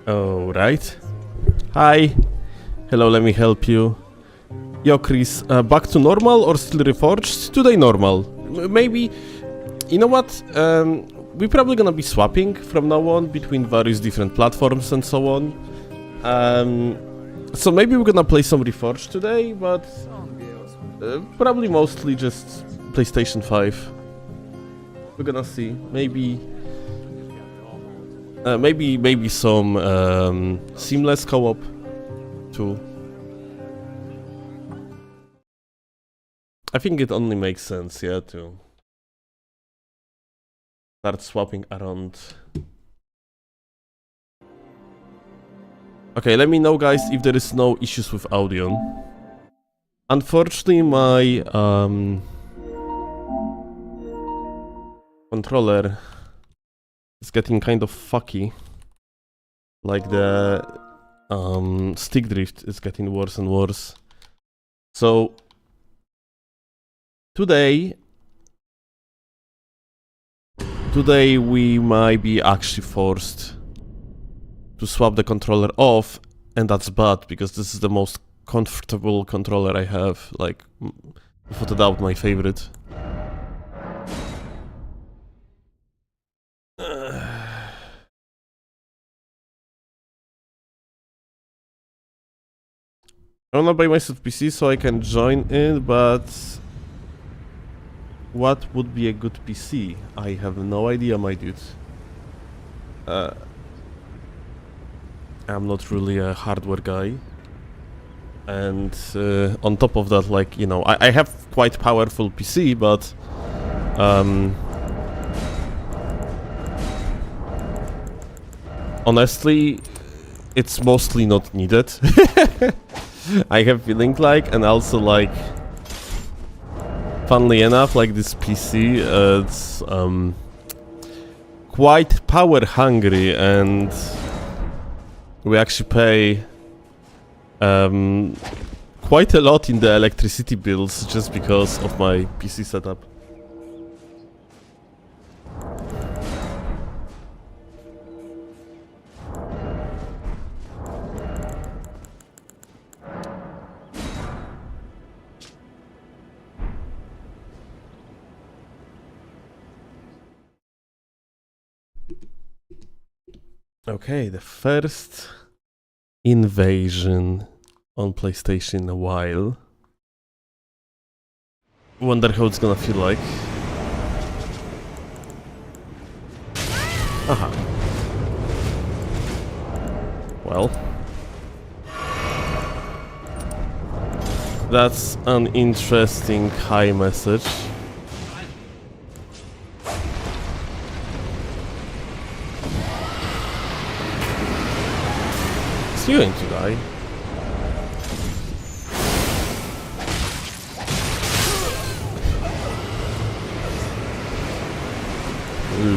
Alright. Hi. Hello, let me help you. Yo, Chris, back to normal or still reforged? Today normal. Maybe... You know what? We're probably gonna be swapping from now on between various different platforms and so on. So maybe we're gonna play some reforged today, but... probably mostly just PlayStation 5. We're gonna see. Maybe some seamless co-op too. I think it only makes sense, yeah, to start swapping around. Okay, let me know, guys, if there is no issues with audio. Unfortunately, my controller is getting kind of fucky. Like the stick drift is getting worse and worse. So today we might be actually forced to swap the controller off, and that's bad because this is the most comfortable controller I have, like without a doubt my favorite. I wanna buy myself PC so I can join in, but what would be a good PC? I have no idea, my dude. I'm not really a hardware guy. And on top of that, like, you know, I have quite powerful PC, but honestly, it's mostly not needed. I have feeling like, and also like, funnily enough, like this PC, it's quite power hungry, and we actually pay quite a lot in the electricity bills just because of my PC setup. Okay, the first invasion on PlayStation in a while. Wonder how it's gonna feel like. Aha. Well. That's an interesting high message. Is he going to die?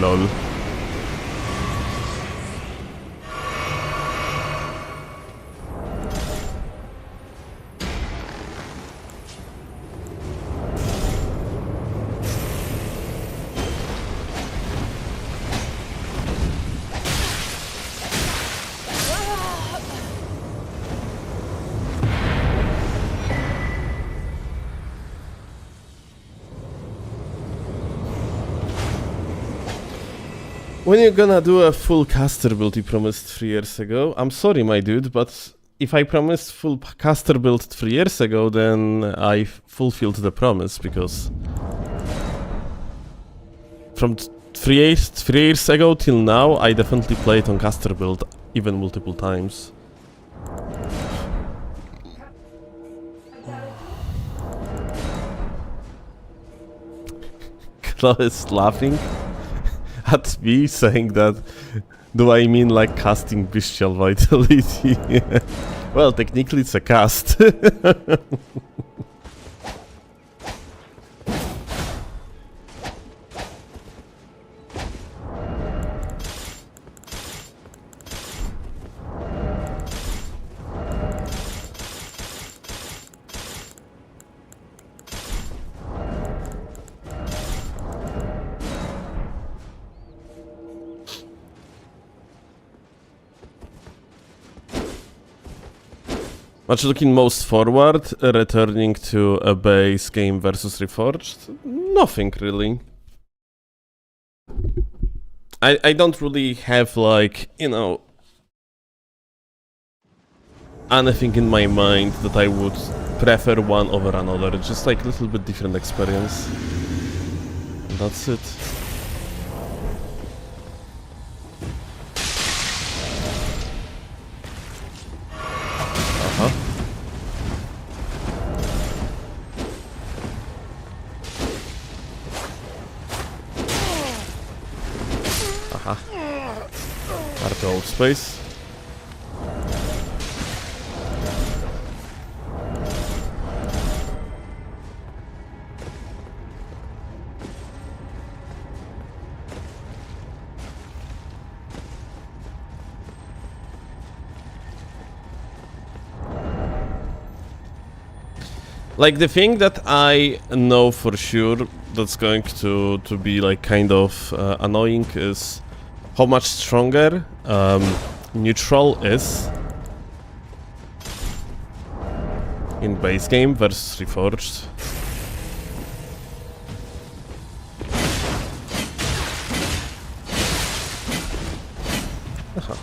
Lol. When you're gonna do a full caster build you promised 3 years ago? I'm sorry, my dude, but if I promised full caster build 3 years ago, then I fulfilled the promise, because from 3 years ago till now, I definitely played on caster build, even multiple times. Claw is laughing at me, saying that, do I mean like casting Bestial Vitality? Well, technically it's a cast. Much looking most forward, returning to a base game versus Reforged? Nothing really. I don't really have, like, you know, anything in my mind that I would prefer one over another. It's just like a little bit different experience. And that's it. Arto space. Like, the thing that I know for sure that's going to be like kind of annoying is how much stronger neutral is in base game versus Reforged. Aha.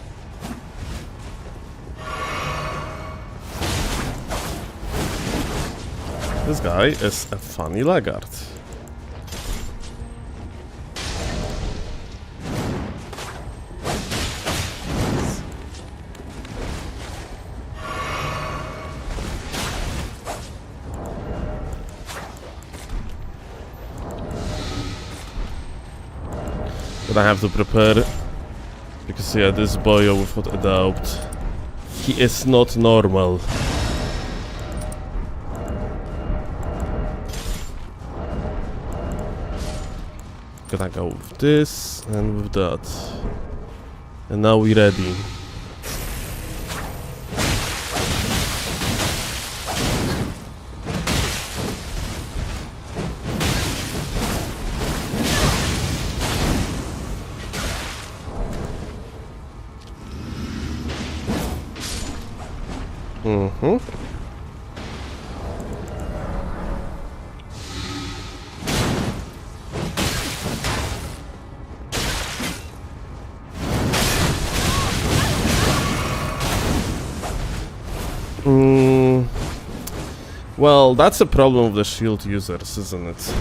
This guy is a funny laggard. But I have to prepare, because yeah, this boy without a doubt, he is not normal. Gonna go with this and with that. And now we're ready. Well, that's a problem of the shield users, isn't it?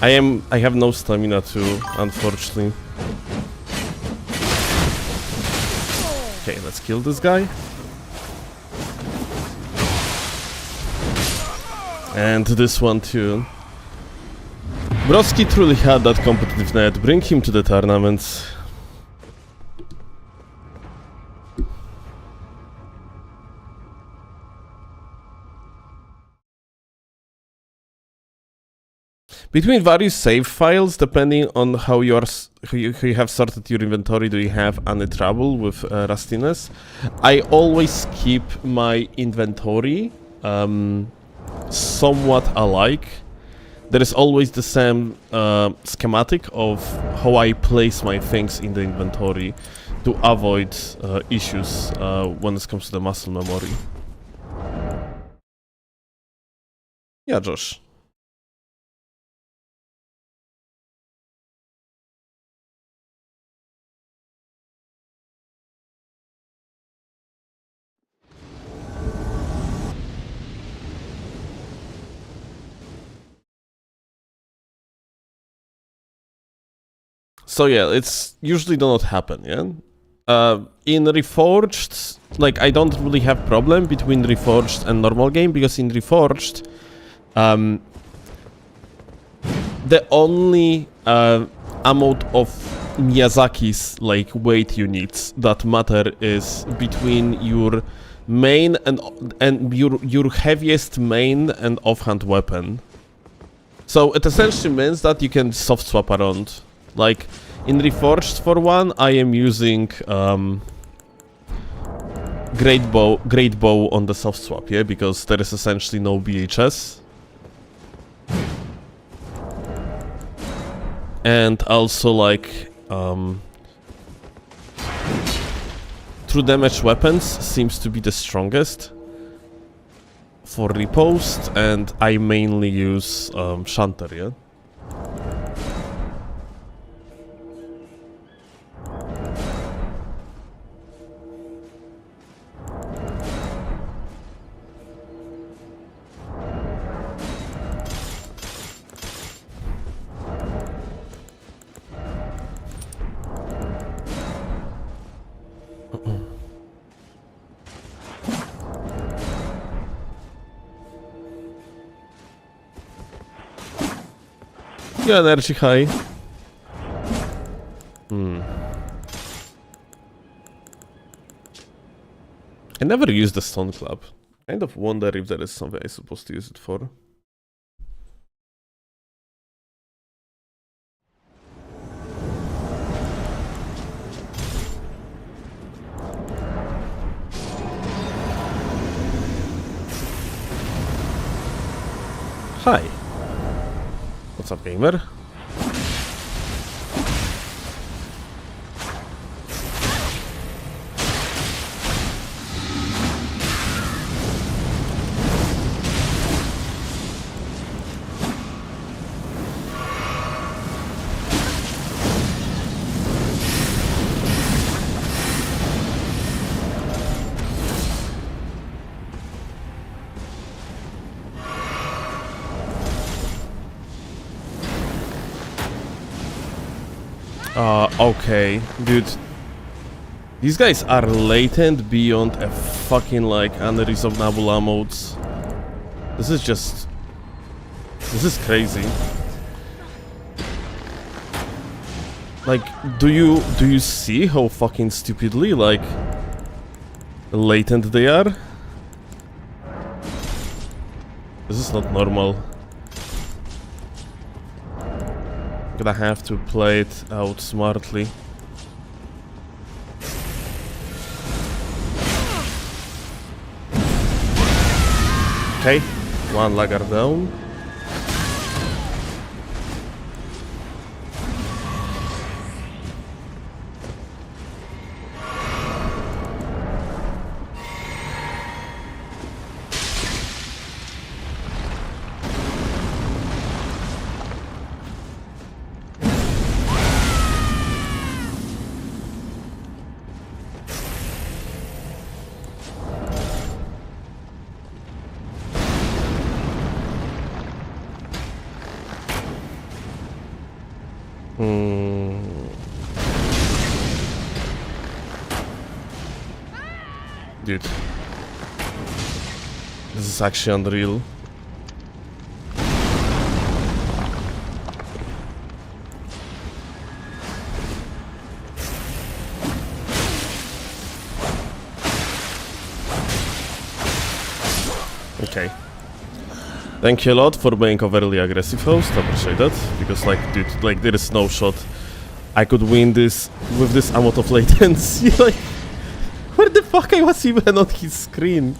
I have no stamina too, unfortunately. Okay, let's kill this guy. And this one too. Broski truly had that competitive net. Bring him to the tournaments. Between various save files, depending on how you have sorted your inventory, do you have any trouble with rustiness? I always keep my inventory somewhat alike. There is always the same schematic of how I place my things in the inventory to avoid issues when it comes to the muscle memory. Yeah, Josh. So yeah, it's usually do not happen, yeah? In Reforged, like, I don't really have problem between Reforged and normal game, because in Reforged, the only amount of Miyazaki's, like, weight units that matter is between your main and your heaviest main and offhand weapon. So it essentially means that you can soft swap around. Like, in Reforged, for one, I am using Great Bow on the soft swap, yeah? Because there is essentially no BHS. and also like true damage weapons seems to be the strongest for repost, and I mainly use Shunter, yeah? Yeah, energy high. I never used the stone club. Kind of wonder if there is something I'm supposed to use it for. Hi. What's up, gamer? Okay, dude. These guys are latent beyond a fucking, like, unreasonable modes. This is just... This is crazy. Like, do you see how fucking stupidly, like, latent they are? This is not normal. Gonna have to play it out smartly. Okay, one lagger down. Dude. This is actually unreal. Okay. Thank you a lot for being overly aggressive host, I appreciate that. Because like, dude, like there is no shot I could win this with this amount of latency. Like, where the fuck I was even on his screen?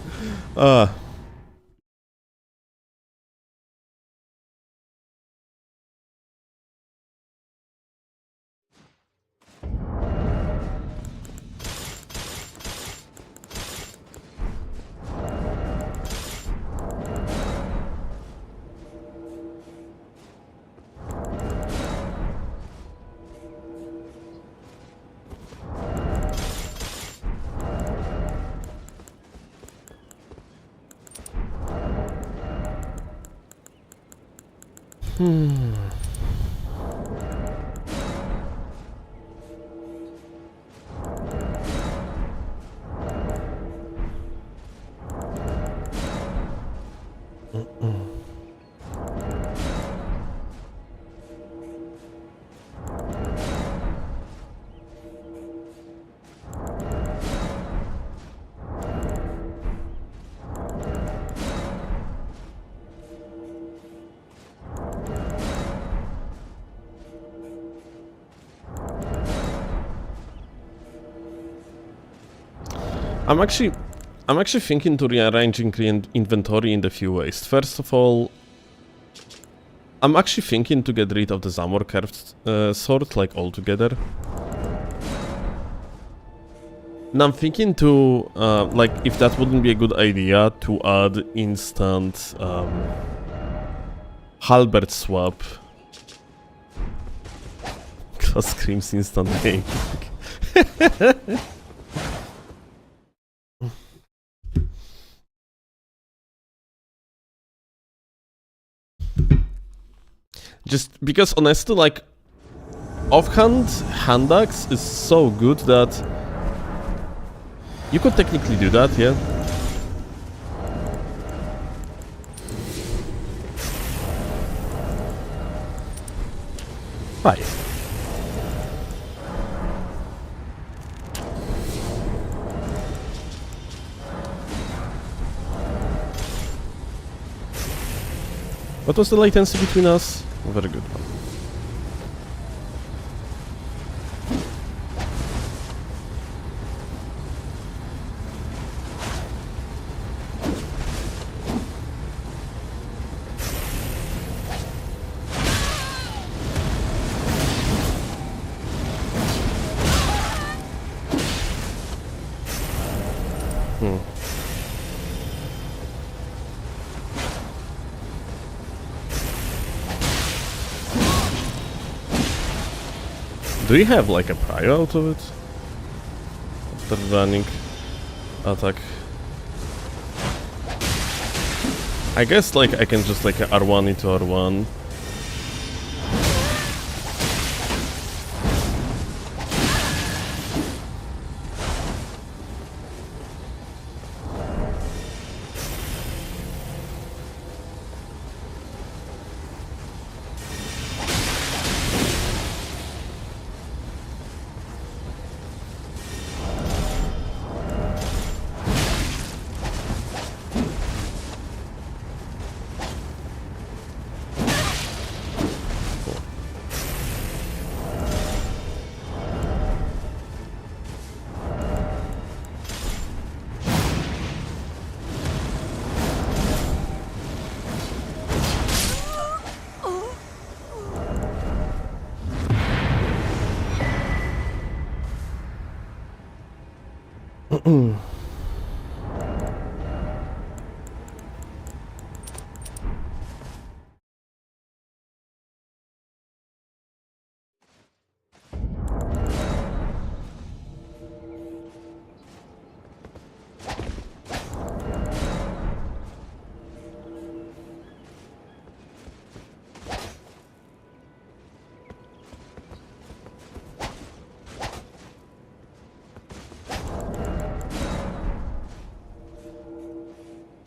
I'm actually thinking to rearranging inventory in a few ways. First of all, I'm actually thinking to get rid of the Zamor curved sword, like altogether. And I'm thinking to, like, if that wouldn't be a good idea to add instant halberd swap. Class screams instant game. Just because honestly, like, offhand hand axe is so good that you could technically do that, yeah. Right. What was the latency between us? Very good one. Do you have like a prio out of it? After running attack. I guess like I can just like R1 into R1.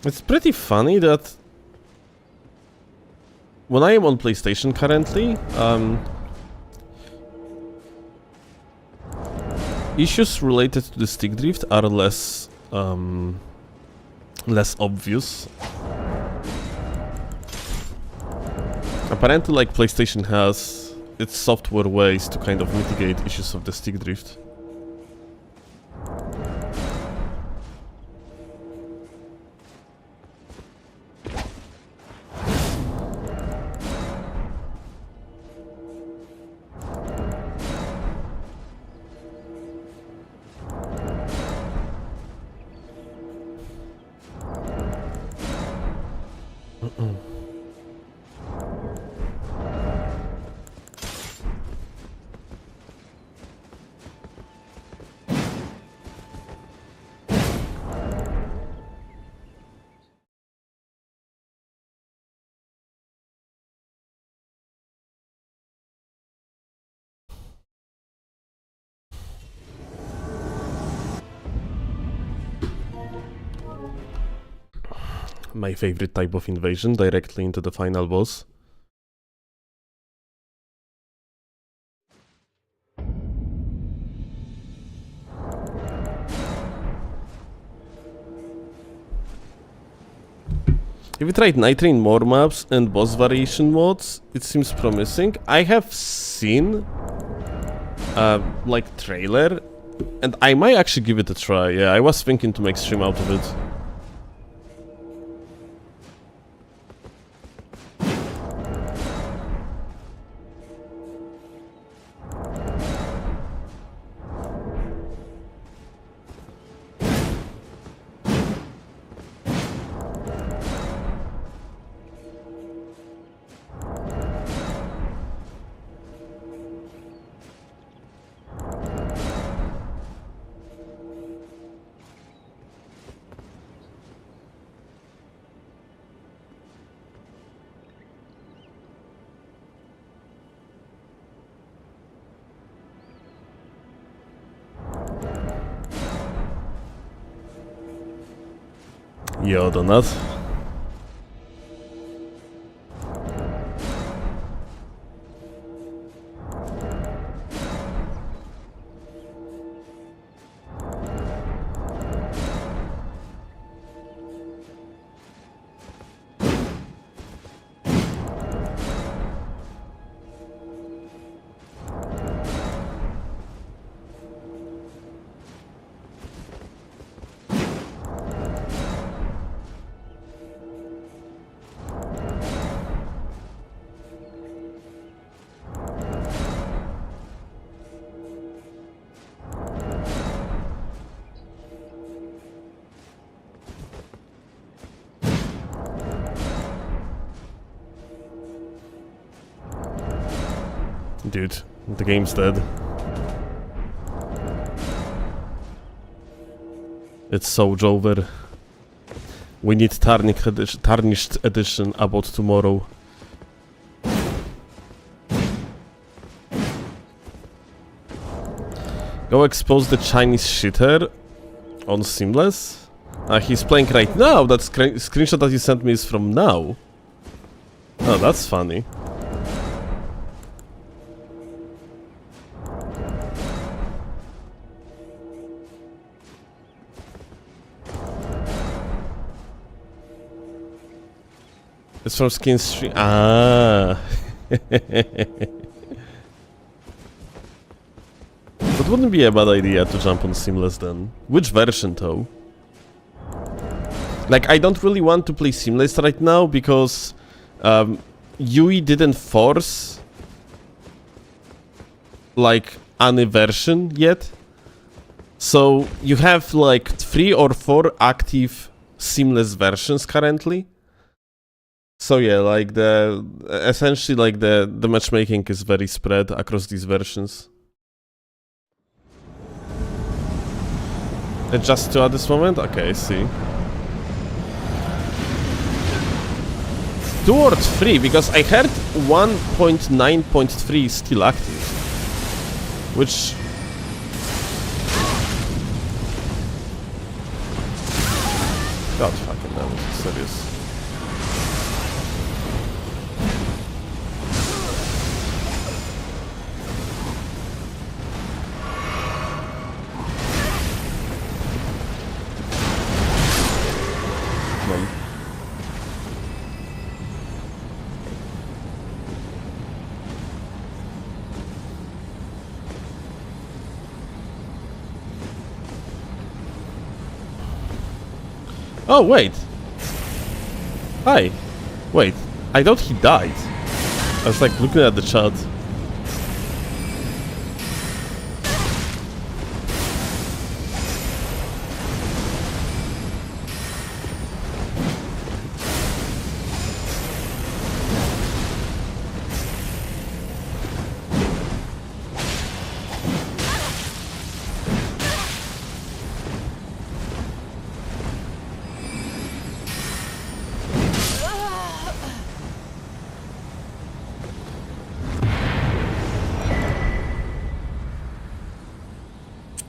It's pretty funny that when I am on PlayStation currently, issues related to the stick drift are less obvious. Apparently, like, PlayStation has its software ways to kind of mitigate issues of the stick drift. My favorite type of invasion, directly into the final boss. If you tried Nitro in more maps and boss variation modes, it seems promising. I have seen like trailer, and I might actually give it a try. Yeah, I was thinking to make stream out of it. Yo, donut. Dude, the game's dead. It's so over. We need tarnished edition about tomorrow. Go expose the Chinese shitter on Seamless. He's playing right now. That screenshot that you sent me is from now. Oh, that's funny. It's from Skin Stream. Ah. That wouldn't be a bad idea to jump on Seamless then. Which version though? Like, I don't really want to play Seamless right now because Yui didn't force like any version yet. So you have like 3 or 4 active Seamless versions currently. So yeah, like essentially like the matchmaking is very spread across these versions. Adjust to at this moment? Okay, I see. 2 or 3, because I heard 1.9.3 is still active. Which... God fucking damn, it's serious. Oh, wait. Hi. Wait. I thought he died. I was like looking at the chat.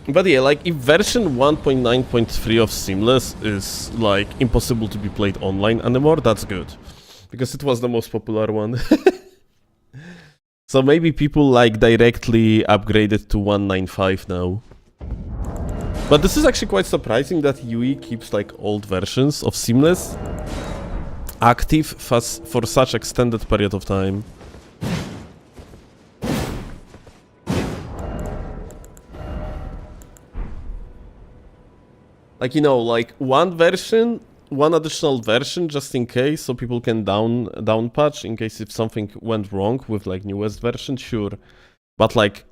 But yeah, like, if version 1.9.3 of Seamless is, like, impossible to be played online anymore, that's good. Because it was the most popular one. So maybe people, like, directly upgraded to 1.9.5 now. But this is actually quite surprising that Yui keeps, like, old versions of Seamless active for such extended period of time. Like, you know, like one additional version just in case, so people can down patch in case if something went wrong with like newest version, sure. But like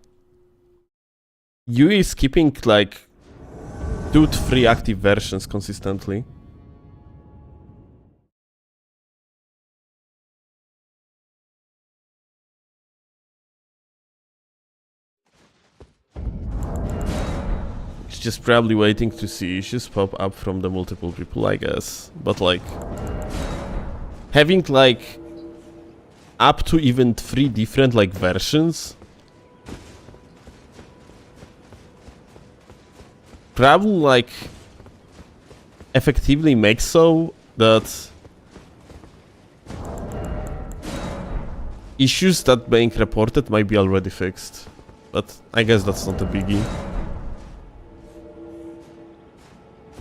Yui is keeping like 2 to 3 active versions consistently. Just probably waiting to see issues pop up from the multiple people, I guess. But like having like up to even 3 different like versions probably like effectively make so that issues that being reported might be already fixed. But I guess that's not a biggie.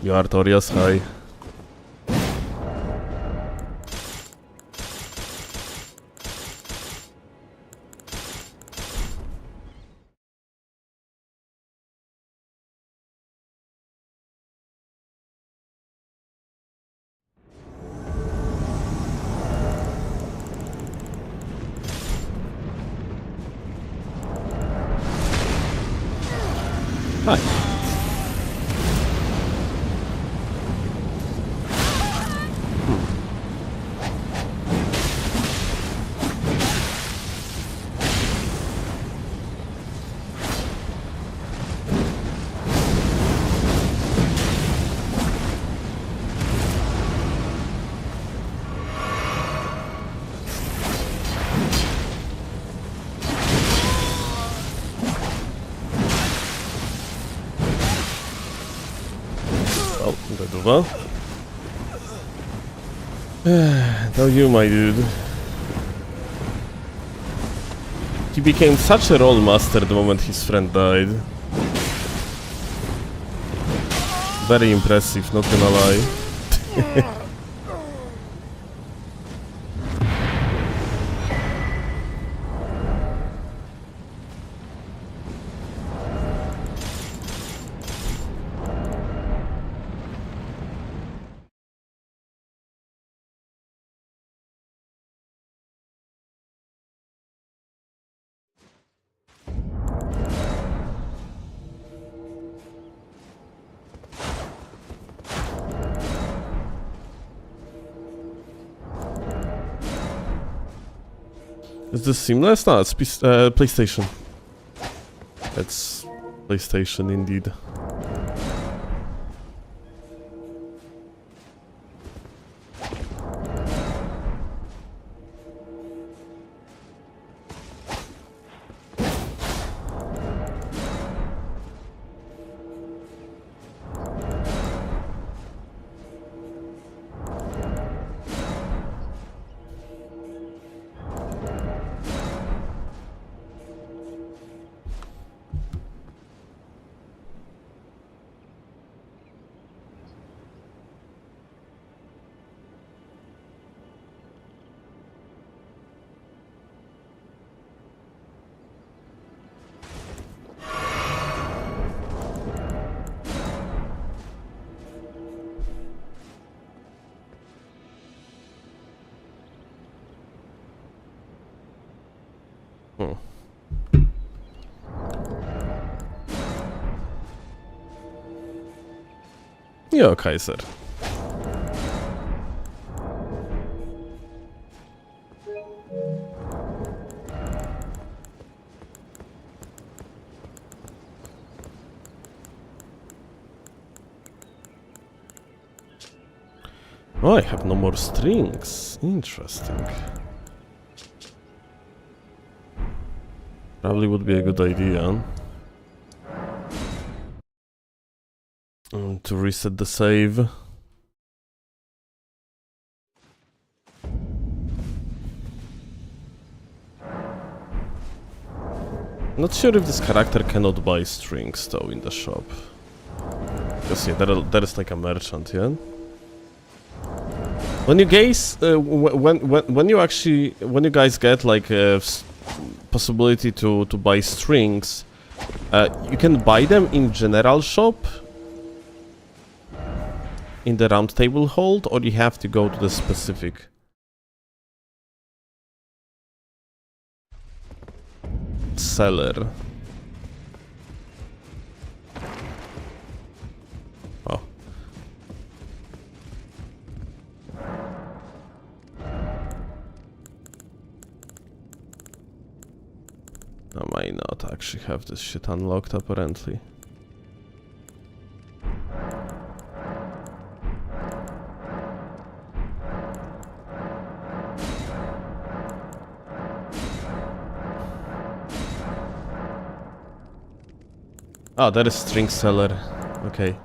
You are Torias, hi. Hi. Oh, gotowa. To you, my dude. He became such a role master the moment his friend died. Very impressive, not gonna lie. Is this seamless? No, it's PlayStation. It's PlayStation indeed. Ja, Kaiser. Oh, I have no more strings. Interesting. Probably would be a good idea. To reset the save. Not sure if this character cannot buy strings though in the shop. Because yeah, there is like a merchant, yeah? When you guys, when you guys get like a possibility to buy strings, you can buy them in general shop, in the round table hold, or you have to go to the specific seller. Oh. I might not actually have this shit unlocked apparently. Oh, that is string seller. Okay.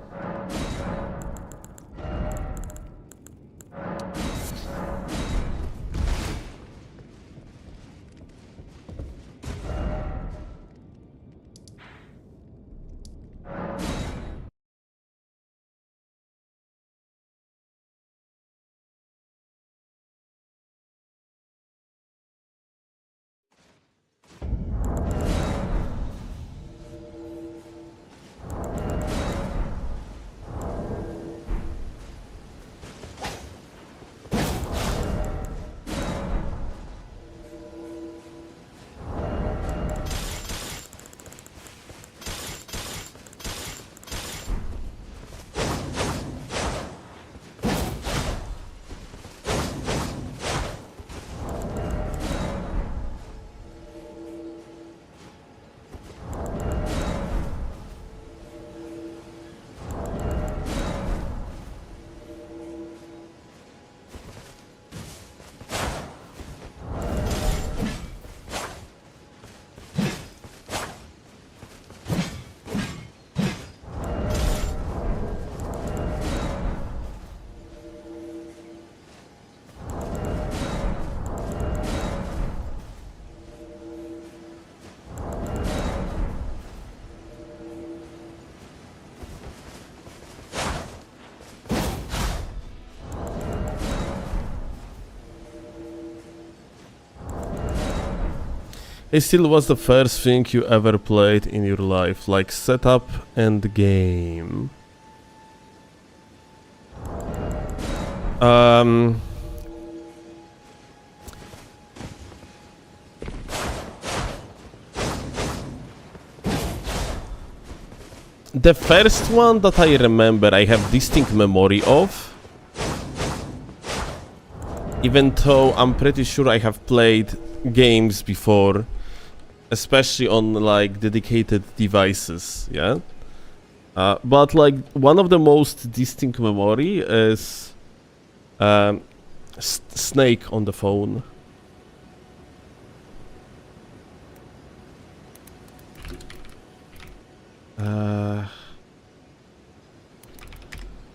It still was the first thing you ever played in your life, like setup and game. The first one that I remember, I have distinct memory of. Even though I'm pretty sure I have played games before, especially on like dedicated devices, yeah? But like one of the most distinct memory is Snake on the phone.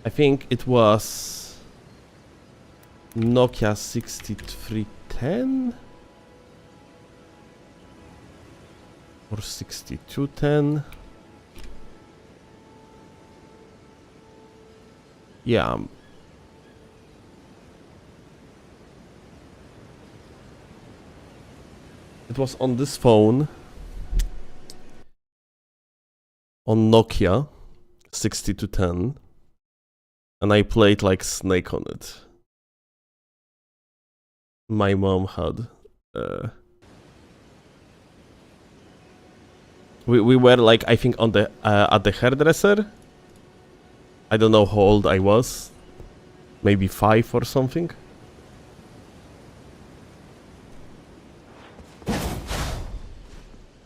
I think it was Nokia 6310 or 6210. Yeah. It was on this phone. On Nokia 6210. And I played like Snake on it. My mom had. We were like, I think on the at the hairdresser. I don't know how old I was. Maybe 5 or something.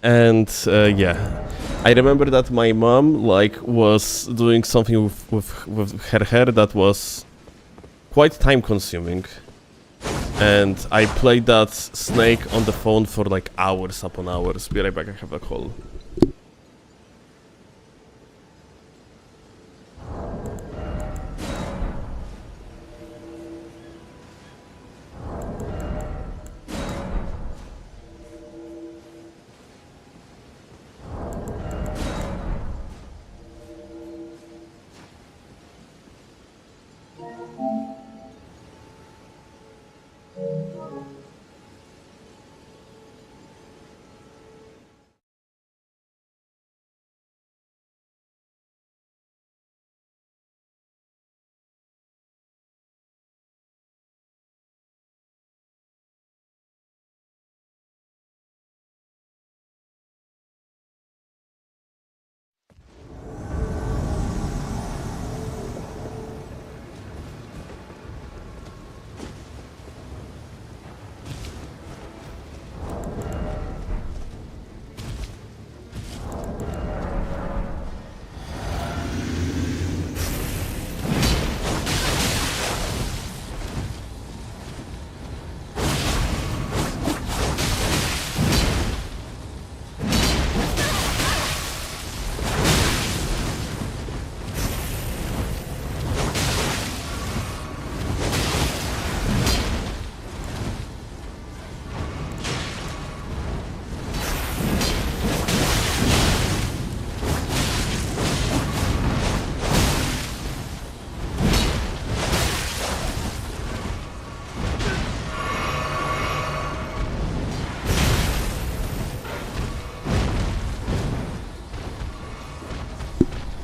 And yeah. I remember that my mom like was doing something with her hair that was quite time consuming, and I played that Snake on the phone for like hours upon hours. Be right back, I have a call.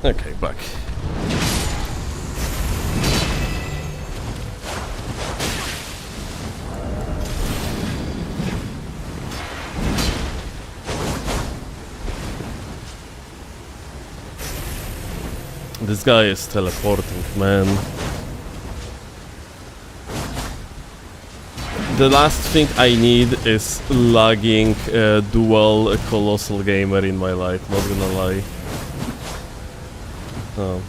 Okay, back. This guy is teleporting, man. The last thing I need is lagging dual colossal gamer in my life, not gonna lie. Oh.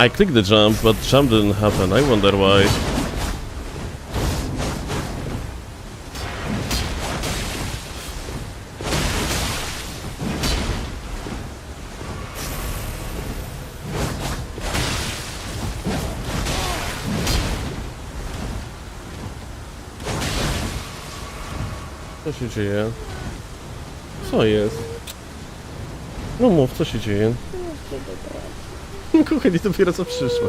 I clicked the jump, but jump didn't happen. I wonder why. Co się dzieje? Co jest? No mów, co się dzieje? Kochani, dopiero co przyszła.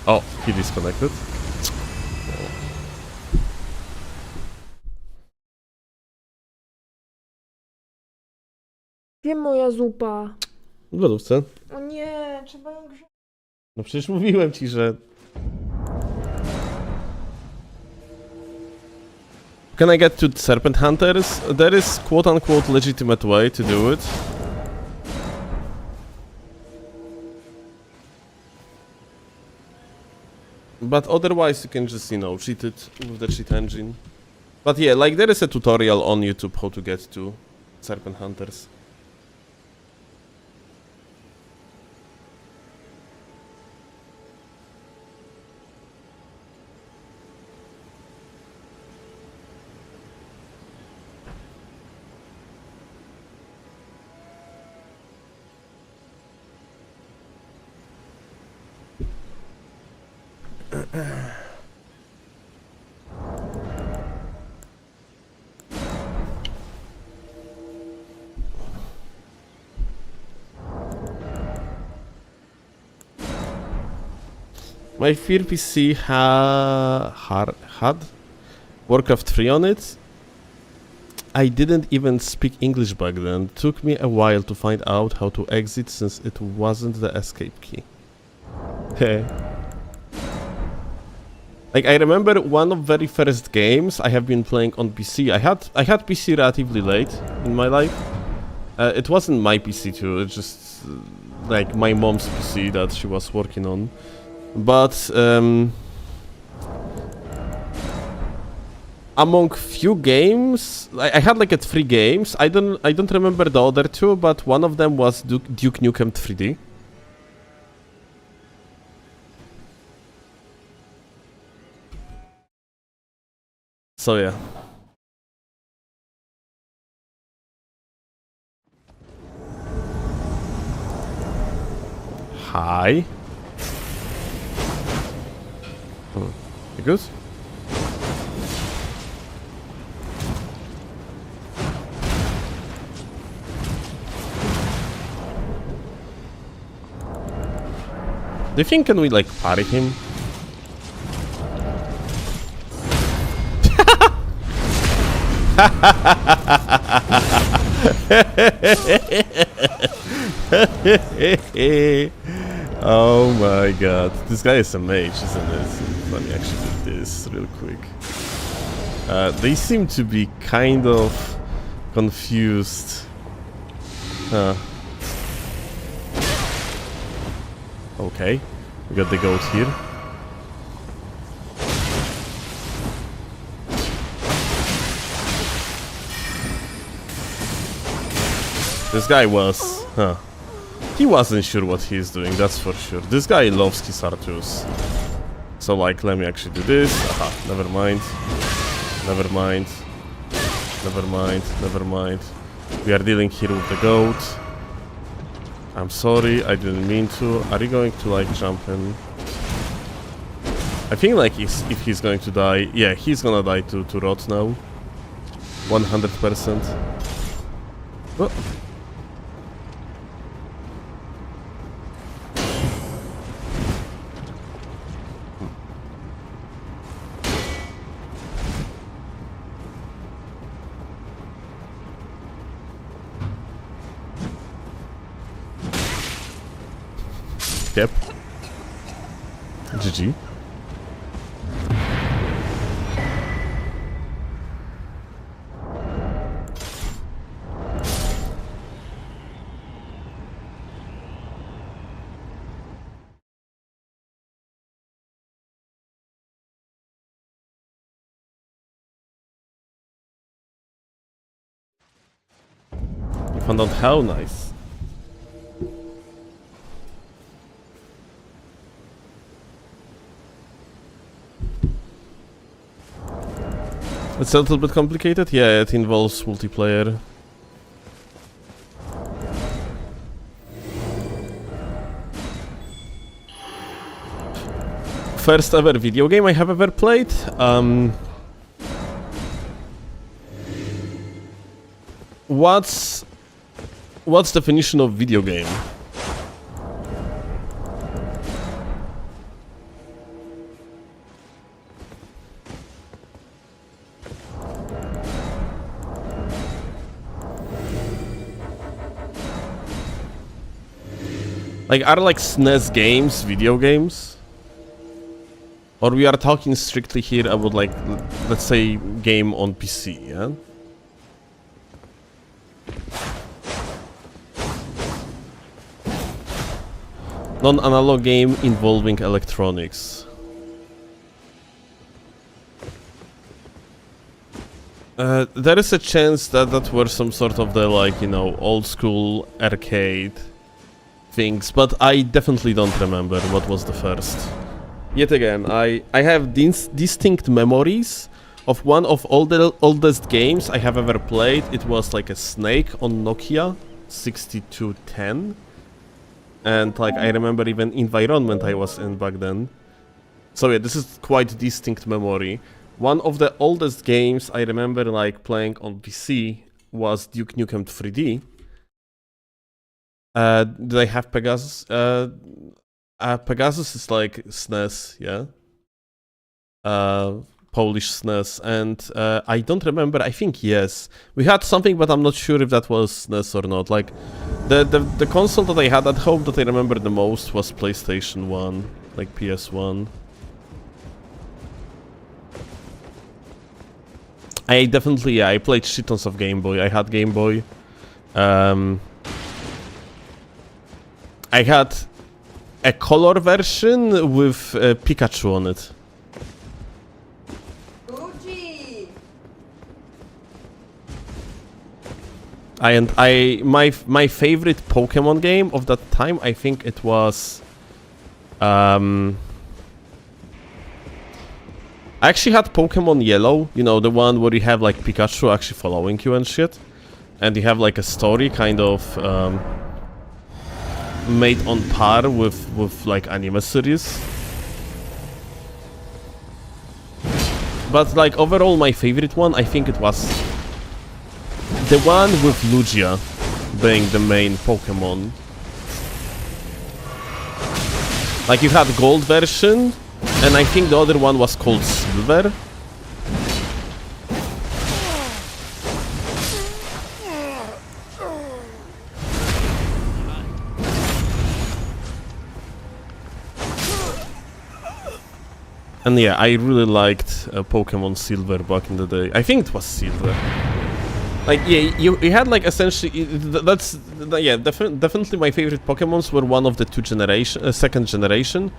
O, he disconnected. Gdzie moja zupa? W lodówce. O nie, trzeba ją grzać. No przecież mówiłem ci, że... Can I get to Serpent Hunters? There is quote-unquote legitimate way to do it. But otherwise you can just, you know, cheat it with the cheat engine. But yeah, like there is a tutorial on YouTube how to get to Serpent Hunters. My Fear PC had Warcraft 3 on it. I didn't even speak English back then. Took me a while to find out how to exit since it wasn't the escape key. Like I remember one of very first games I have been playing on PC. I had PC relatively late in my life. It wasn't my PC too. It's just like my mom's PC that she was working on. But among few games, I had like 3 games. I don't remember the other 2, but one of them was Duke Nukem 3D. So yeah. Hi. You good? Do you think can we like parry him? Oh my god, this guy is a mage, isn't it? Let me actually do this real quick. They seem to be kind of confused. Okay, we got the goat here. This guy was, he wasn't sure what he's doing, that's for sure. This guy loves his R2s. So like, let me actually do this. Aha, never mind. Never mind. Never mind, never mind. We are dealing here with the goat. I'm sorry, I didn't mean to. Are you going to like jump in? I think like if he's going to die, yeah, he's gonna die to rot now. 100%. Oh. Yep. GG. You found out how nice. It's a little bit complicated? Yeah, it involves multiplayer. first ever video game I have ever played. What's definition of video game? Like, are like SNES games video games? Or we are talking strictly here about like, let's say, game on PC, yeah? Non-analog game involving electronics. There is a chance that that were some sort of the, like, you know, old school arcade things, but I definitely don't remember what was the first. Yet again, I have distinct memories of one of the oldest games I have ever played. It was like a Snake on Nokia 6210. And like I remember even environment I was in back then. So yeah, this is quite distinct memory. One of the oldest games I remember like playing on PC was Duke Nukem 3D. Did I have Pegasus? Pegasus is like SNES, yeah? Polish SNES, and I don't remember, I think yes. We had something, but I'm not sure if that was SNES or not. Like, the console that I had at home that I remember the most was PlayStation 1, like PS1. I definitely, yeah, I played shit tons of Game Boy. I had Game Boy. I had a color version with Pikachu on it. My favorite Pokemon game of that time, I think it was I actually had Pokemon Yellow, you know, the one where you have like Pikachu actually following you and shit, and you have like a story kind of made on par with like anime series. But like overall my favorite one, I think it was the one with Lugia being the main Pokemon. Like you had gold version, and I think the other one was called Silver. And yeah, I really liked Pokemon Silver back in the day. I think it was Silver. Like, yeah, you had like essentially, yeah, definitely my favorite Pokemons were one of the second generation.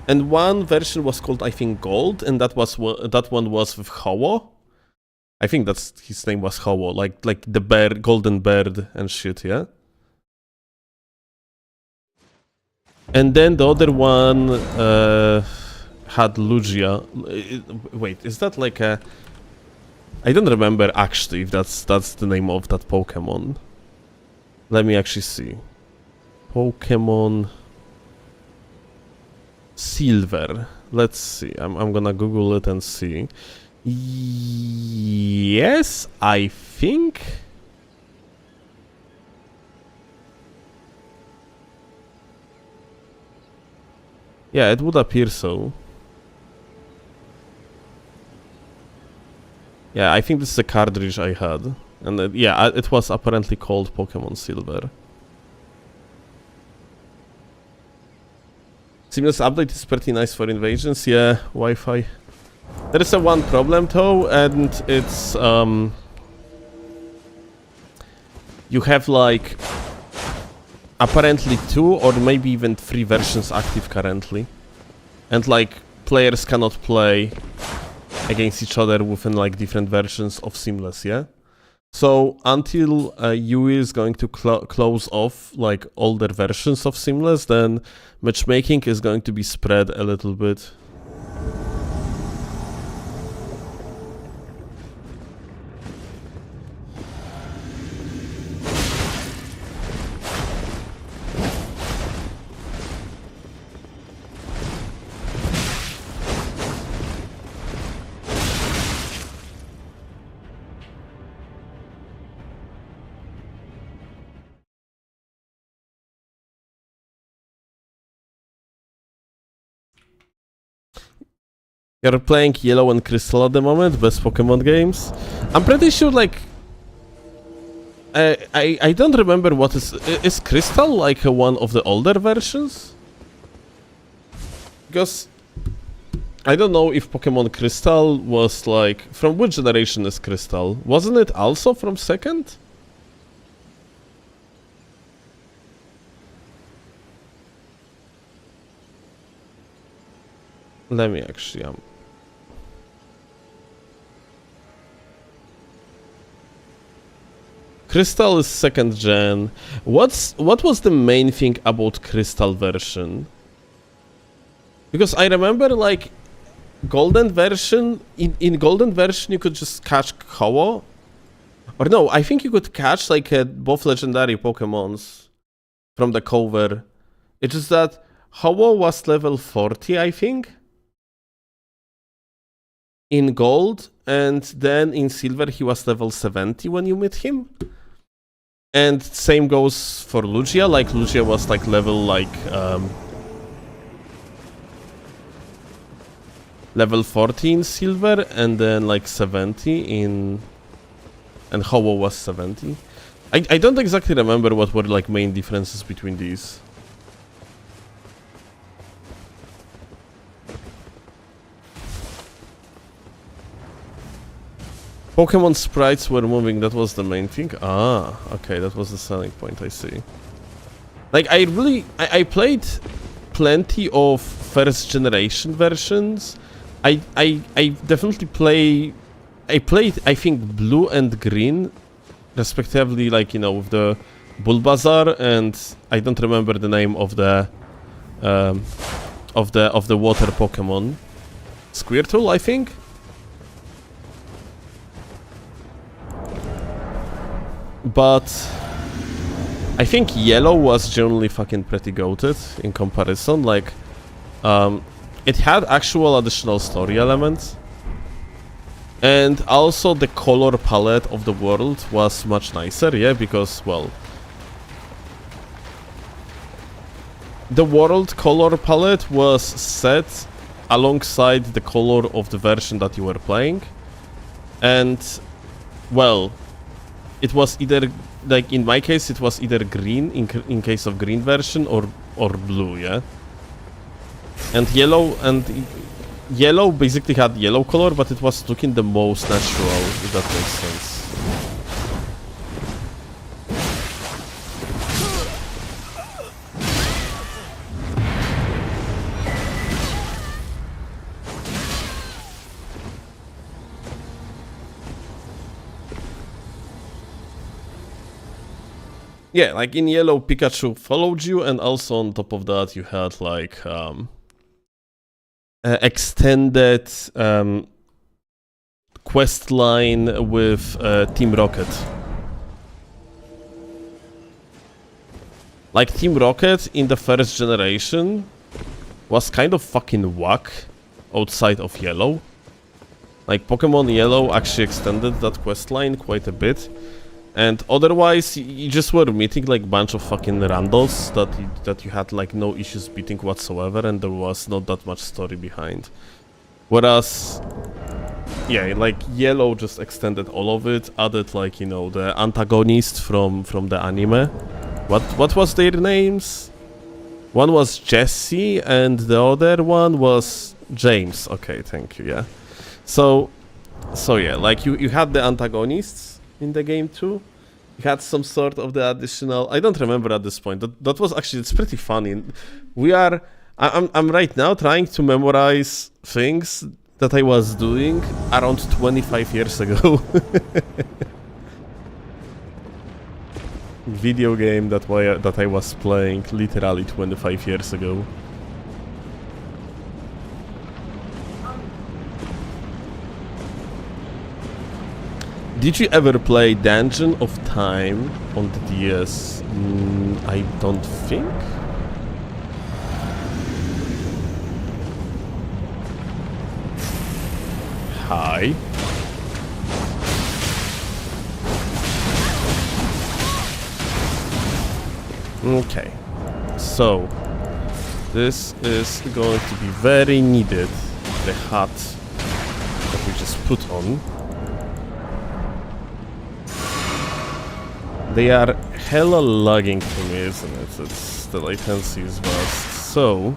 And one version was called, I think, Gold, and that one was with Ho-Oh. I think that's his name was Ho-Oh, like the bird, golden bird and shit, yeah? And then the other one had Lugia. Wait, is that like a... I don't remember actually if that's the name of that Pokemon. Let me actually see. Pokemon Silver. Let's see. I'm gonna Google it and see. Yes, I think. Yeah, it would appear so. Yeah, I think this is a cartridge I had. And yeah, it was apparently called Pokemon Silver. Seamless update is pretty nice for invasions. Yeah, Wi-Fi. There is a one problem though, and it's you have like apparently 2 or maybe even 3 versions active currently, and like players cannot play against each other within like different versions of Seamless, yeah? So until UE is going to close off like older versions of Seamless, then matchmaking is going to be spread a little bit. You're playing Yellow and Crystal at the moment, best Pokemon games. I'm pretty sure, like... I don't remember what is Crystal like one of the older versions? Because I don't know if Pokemon Crystal was like... From which generation is Crystal? Wasn't it also from second? Let me actually... Crystal is second gen. What was the main thing about Crystal version? Because I remember like Golden version, in Golden version you could just catch Ho-Oh. Or no, I think you could catch like both legendary Pokemons from the cover. It's just that Ho-Oh was level 40, I think, in Gold, and then in Silver he was level 70 when you meet him. And same goes for Lugia, like Lugia was like level level 40 in Silver, and then like 70 in... And Ho-Oh was 70. I don't exactly remember what were like main differences between these. Pokemon sprites were moving, that was the main thing? Ah, okay, that was the selling point, I see. Like, I played plenty of first generation versions. I definitely I played, I think, Blue and Green, respectively, like, you know, with the Bulbasaur, and I don't remember the name of the water Pokemon. Squirtle, I think? But I think Yellow was generally fucking pretty goated in comparison. Like, it had actual additional story elements, and also the color palette of the world was much nicer, yeah, because, well, the world color palette was set alongside the color of the version that you were playing, and, well, it was either, like in my case, it was either green in case of green version or blue, yeah. And yellow basically had yellow color, but it was looking the most natural, if that makes sense. Yeah, like in Yellow, Pikachu followed you, and also on top of that you had like extended quest line with Team Rocket. Like, Team Rocket in the first generation was kind of fucking whack outside of Yellow. Like, Pokemon Yellow actually extended that quest line quite a bit. And otherwise, you just were meeting like bunch of fucking randos that you had like no issues beating whatsoever, and there was not that much story behind. Whereas, yeah, like Yellow just extended all of it, added like, you know, the antagonist from the anime. What was their names? One was Jesse and the other one was James. Okay, thank you. Yeah. So yeah, like you had the antagonists in the game too. You had some sort of the additional... I don't remember at this point. That was actually... It's pretty funny. I'm right now trying to memorize things that I was doing around 25 years ago. Video game that I was playing literally 25 years ago. Did you ever play Dungeon of Time on the DS? I don't think. Hi. Okay. So, this is going to be very needed. the hat that we just put on. They are hella lagging to me, isn't it? It's, the latency is vast. So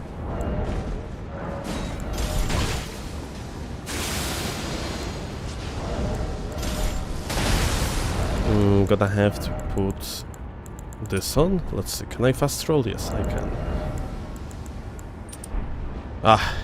gonna have to put this on. Let's see, can I fast roll? Yes, I can. Ah.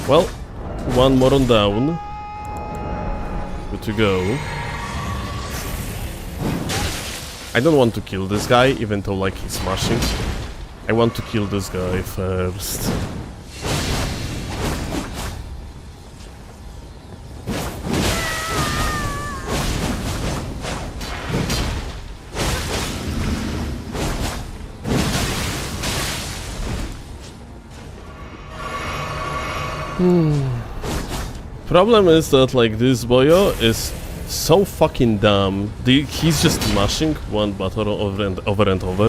Well, one more on down. Good to go. I don't want to kill this guy, even though like he's smashing. I want to kill this guy first. Problem is that like this boyo is so fucking dumb. He's just mashing one button over and over and over.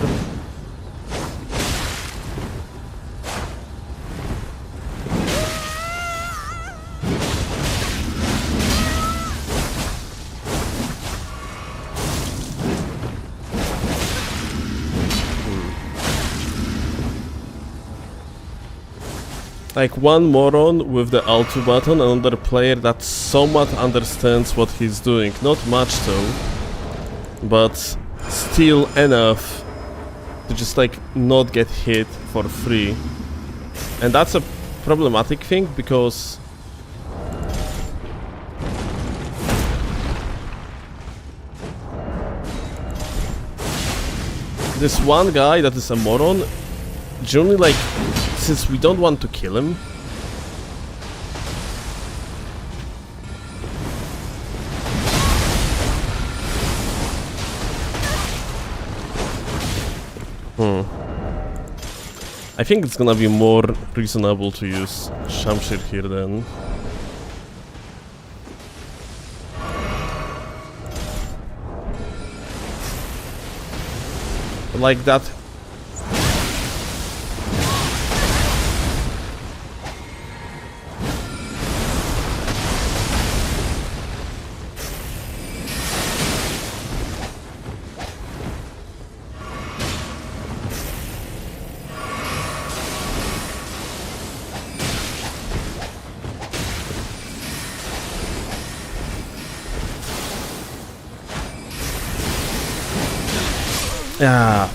Like one moron with the L2 button, another player that somewhat understands what he's doing. Not much though, but still enough to just like not get hit for free. And that's a problematic thing because this one guy that is a moron, generally like, since we don't want to kill him, I think it's gonna be more reasonable to use Shamshir here then. Like that. Yeah.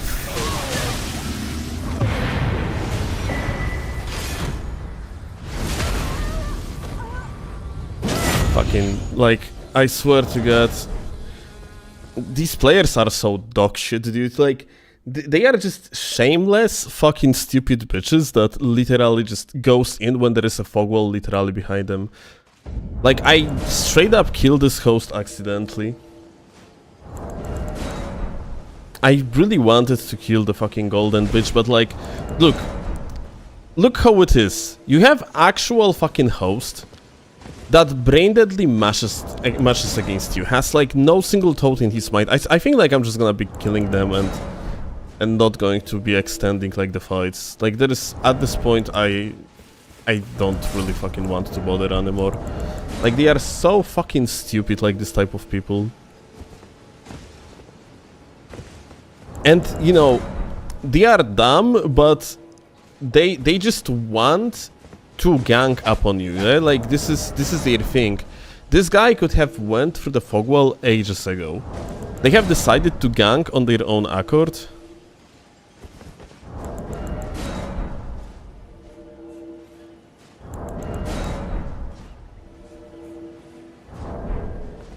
Fucking, like, I swear to God, these players are so dog shit, dude. Like, they are just shameless, fucking stupid bitches that literally just goes in when there is a fog wall literally behind them. Like, I straight up killed this host accidentally. I really wanted to kill the fucking golden bitch, but like, look how it is. You have actual fucking host that brain deadly mashes against you, has like no single thought in his mind. I think like I'm just gonna be killing them and not going to be extending like the fights. Like there is, at this point, I don't really fucking want to bother anymore. Like they are so fucking stupid, like this type of people. And, you know, they are dumb, but they just want to gang up on you, yeah? Like, this is their thing. This guy could have went through the fog wall ages ago. They have decided to gang on their own accord.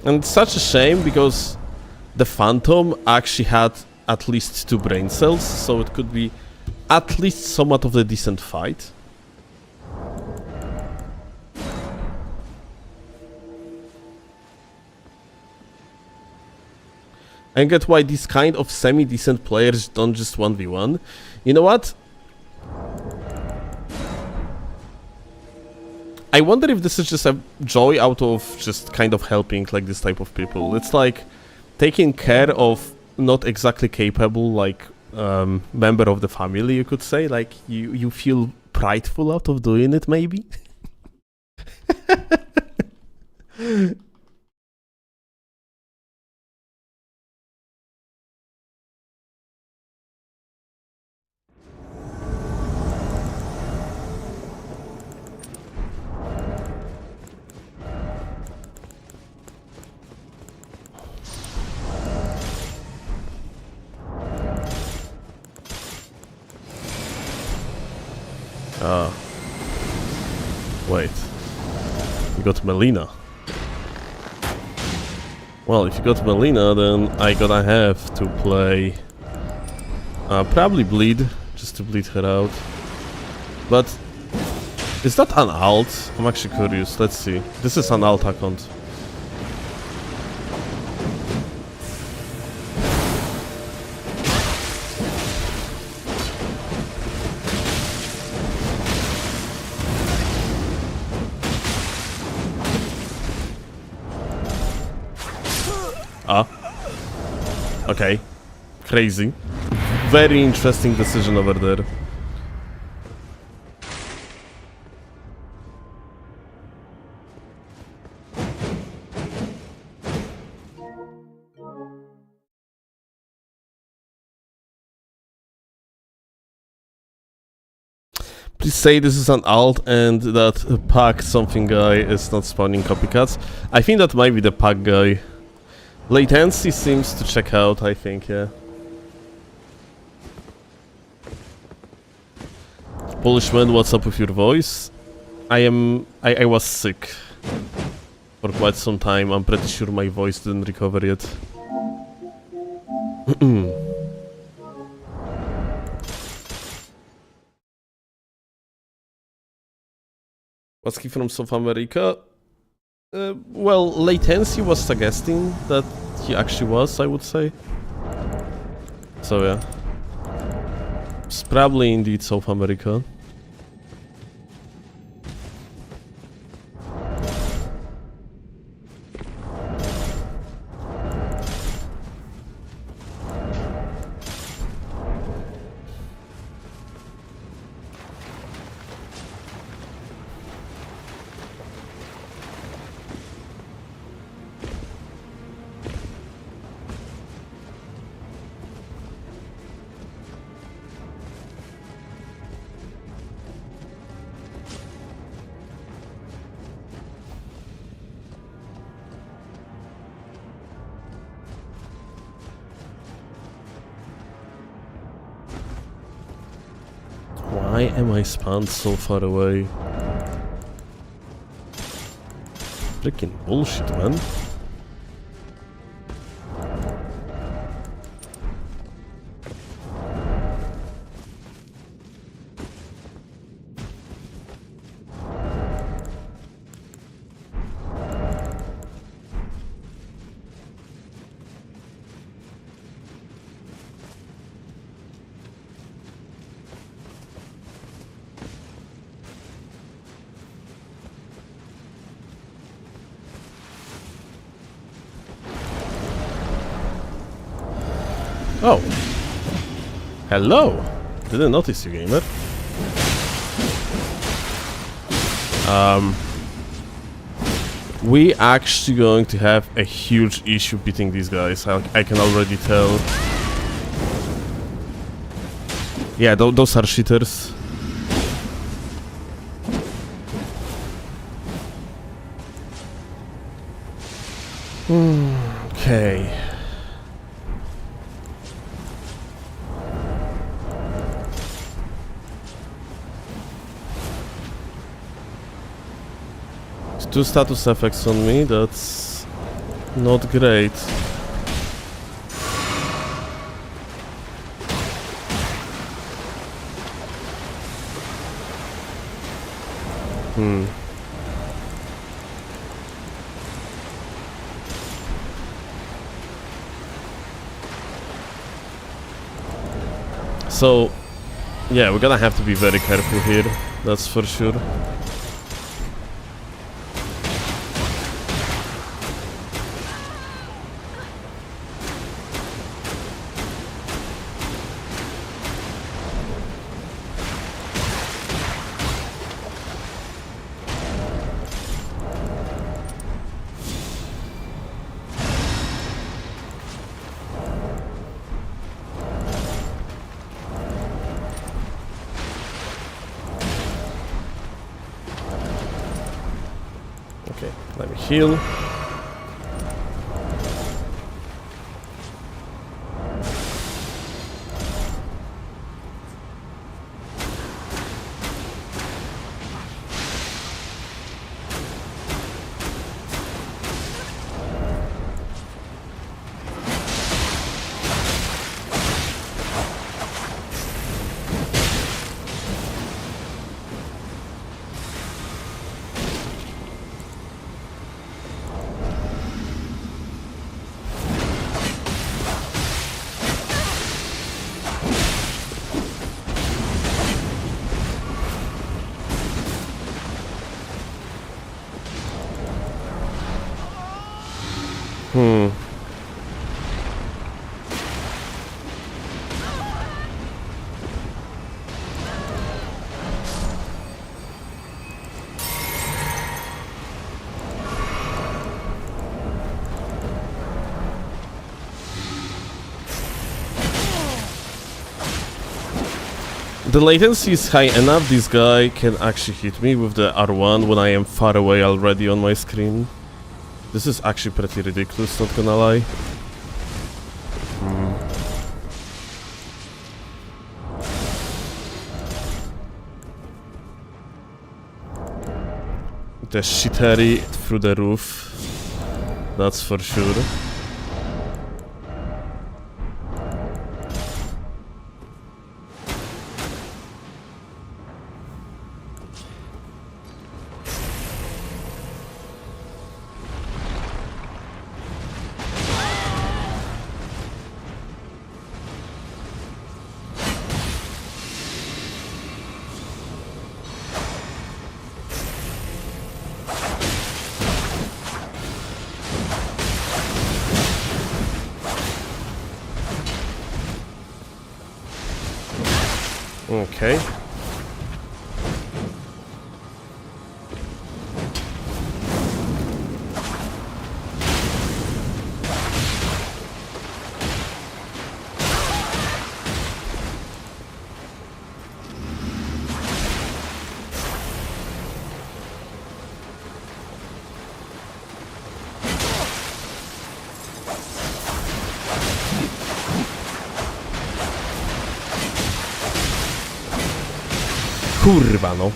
And it's such a shame, because the Phantom actually had at least 2 brain cells, so it could be at least somewhat of a decent fight. I get why these kind of semi-decent players don't just 1v1. You know what? I wonder if this is just a joy out of just kind of helping like this type of people. It's like taking care of not exactly capable like member of the family, you could say. Like you feel prideful out of doing it, maybe. Ah. Wait. You got Melina. Well, if you got Melina, then I gotta have to play... probably Bleed, just to bleed her out. But... is that an alt? I'm actually curious, let's see. This is an alt account. Ah. Okay. Crazy. Very interesting decision over there. Please say this is an alt and that pack something guy is not spawning copycats. I think that might be the pack guy. Latency seems to check out, I think, yeah. Polishman, what's up with your voice? I was sick for quite some time. I'm pretty sure my voice didn't recover yet. Was he from South America? Well, Latency was suggesting that he actually was, I would say. So yeah. It's probably indeed South America. Why am I spawned so far away? Freaking bullshit, man. Oh. Hello. Didn't notice you, gamer. We actually going to have a huge issue beating these guys. I can already tell. Yeah, those are cheaters. Okay. Two status effects on me, that's not great. Hmm. So, yeah, we're gonna have to be very careful here, that's for sure. Okay, let me heal. The latency is high enough, this guy can actually hit me with the R1 when I am far away already on my screen. This is actually pretty ridiculous, not gonna lie. The shittery through the roof, that's for sure. Okay. Kurwa no.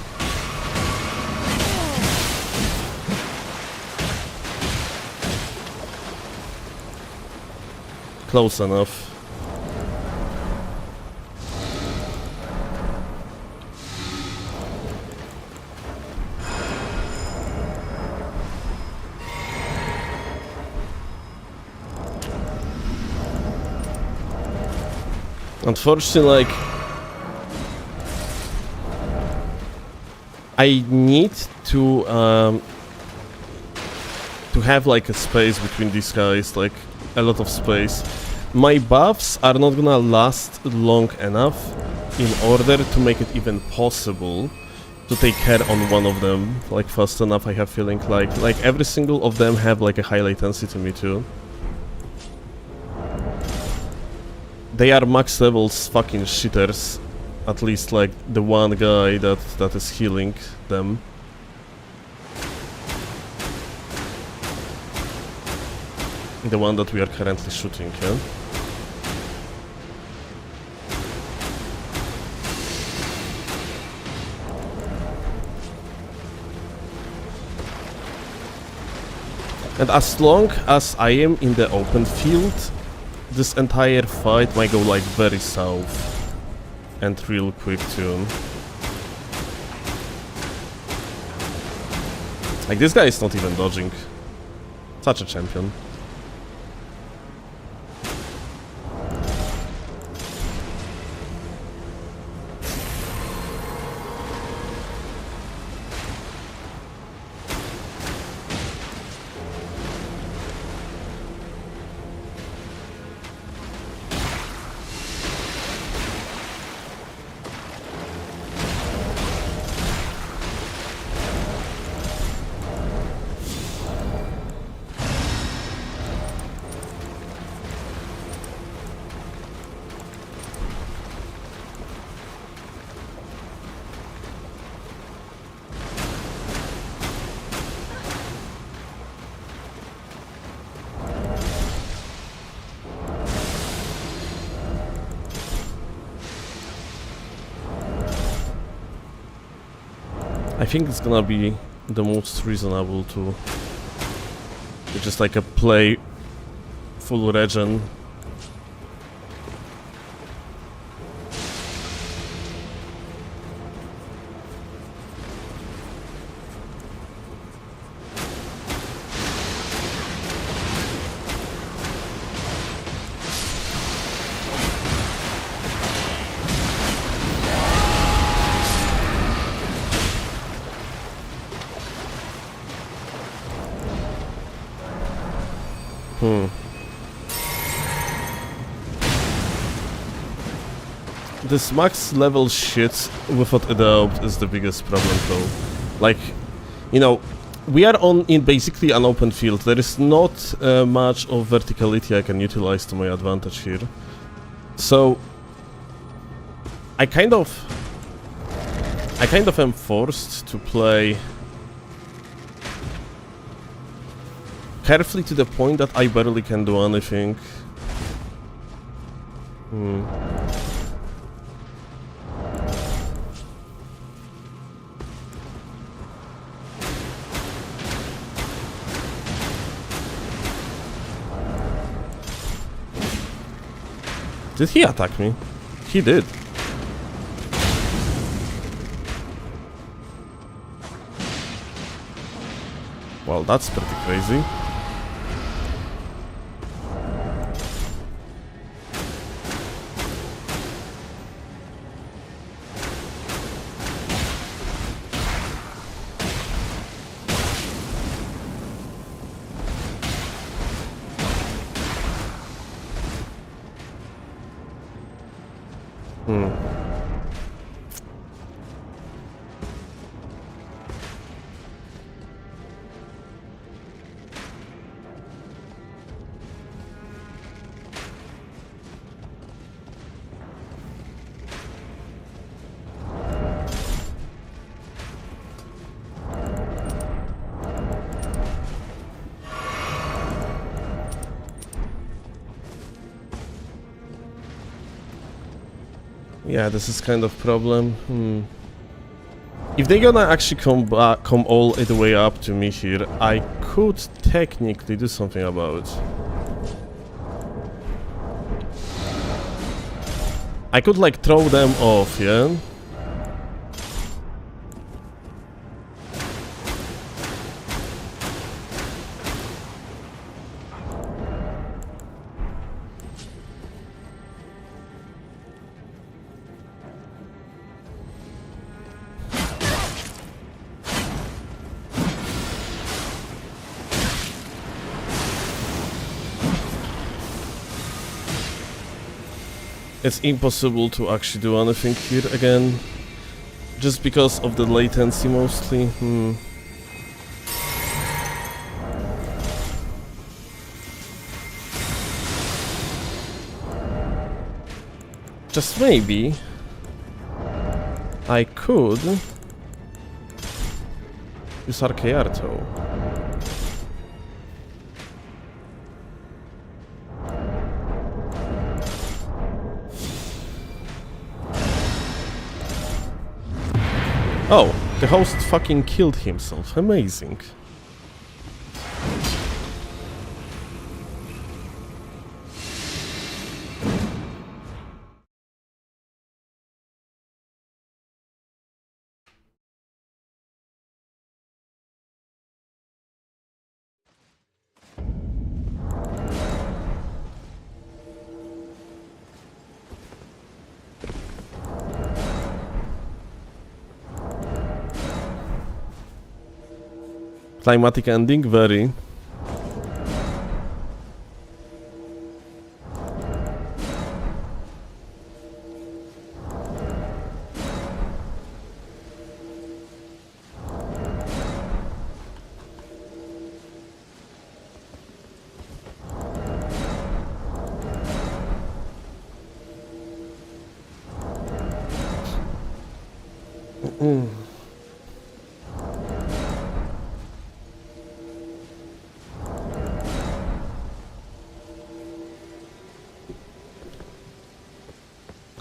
Close enough. Unfortunately, like, I need to have like a space between these guys, like a lot of space. My buffs are not gonna last long enough in order to make it even possible to take care on one of them like fast enough. I have feeling like every single of them have like a high latency to me too. They are max levels fucking shitters. At least like the one guy that is healing them. The one that we are currently shooting, yeah? And as long as I am in the open field, this entire fight might go like very south. And real quick too. Like, this guy is not even dodging. Such a champion. I think it's gonna be the most reasonable to just like a play full regen. This max level shit without a doubt is the biggest problem though. Like, you know, we are in basically an open field. There is not much of verticality I can utilize to my advantage here. So I kind of am forced to play carefully to the point that I barely can do anything. Did he attack me? He did. Well, that's pretty crazy. Yeah, this is kind of problem. If they're gonna actually come all the way up to me here, I could technically do something about it. I could like throw them off, yeah? It's impossible to actually do anything here again, just because of the latency mostly. Just maybe I could use Archearto. Oh, the host fucking killed himself. Amazing. Climatic ending, very.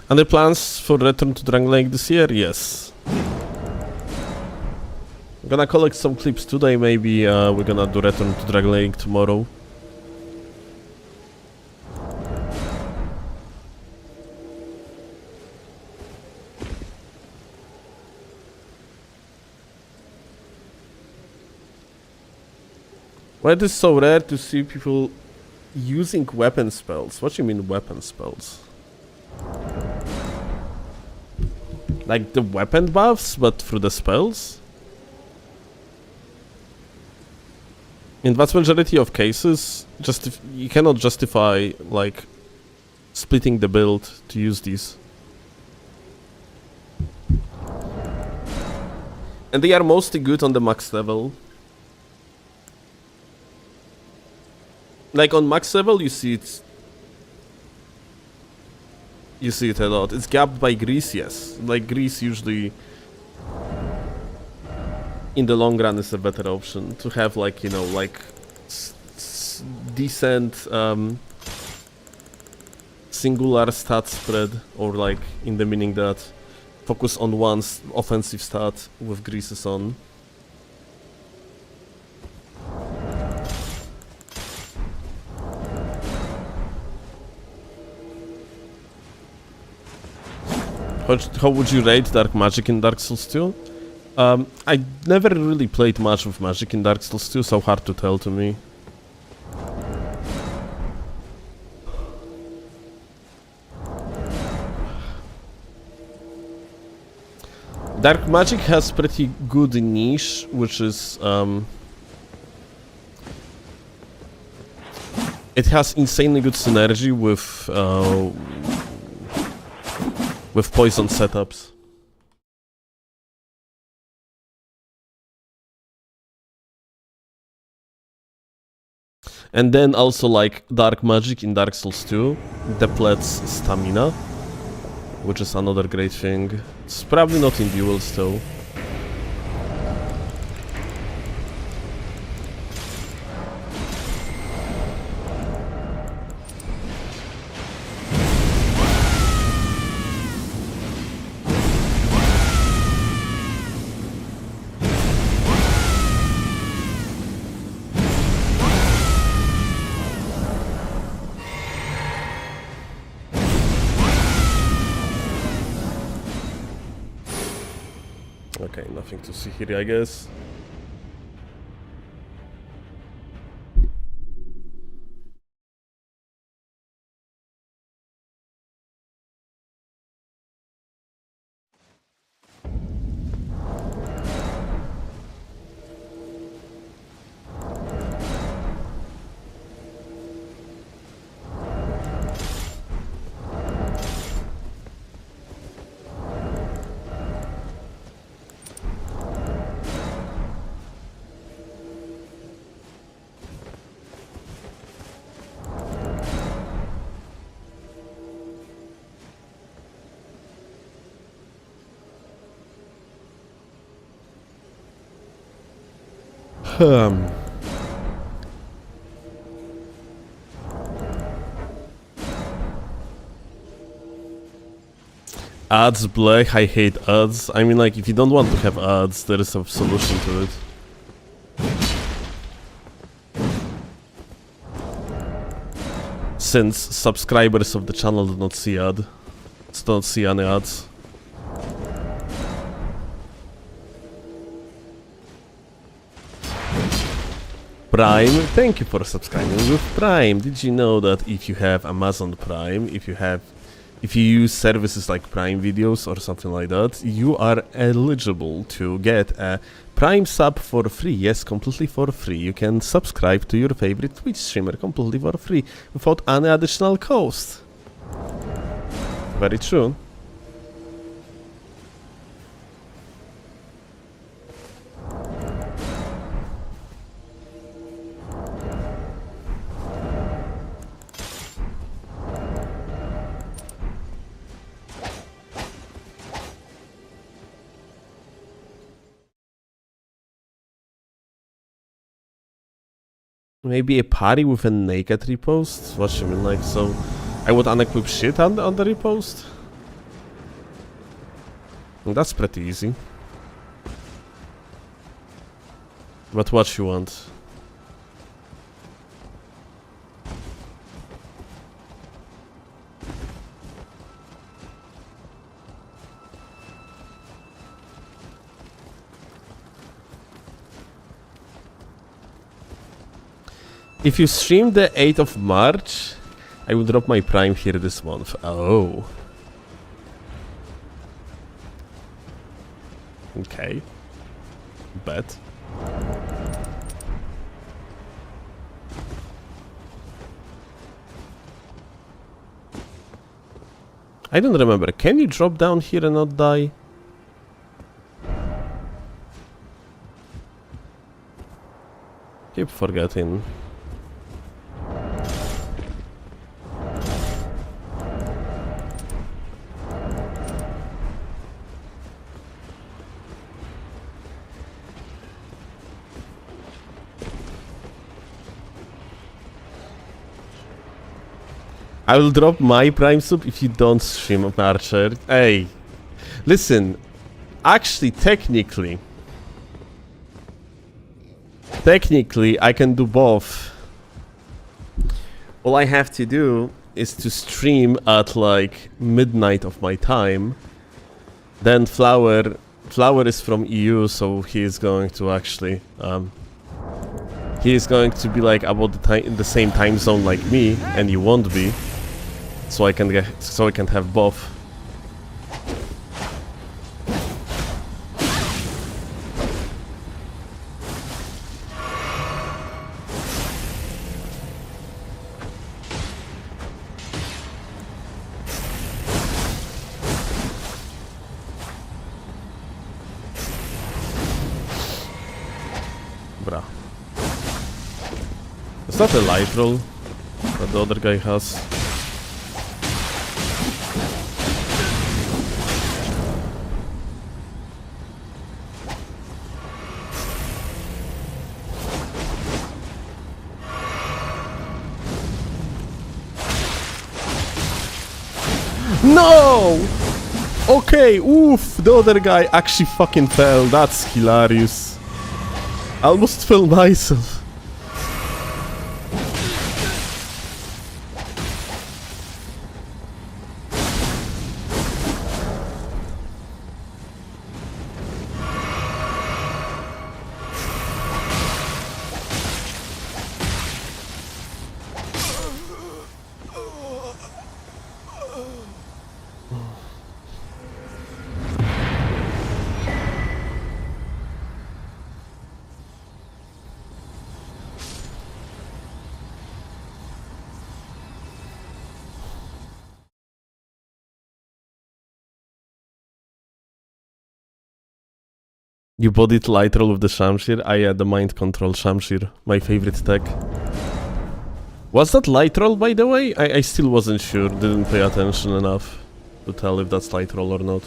Any plans for return to Drang Lake this year? Yes. I'm gonna collect some clips today, maybe we're gonna do return to Drang Lake tomorrow. Why it is so rare to see people using weapon spells? What do you mean weapon spells? Like the weapon buffs, but through the spells? In vast majority of cases, you cannot justify, like, splitting the build to use these. And they are mostly good on the max level. Like on max level, you see it. You see it a lot. It's gapped by grease, yes. Like grease usually, in the long run, is a better option to have, like, you know, like decent singular stat spread, or like in the meaning that focus on one offensive stat with greases on. How would you rate Dark Magic in Dark Souls 2? I never really played much with Magic in Dark Souls 2, so hard to tell to me. Dark Magic has pretty good niche, which is it has insanely good synergy with poison setups. And then also, like, Dark Magic in Dark Souls 2 depletes stamina, which is another great thing. It's probably not in duels though. Okay, nothing to see here, I guess. Ads, Black, I hate ads. I mean, like, if you don't want to have ads, there is a solution to it. Since subscribers of the channel do not see any ads. Prime, thank you for subscribing with Prime. Did you know that if you have Amazon Prime, if if you use services like Prime Videos or something like that, you are eligible to get a Prime sub for free. Yes, completely for free. You can subscribe to your favorite Twitch streamer completely for free without any additional cost. Very true. Maybe a party with a naked repost? What you mean, like, so I would unequip shit on the repost? That's pretty easy. But what you want? If you stream the 8th of March, I will drop my Prime here this month. Oh. Okay. Bet. I don't remember. Can you drop down here and not die? Keep forgetting. I will drop my Prime sub if you don't stream Archer. Hey, listen. Actually, technically, I can do both. All I have to do is to stream at like midnight of my time. Then Flower is from EU, so he is going to actually he is going to be like about the same time zone like me, and you won't be. So I can have both. Bruh. It's not a light roll that the other guy has. No! Okay, oof, the other guy actually fucking fell. That's hilarious. I almost fell myself. You bodied light roll with the Shamshir? I had the mind control Shamshir, my favorite tech. Was that light roll, by the way? I still wasn't sure, didn't pay attention enough to tell if that's light roll or not.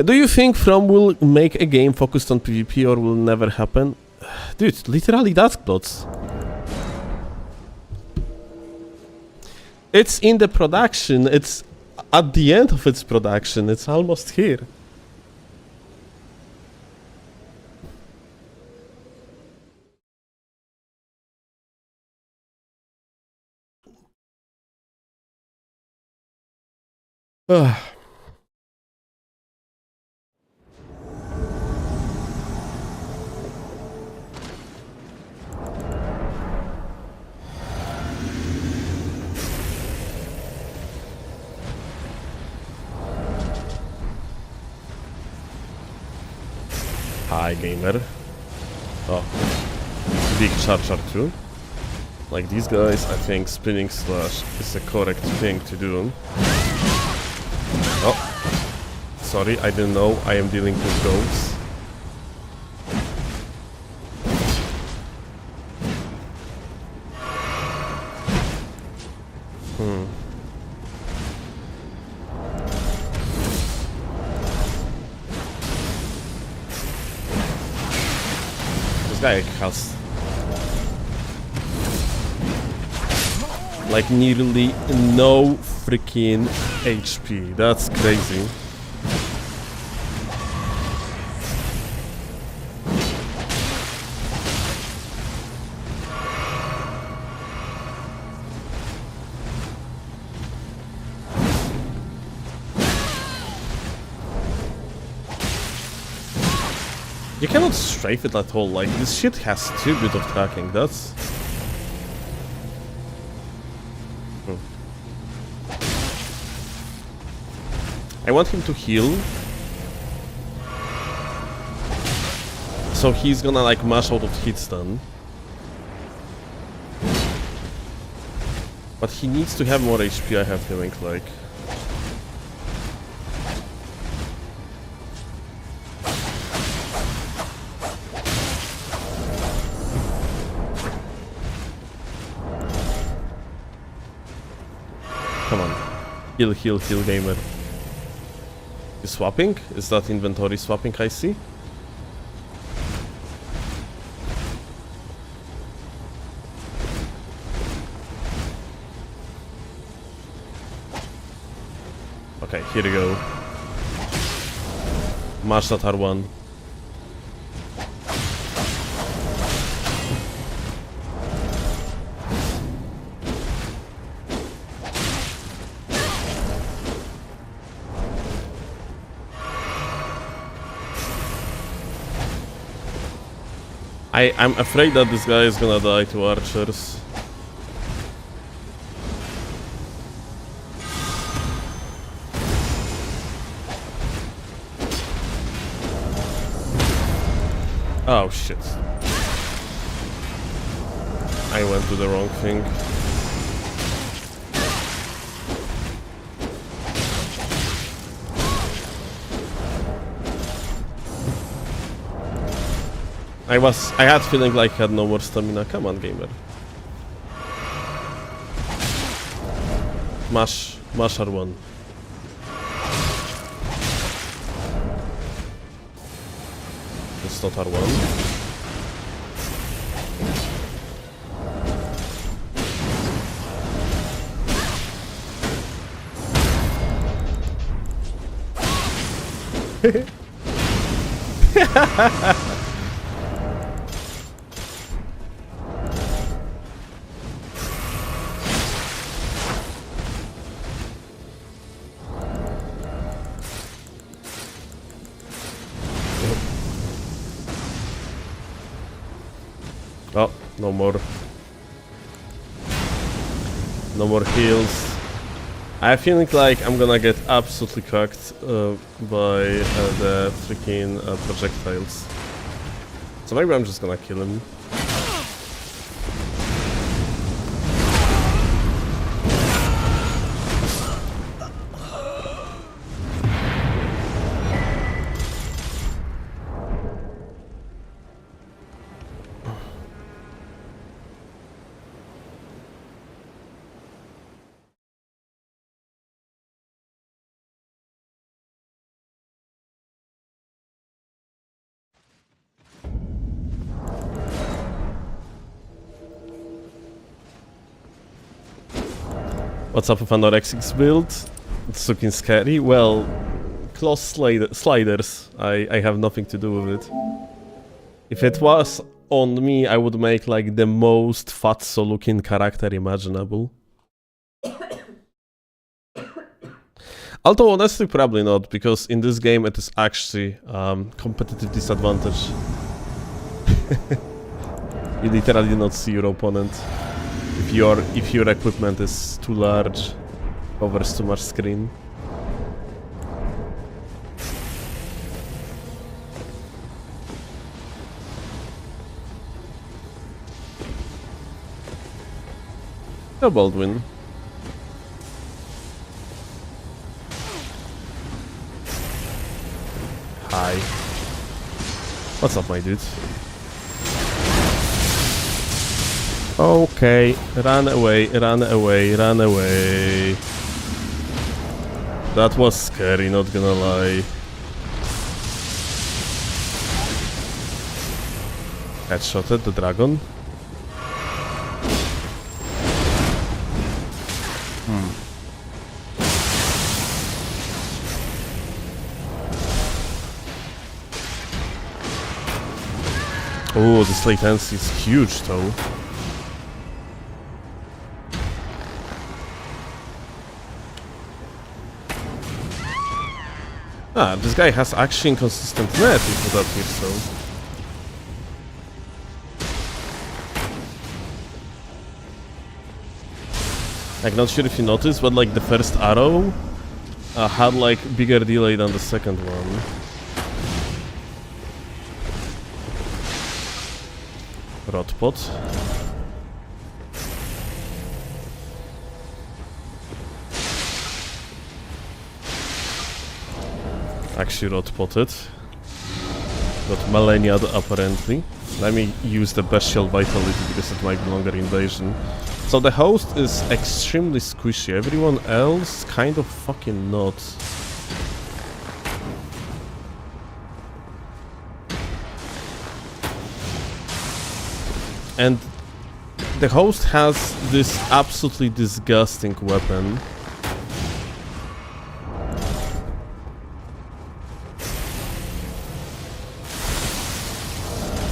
Do you think From will make a game focused on PvP or will never happen? Dude, literally that's plots. It's in the production, it's at the end of its production, it's almost here. Ugh. Hi, gamer. Oh, big charger too. Like these guys, I think spinning slash is the correct thing to do. Oh, sorry, I didn't know I am dealing with those. This guy has like nearly no freaking HP. That's crazy. You cannot strafe it at all. Like, this shit has too good of tracking. That's... I want him to heal. So he's gonna like mash out of hits then. But he needs to have more HP, I have feeling like. Come on. Heal, heal, heal, gamer. Is swapping? Is that inventory swapping I see? Okay, here we go. Mash that R1. I'm afraid that this guy is gonna die to archers. Oh shit. I went to the wrong thing. I had feeling like I had no more stamina. Come on, gamer. Mash R1. It's not R1. Oh, no more. No more heals. I have feeling like I'm gonna get absolutely cooked by the freaking projectiles. So maybe I'm just gonna kill him. What's up with anorexic's build? It's looking scary. Well, close sliders. I have nothing to do with it. If it was on me, I would make like the most fatso looking character imaginable. Although honestly probably not, because in this game it is actually competitive disadvantage. You literally do not see your opponent. If your equipment is too large, covers too much screen. No, Baldwin. Hi. What's up, my dude? Okay, run away, run away, run away. That was scary, not gonna lie. Headshotted the dragon. Oh, this latency is huge though. Ah, this guy has actually inconsistent net, if you would appear so. Like, not sure if you noticed, but like the first arrow had like bigger delay than the second one. Rotpot. Actually rot-potted. Got Maleniad apparently. Let me use the Bestial Vitality because it might be longer invasion. So the host is extremely squishy, everyone else kind of fucking not. And the host has this absolutely disgusting weapon.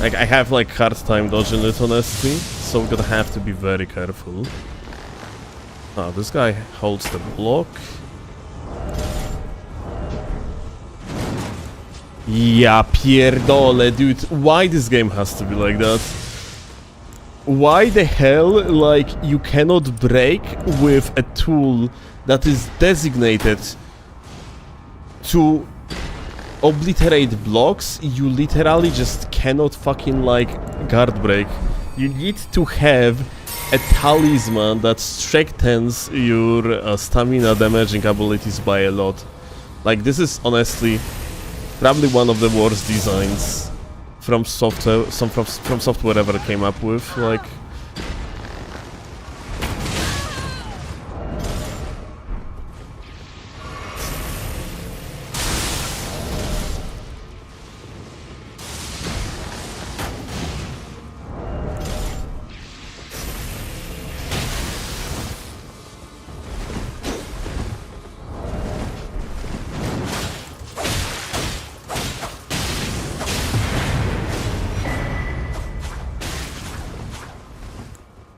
Like, I have like hard time dodging it honestly, so we're gonna have to be very careful. Ah, this guy holds the block. Ja pierdolę, dude, why this game has to be like that? Why the hell, like, you cannot break with a tool that is designated to obliterate blocks? You literally just cannot fucking, like, guard break. You need to have a talisman that strengthens your stamina damaging abilities by a lot. Like, this is honestly probably one of the worst designs from software, from software ever came up with, like.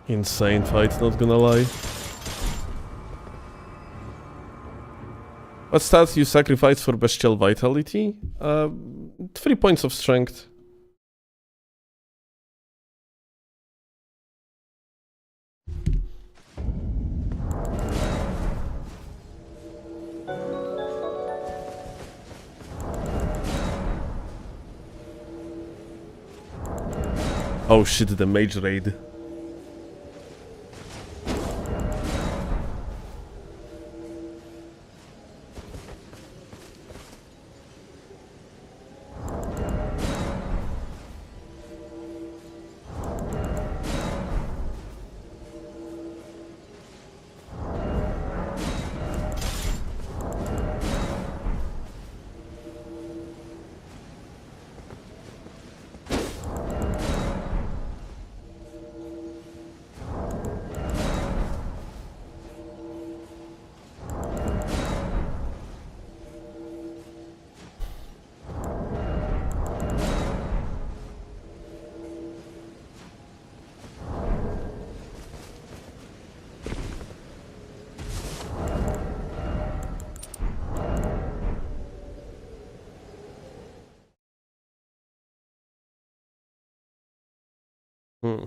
Insane fight, not gonna lie. What stats you sacrifice for Bestial Vitality? 3 points of strength. Oh shit, the mage raid. Hmm.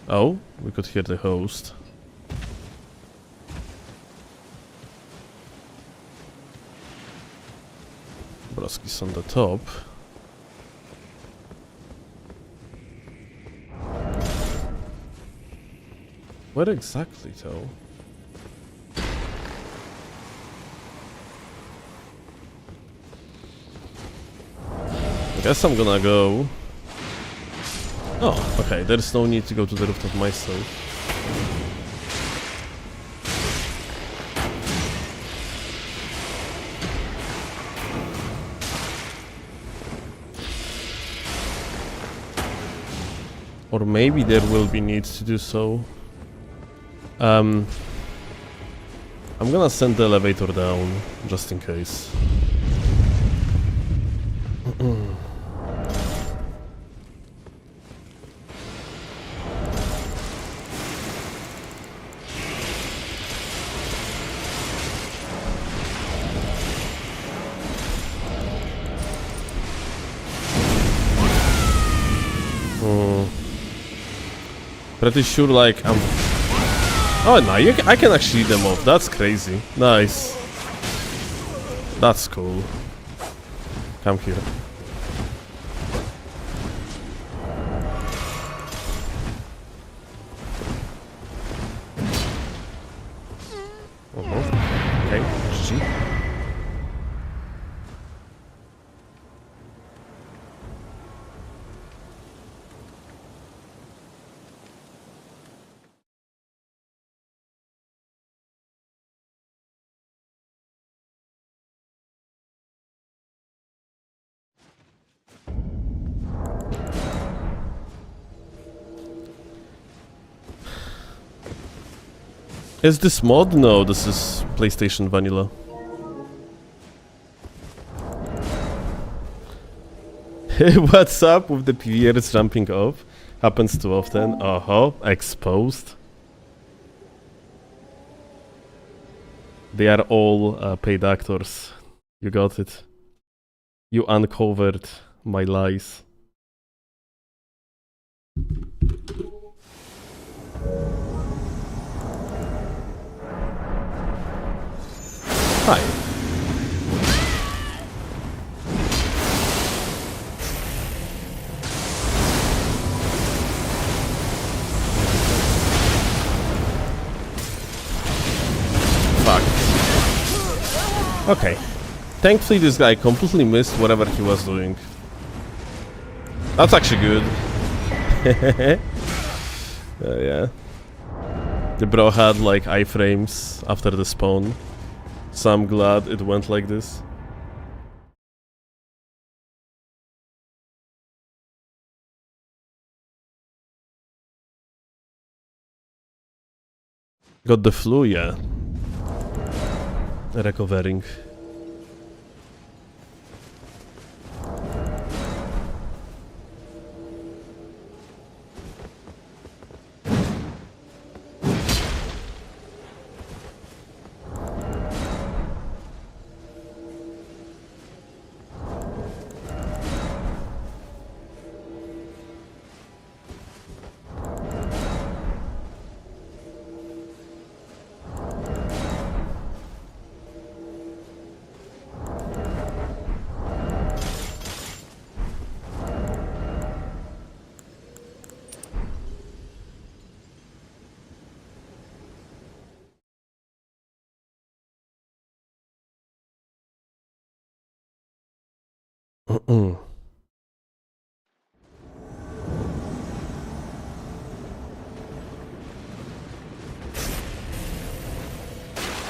Oh, we could hear the host. Broski's on the top. Where exactly, though? I guess I'm gonna go. Oh, okay, there's no need to go to the rooftop myself. Or maybe there will be need to do so. I'm gonna send the elevator down, just in case. Pretty sure, like, I'm... Oh, no, I can actually eat them off. That's crazy. Nice. That's cool. Come here. Okay, GG. Is this mod? No, this is PlayStation Vanilla. What's up with the PVRs jumping off? Happens too often. Exposed. They are all paid actors. You got it. You uncovered my lies. Hi. Fuck. Okay. Thankfully this guy completely missed whatever he was doing. That's actually good. Yeah. The bro had like iframes after the spawn. So I'm glad it went like this. Got the flu, yeah. Recovering.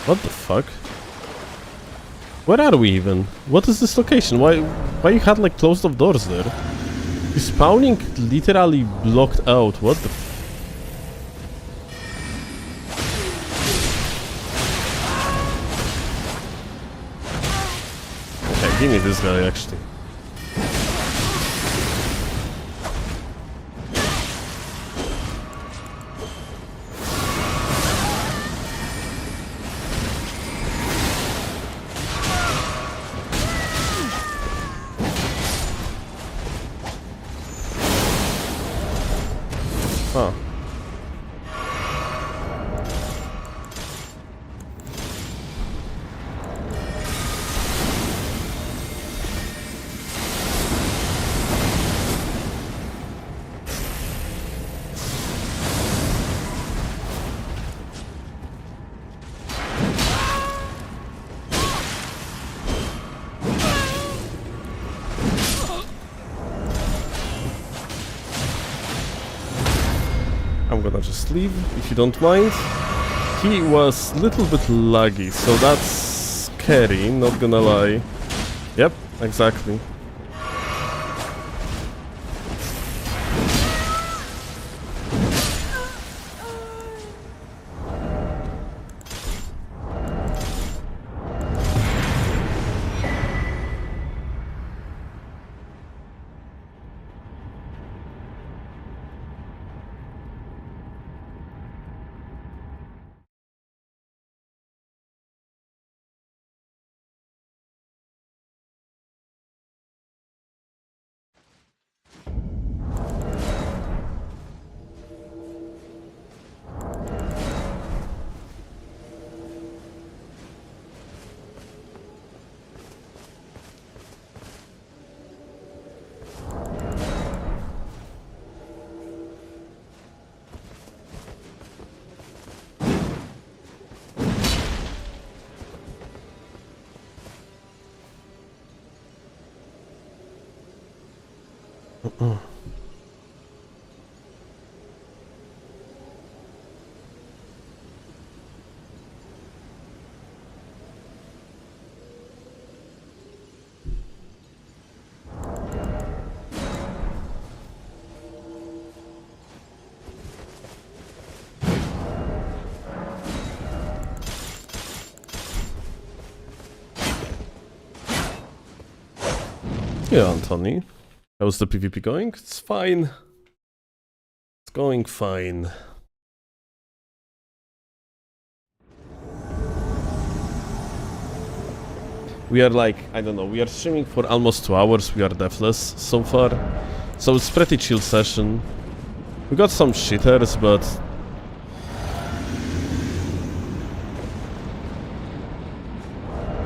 What the fuck? Where are we even? What is this location? Why you had like closed off doors there? The spawning literally blocked out. What the Okay, give me this guy actually. Huh. I'm gonna just leave, if you don't mind. He was a little bit laggy, so that's scary, not gonna lie. Yep, exactly. Yeah, Anthony. How's the PvP going? It's fine. It's going fine. We are like, I don't know, we are streaming for almost 2 hours, we are deathless so far. So it's pretty chill session. We got some shitters, but...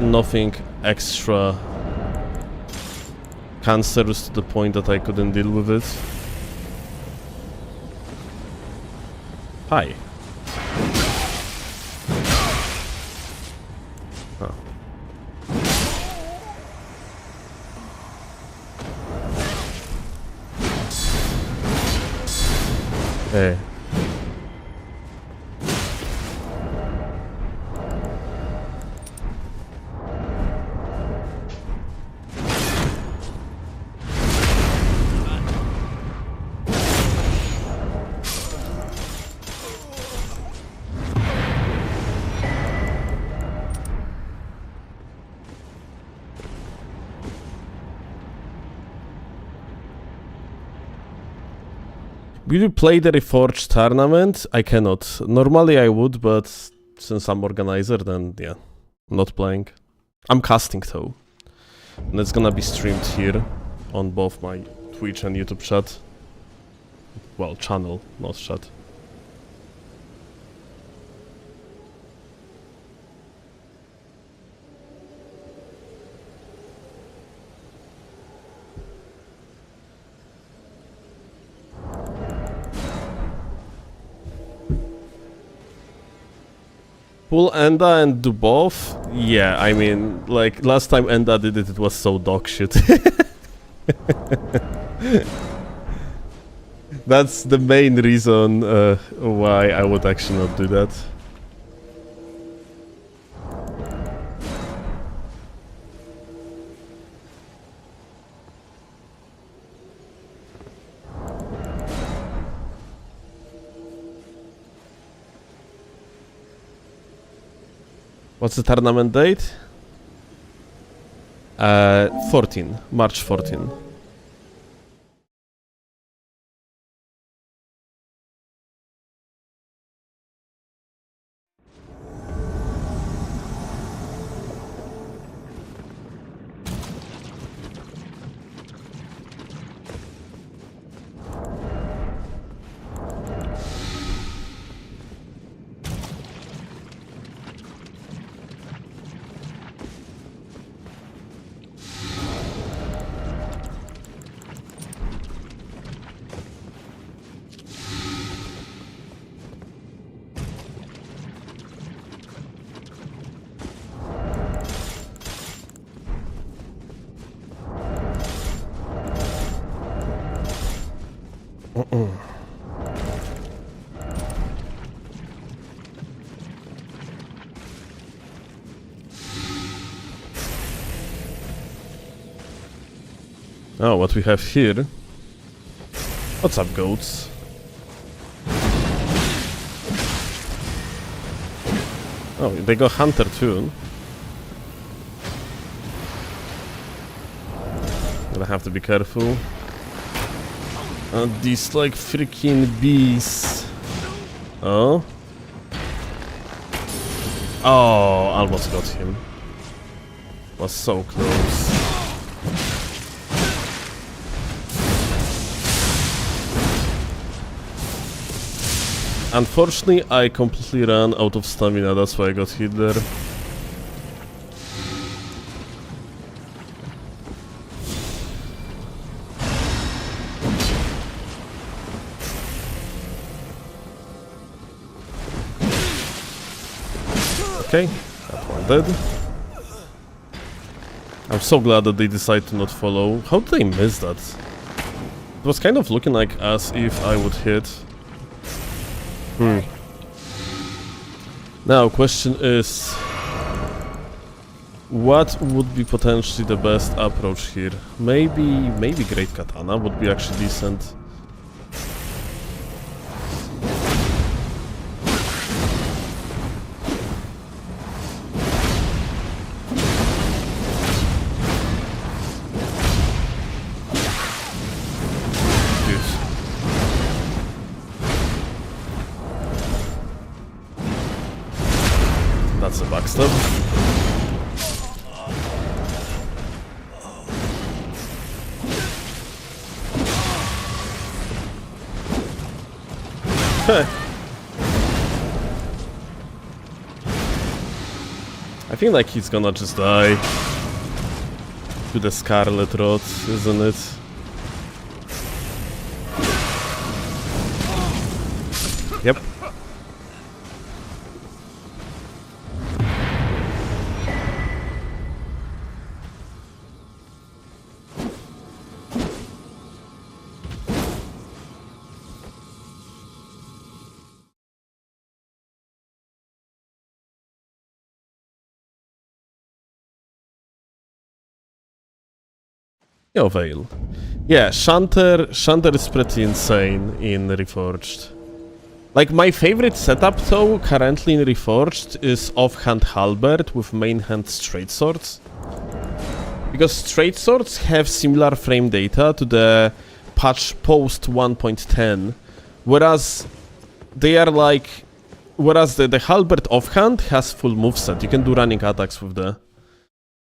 nothing extra cancerous to the point that I couldn't deal with it. Hi. Huh. Hey. Will you play the Reforged tournament? I cannot. Normally I would, but since I'm organizer, then yeah, I'm not playing. I'm casting though. And it's gonna be streamed here on both my Twitch and YouTube chat. Well, channel, not chat. Pull Enda and do both? Yeah, I mean, like, last time Enda did it, it was so dog shit. That's the main reason why I would actually not do that. What's the tournament date? 14, March 14. Oh, what we have here? What's up, goats? Oh, they got Hunter too. Gonna have to be careful. These like freaking bees. Oh. Oh, almost got him. Was so close. Unfortunately, I completely ran out of stamina, that's why I got hit there. Okay, that one dead. I'm so glad that they decided to not follow. How did they miss that? It was kind of looking like as if I would hit. Now, question is, what would be potentially the best approach here? Maybe Great Katana would be actually decent. That's a backstab. I think like he's gonna just die to the Scarlet Rot, isn't it? Yep. Yo, Veil. Yeah, Shanter is pretty insane in Reforged. Like, my favorite setup, though, currently in Reforged is offhand halberd with main hand straight swords. Because straight swords have similar frame data to the patch post 1.10, whereas they are like... Whereas the halberd offhand has full moveset. You can do running attacks with the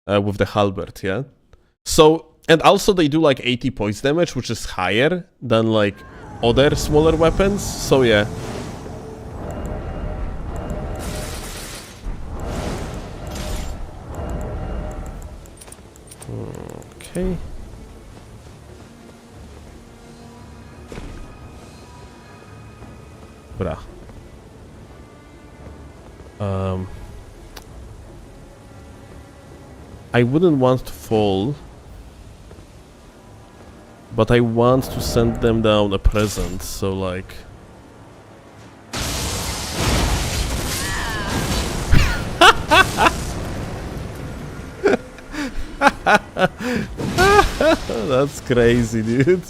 halberd, yeah? So... And also they do like 80 points damage, which is higher than like other smaller weapons, so yeah. Okay. Bruh. I wouldn't want to fall. But I want to send them down a present, so like... That's crazy, dude.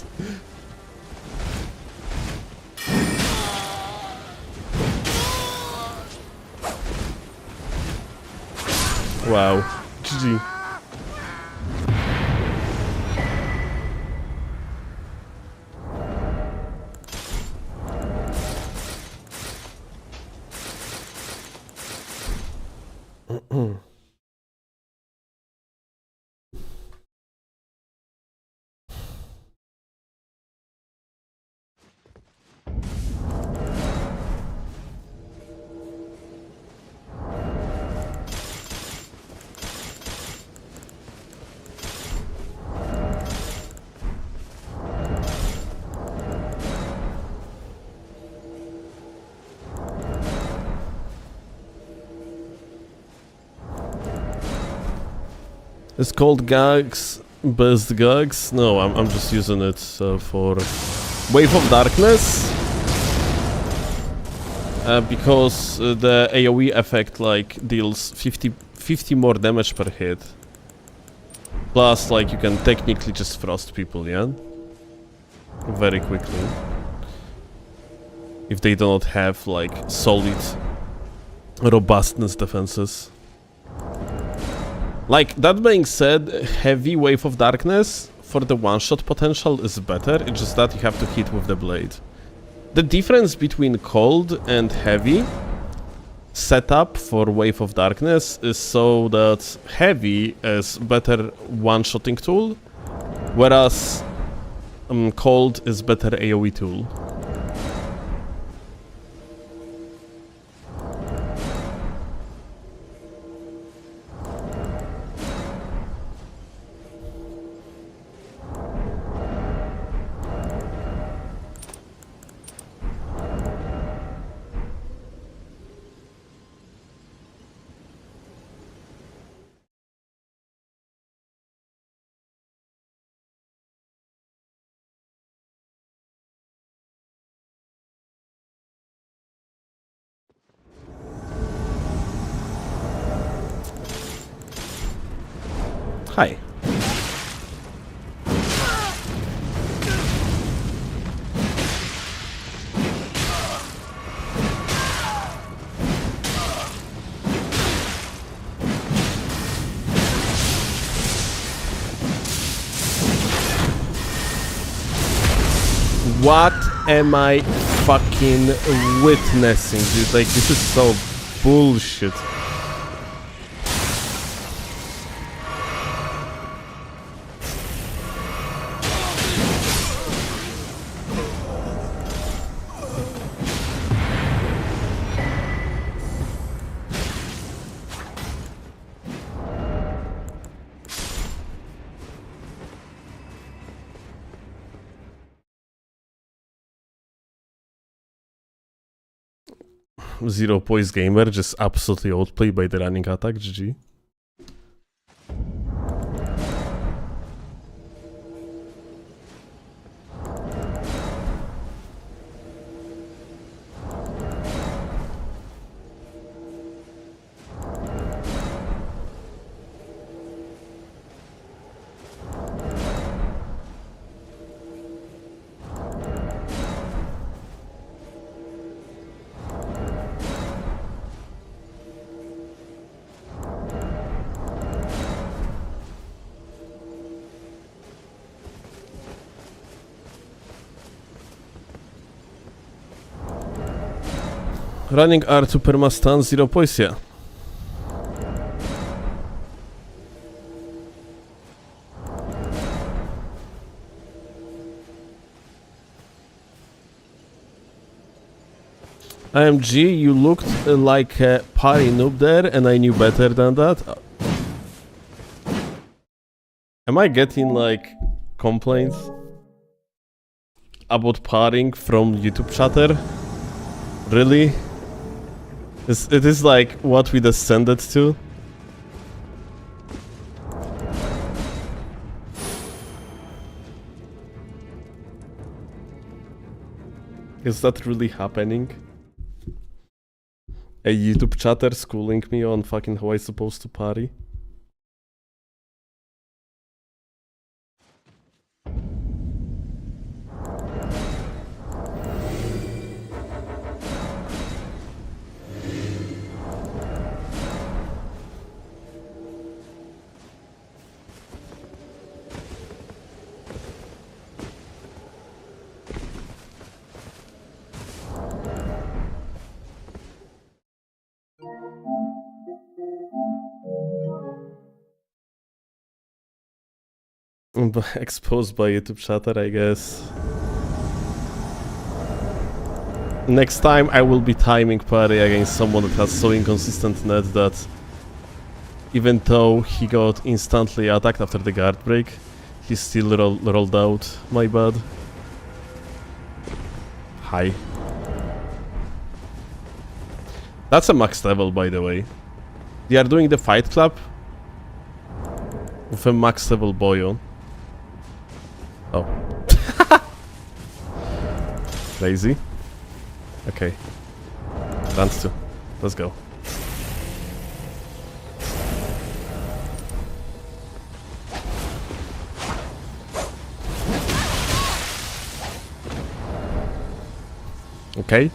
Wow. GG. It's called Gags, best Gags. No, I'm just using it for Wave of Darkness. Because the AoE effect like deals 50 more damage per hit. Plus, like, you can technically just frost people, yeah? Very quickly. If they do not have, like, solid robustness defenses. Like, that being said, heavy Wave of Darkness for the one-shot potential is better, it's just that you have to hit with the blade. The difference between cold and heavy setup for Wave of Darkness is so that heavy is better one-shotting tool, whereas cold is better AoE tool. Hi. What am I fucking witnessing, dude? Like, this is so bullshit. Zero Poise Gamer just absolutely outplayed by the running attack, GG. Running R2 perma-stun, zero poise, yeah. IMG, you looked like a party noob there, and I knew better than that. Am I getting, like, complaints about partying from YouTube chatter? Really? It is like what we descended to? Is that really happening? A YouTube chatter schooling me on fucking how I supposed to party? Exposed by YouTube chatter, I guess. Next time I will be timing party against someone that has so inconsistent net that even though he got instantly attacked after the guard break, he still rolled out. My bad. Hi. That's a max level, by the way. They are doing the fight club with a max level boy on. Oh. Lazy. Okay. Dance 2. Let's go. Okay.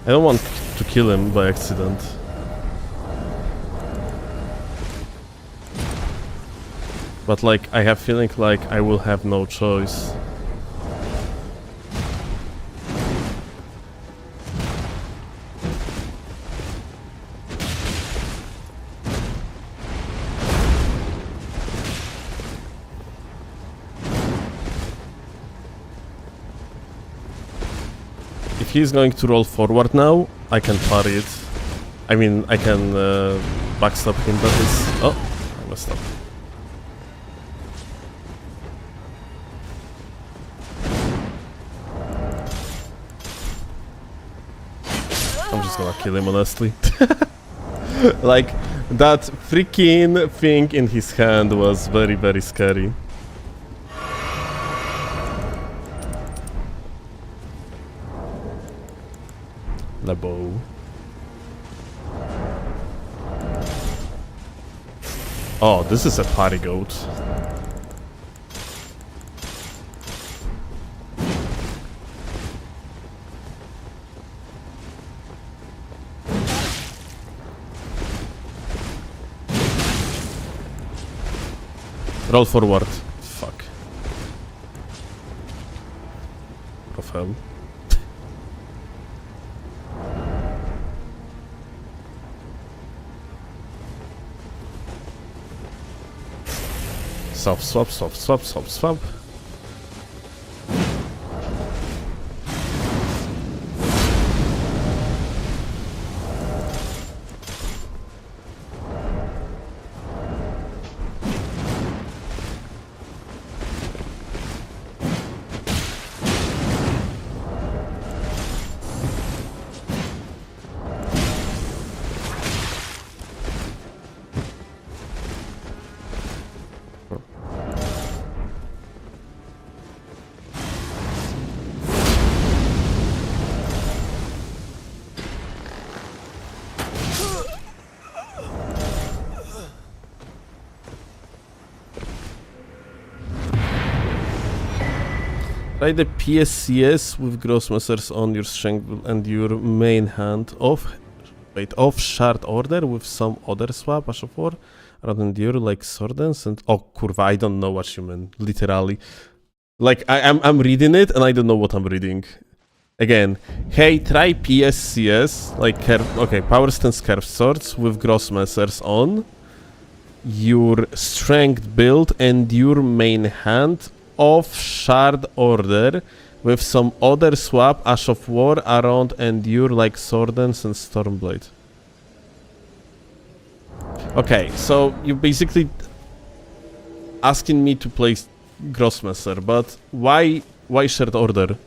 I don't want to kill him by accident. But like, I have feeling like I will have no choice. If he's going to roll forward now, I can parry it. I mean, I can backstab him, but it's... Oh, I messed up. I'm just gonna kill him, honestly. Like, that freaking thing in his hand was very, very scary. The bow. Oh, this is a party goat. Roll forward. Fuck. Of hell. Swap, swap, swap, swap, swap, swap. Try the PSCS with Grossmessers on your strength and your main hand off shard order with some other swap, as of war, around endure like Swordens and oh kurwa, I don't know what you mean, literally. Like I'm reading it and I don't know what I'm reading. Again, hey, try PSCS, like okay, power stance curved swords with Grossmessers on your strength build and your main hand off shard order with some other swap Ash of War around endure like Swordens and Stormblade. Okay, so you basically asking me to play Grossmesser, but why shared order?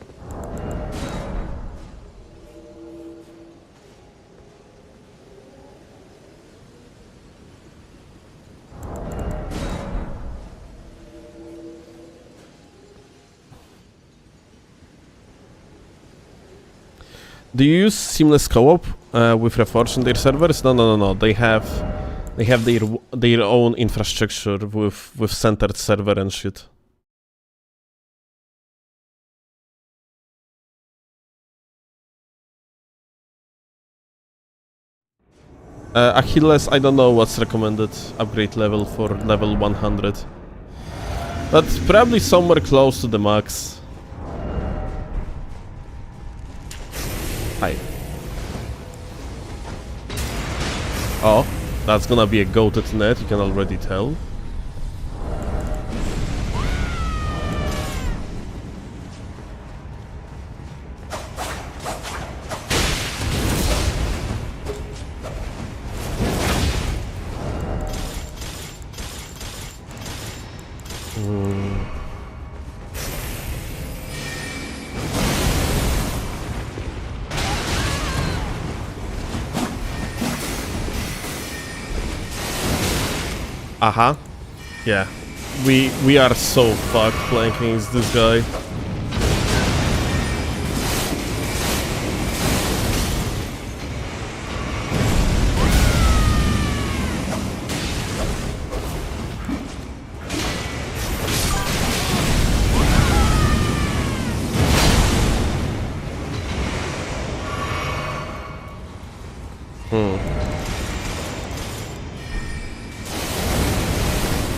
Do you use seamless co-op with Reforged on their servers? No. They have their own infrastructure with centered server and shit. Achilles, I don't know what's recommended upgrade level for level 100, but probably somewhere close to the max. Hi. Oh, that's gonna be a goated net, you can already tell. Uh-huh. Yeah. We are so fucked playing against this guy.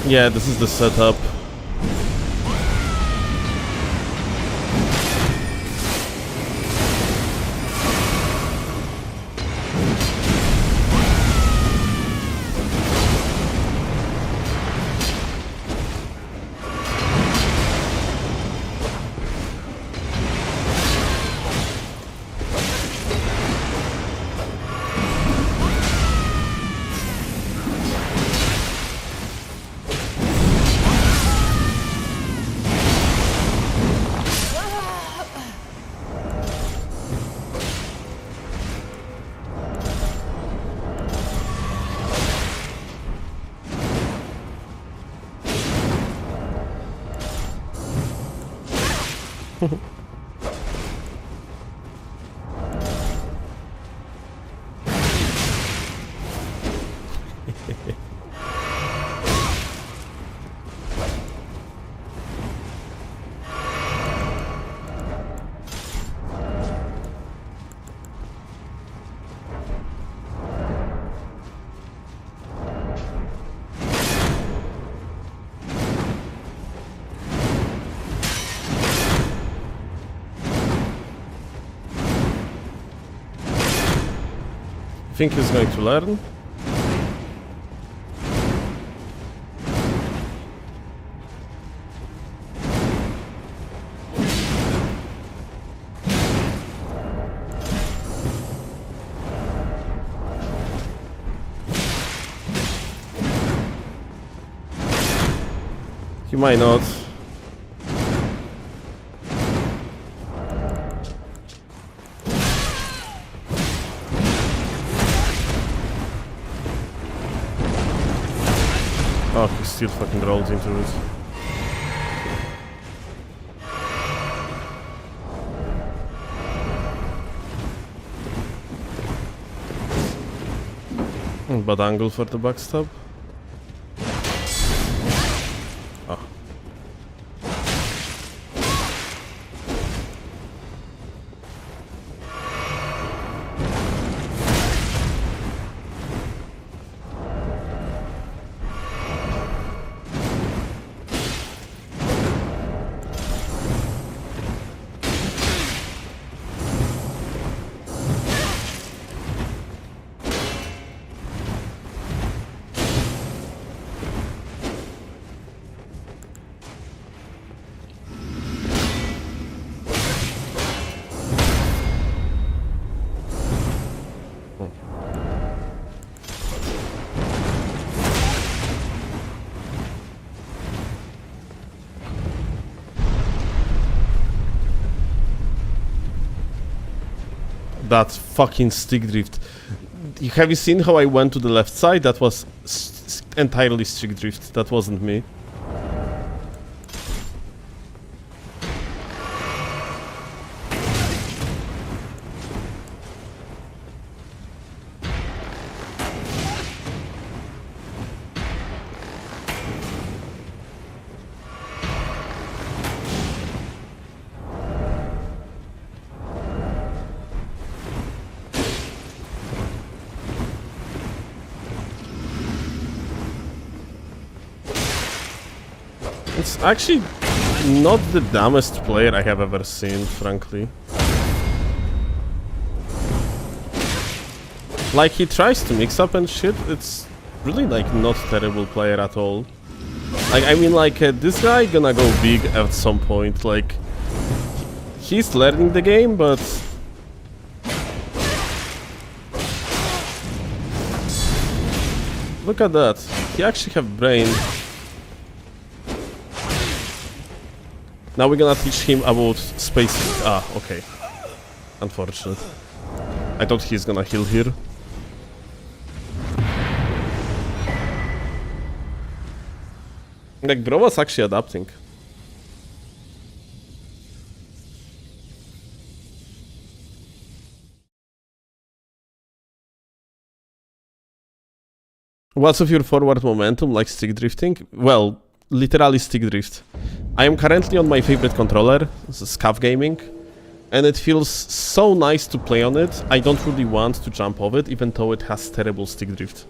Yeah, this is the setup. Think he's going to learn? He might not. Oh, he still fucking rolled into it. Bad angle for the backstab. Oh. That fucking stick drift. Have you seen how I went to the left side? That was entirely stick drift. That wasn't me. It's actually not the dumbest player I have ever seen, frankly. Like, he tries to mix up and shit, it's really, like, not terrible player at all. Like, I mean, like, this guy gonna go big at some point, like... He's learning the game, but... Look at that, he actually have brain. Now we're gonna teach him about space. Ah, okay. Unfortunate. I thought he's gonna heal here. Like, bro was actually adapting. What's of your forward momentum, like stick drifting? Well, literally stick drift. I am currently on my favorite controller, Scav Gaming, and it feels so nice to play on it. I don't really want to jump off it, even though it has terrible stick drift.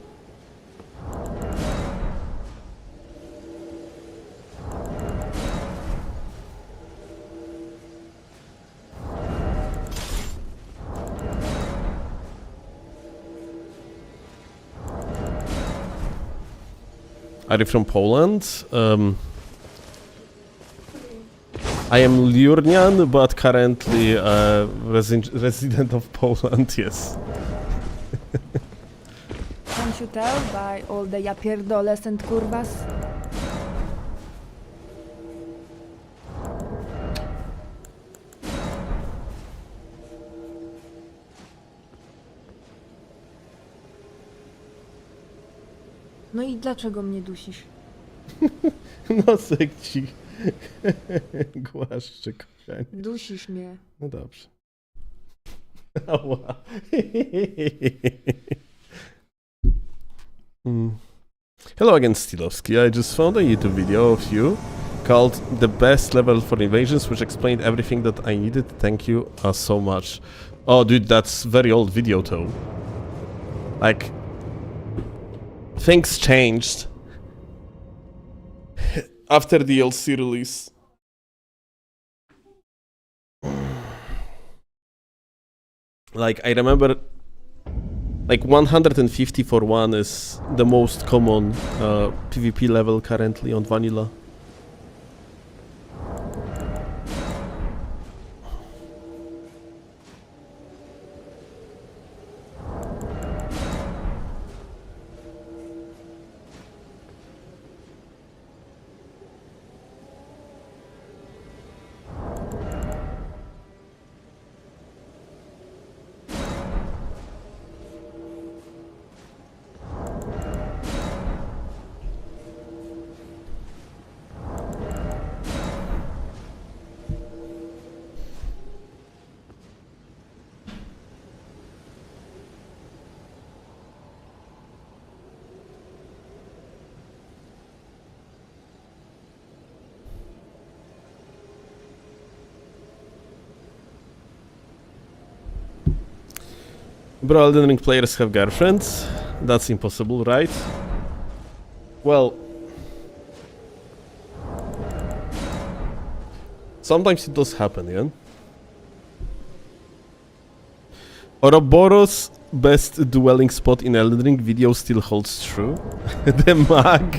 Are you from Poland? I am Liurnian, but currently a resident of Poland, yes. Can't you tell by all the ja pierdoles and kurwas? No i dlaczego mnie dusisz? Nosek ci głaszczy, kochanie. Dusisz mnie. No dobrze. Ała. Hello again, Steelovsky. I just found a YouTube video of you called The Best Level for Invasions, which explained everything that I needed. Thank you so much. Oh, dude, that's very old video, though. Like, things changed after the DLC release. Like, I remember, like 150 for 1 is the most common PvP level currently on vanilla. Bro, Elden Ring players have girlfriends? That's impossible, right? Well... sometimes it does happen, yeah? Ouroboros best dueling spot in Elden Ring video still holds true. The mag.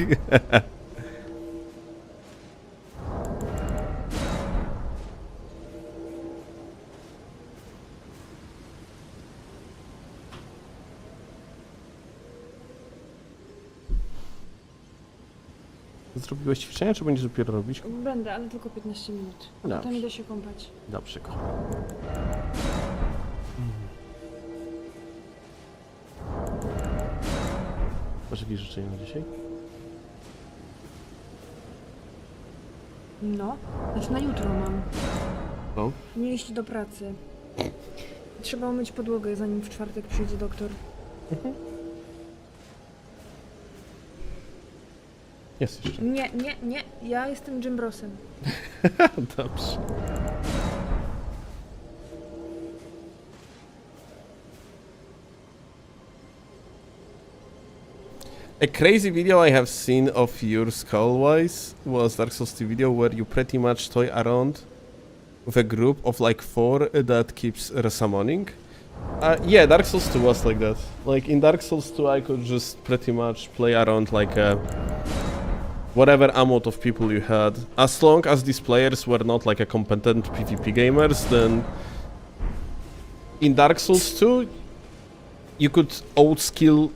Zrobiłeś ćwiczenia, czy będziesz dopiero robić? Będę, ale tylko 15 minut. A Dobrze. potem idę się kąpać. Dobrze, kocham. Masz jakieś życzenia na dzisiaj? No, znaczy na jutro mam. No. Nie iść do pracy. Trzeba umyć podłogę, zanim w czwartek przyjdzie doktor. Jest jeszcze. Nie, ja jestem Jimbrosem. Dobrze. A crazy video I have seen of yours call-wise was Dark Souls 2 video where you pretty much toy around with a group of like 4 that keeps resummoning. Yeah, Dark Souls 2 was like that. Like in Dark Souls 2 I could just pretty much play around like whatever amount of people you had. As long as these players were not like a competent PvP gamers, then in Dark Souls 2 you could outskill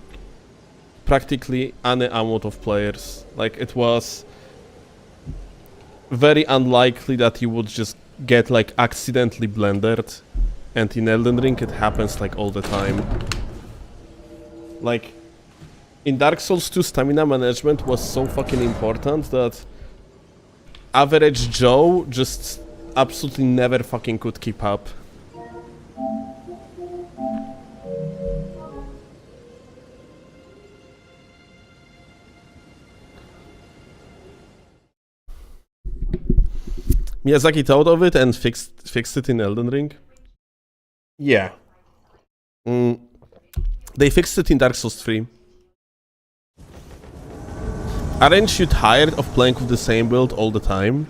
practically any amount of players. Like it was very unlikely that you would just get like accidentally blended, and in Elden Ring it happens like all the time. Like in Dark Souls 2, stamina management was so fucking important that average Joe just absolutely never fucking could keep up. Miyazaki thought of it and fixed it in Elden Ring. Yeah. They fixed it in Dark Souls 3. Aren't you tired of playing with the same build all the time?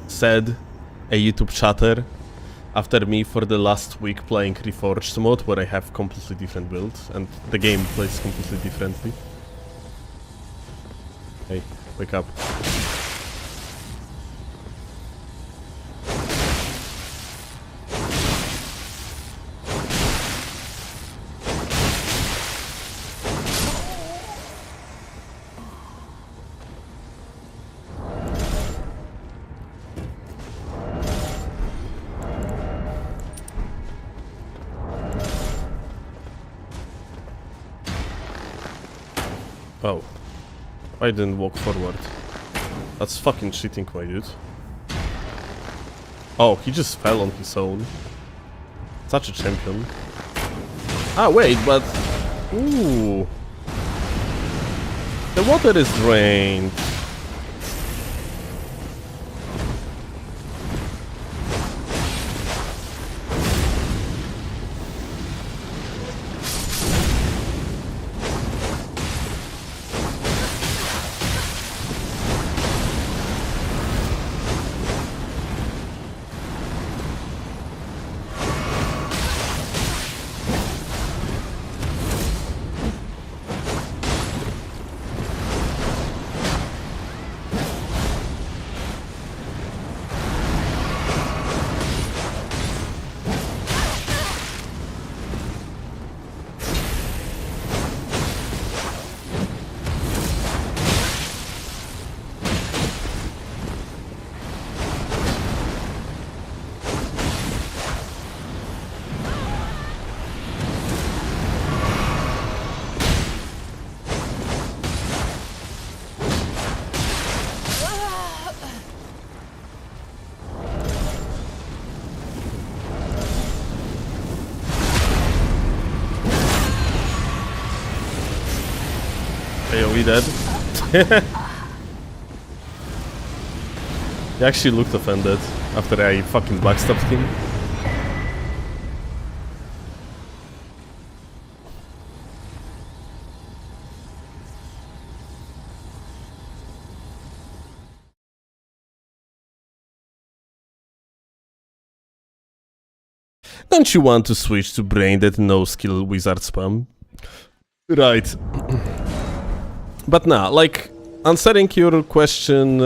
Said a YouTube chatter after me for the last week playing Reforged mode, where I have completely different builds and the game plays completely differently. Hey, wake up. Oh. I didn't walk forward. That's fucking cheating, my dude. Oh, he just fell on his own. Such a champion. Ah, wait, but... Ooh. The water is drained. Hey, are we dead? He actually looked offended after I fucking backstabbed him. Don't you want to switch to brain dead no skill wizard spam? Right. But nah, like, answering your question,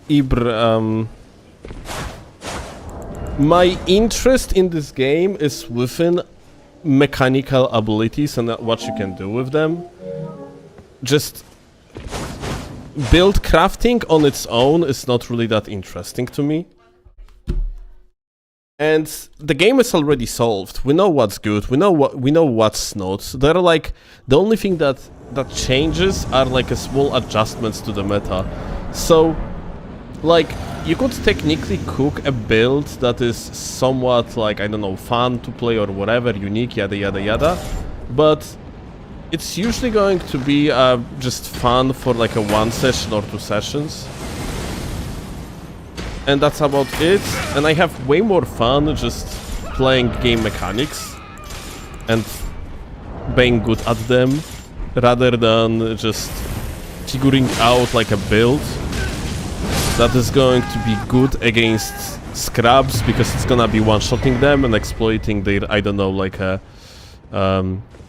Ibr, my interest in this game is within mechanical abilities and what you can do with them. Just build crafting on its own is not really that interesting to me. And the game is already solved. We know what's good. We know what's not. There are like the only thing that changes are like a small adjustments to the meta. So, like, you could technically cook a build that is somewhat like, I don't know, fun to play or whatever, unique, yada yada yada. But it's usually going to be just fun for like a 1 session or 2 sessions. And that's about it. And I have way more fun just playing game mechanics and being good at them, rather than just figuring out like a build that is going to be good against scrubs, because it's gonna be one-shotting them and exploiting their, I don't know, like a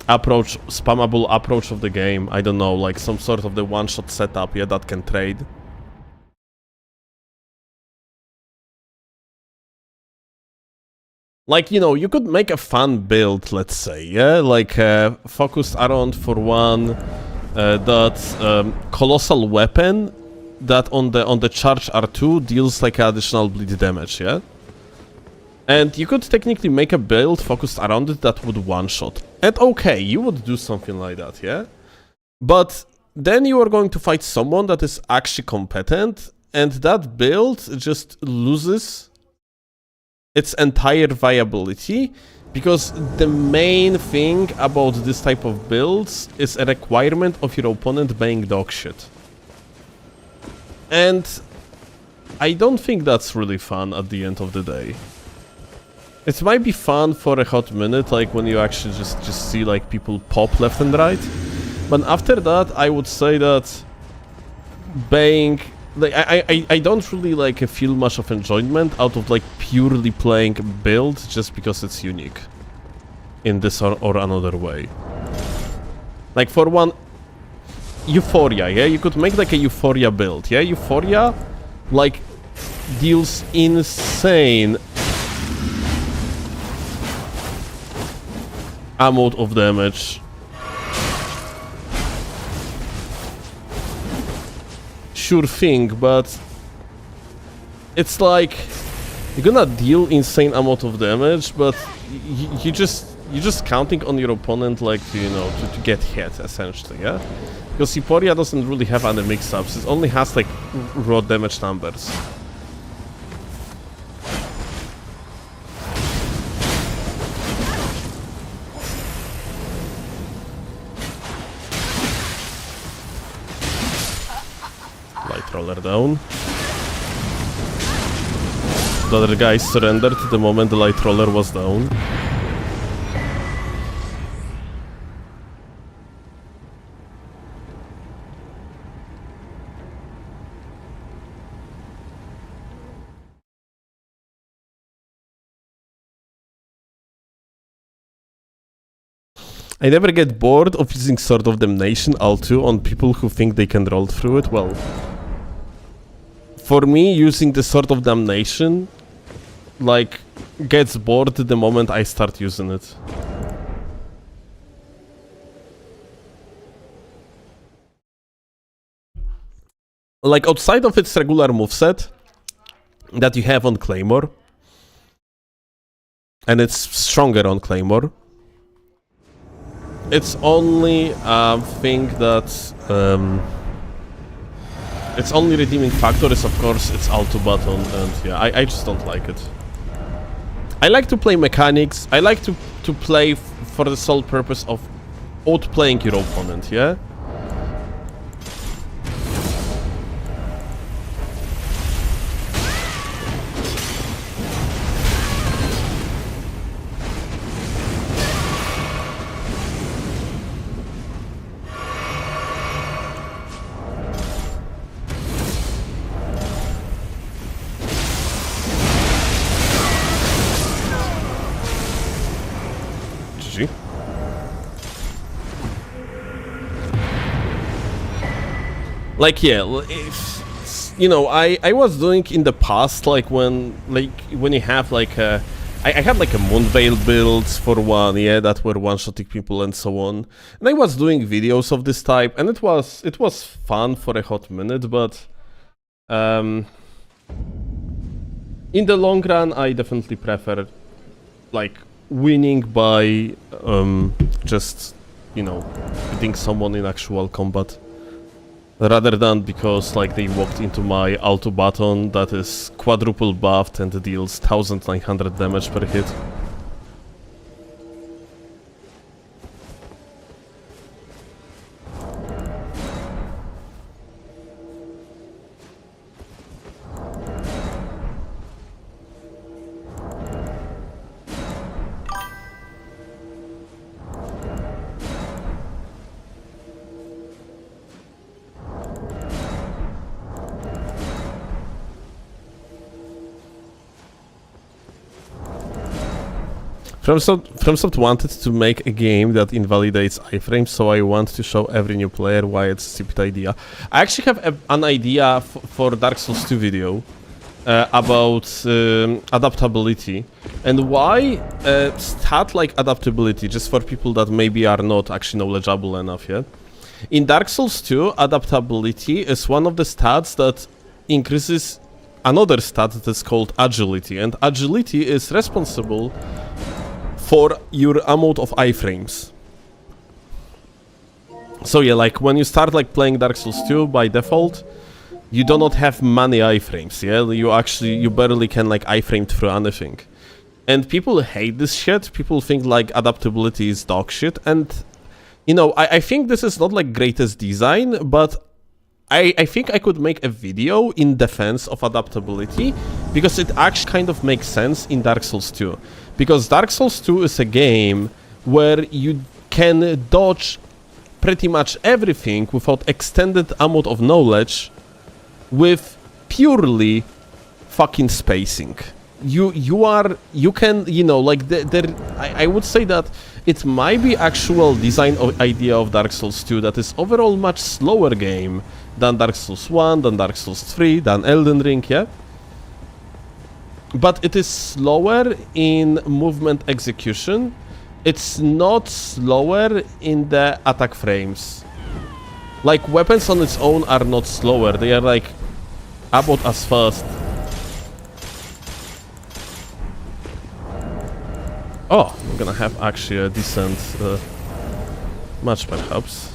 approach, spammable approach of the game. I don't know, like some sort of the one-shot setup, yeah, that can trade. Like, you know, you could make a fun build, let's say, yeah? Like, focused around for one, that colossal weapon that on the charge R2 deals like additional bleed damage, yeah? And you could technically make a build focused around it that would one-shot. And okay, you would do something like that, yeah? But then you are going to fight someone that is actually competent, and that build just loses its entire viability, because the main thing about this type of builds is a requirement of your opponent being dogshit. And I don't think that's really fun at the end of the day. It might be fun for a hot minute, like when you actually just see like people pop left and right. But after that, I would say that being like I don't really like feel much of enjoyment out of like purely playing a build just because it's unique in this or another way. Like for one, Euphoria, yeah, you could make like a Euphoria build, yeah. Euphoria like deals insane amount of damage. Sure thing, but it's like you're gonna deal insane amount of damage, but you're just counting on your opponent, like to, you know, to get hit essentially, yeah. Because Euphoria doesn't really have any mix-ups; it only has like raw damage numbers. Light roller down. The other guy surrendered the moment the light roller was down. I never get bored of using Sword of Damnation L2 on people who think they can roll through it. Well, for me, using the Sword of Damnation like gets bored the moment I start using it. Like outside of its regular moveset that you have on Claymore, and it's stronger on Claymore, it's only a thing that its only redeeming factor is, of course, its Alto button, and yeah, I just don't like it. I like to play mechanics. I like to play for the sole purpose of outplaying your opponent, yeah? GG. Like, yeah, if, you know, I was doing in the past, like when you have like a, I had like a Moonveil builds for one, yeah, that were one-shotting people and so on, and I was doing videos of this type, and it was fun for a hot minute, but in the long run, I definitely prefer like winning by just, you know, beating someone in actual combat, rather than because like they walked into my Alto button that is quadruple buffed and deals 1900 damage per hit. FromSoft wanted to make a game that invalidates iframes, so I want to show every new player why it's a stupid idea. I actually have an idea for Dark Souls 2 video about adaptability, and why stat-like adaptability, just for people that maybe are not actually knowledgeable enough yet. In Dark Souls 2, adaptability is one of the stats that increases another stat that is called agility, and agility is responsible for your amount of iframes. So yeah, like when you start like playing Dark Souls 2 by default, you do not have many iframes, yeah? You barely can like iframe through anything. And people hate this shit, people think like adaptability is dog shit, and you know, I think this is not like greatest design, but I think I could make a video in defense of adaptability, because it actually kind of makes sense in Dark Souls 2. Because Dark Souls 2 is a game where you can dodge pretty much everything without extended amount of knowledge with purely fucking spacing. You can, you know, like, I would say that it might be actual design idea of Dark Souls 2 that is overall much slower game than Dark Souls 1, than Dark Souls 3, than Elden Ring, yeah? But it is slower in movement execution. It's not slower in the attack frames. Like, weapons on its own are not slower, they are like about as fast. Oh, I'm gonna have actually a decent match perhaps.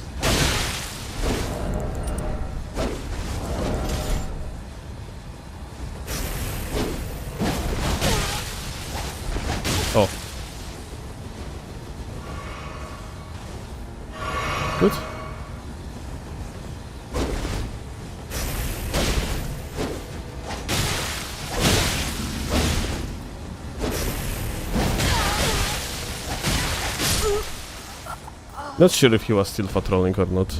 Oh. Good. Not sure if he was still patrolling or not.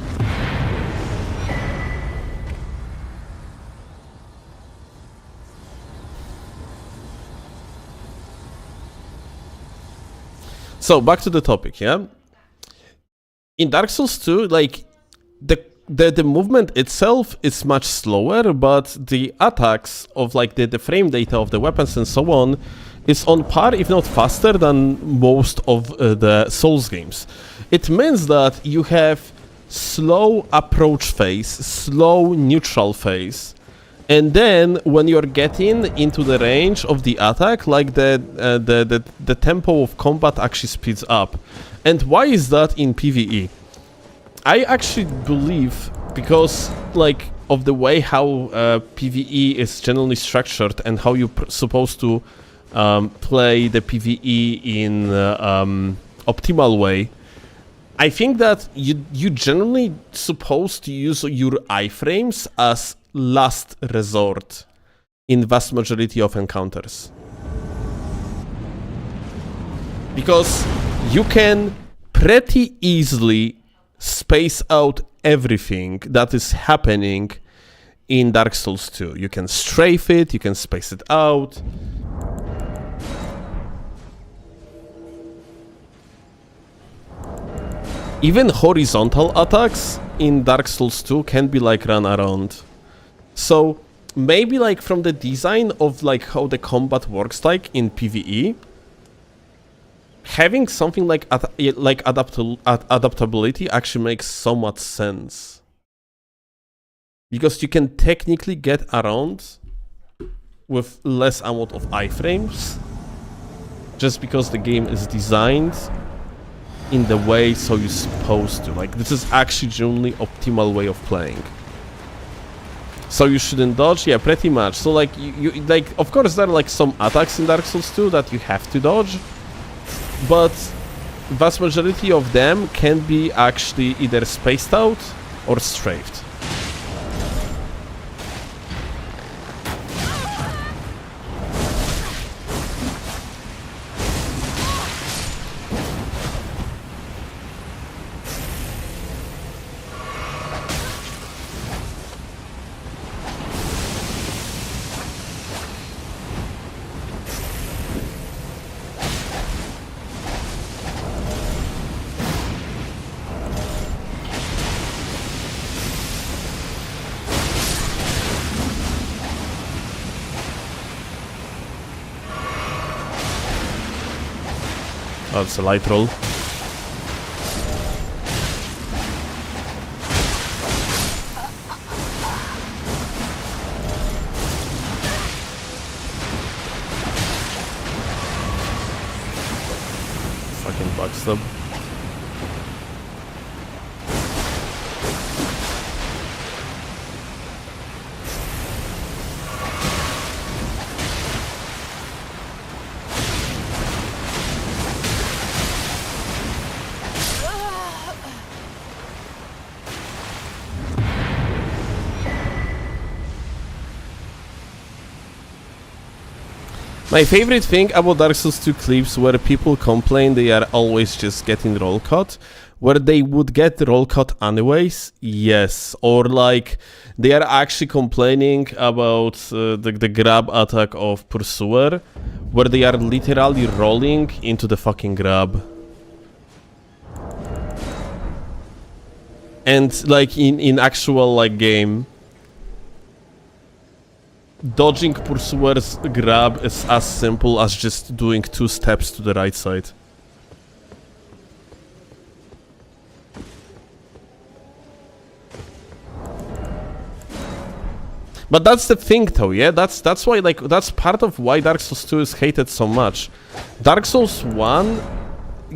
So, back to the topic, yeah? In Dark Souls 2, like, the movement itself is much slower, but the attacks of, like, the frame data of the weapons and so on is on par, if not faster, than most of the Souls games. It means that you have slow approach phase, slow neutral phase, and then when you're getting into the range of the attack, like the tempo of combat actually speeds up. And why is that in PvE? I actually believe because like of the way how PvE is generally structured and how you're supposed to play the PvE in optimal way. I think that you generally supposed to use your iframes as last resort in vast majority of encounters. Because you can pretty easily space out everything that is happening in Dark Souls 2. You can strafe it, you can space it out. Even horizontal attacks in Dark Souls 2 can be like run around. So maybe like from the design of like how the combat works like in PvE, having something like adaptability actually makes so much sense. Because you can technically get around with less amount of iframes, just because the game is designed in the way so you're supposed to. Like, this is actually genuinely optimal way of playing. So you shouldn't dodge? Yeah, pretty much. So like, you like, of course there are like some attacks in Dark Souls 2 that you have to dodge, but vast majority of them can be actually either spaced out or strafed. Oh, it's a light roll. fucking backstab. My favorite thing about Dark Souls 2 clips where people complain they are always just getting roll cut, where they would get roll cut anyways, yes. Or like, they are actually complaining about the grab attack of Pursuer, where they are literally rolling into the fucking grab. And like in actual like game, dodging Pursuer's grab is as simple as just doing 2 steps to the right side. But that's the thing though, yeah? That's why, like, that's part of why Dark Souls 2 is hated so much. Dark Souls 1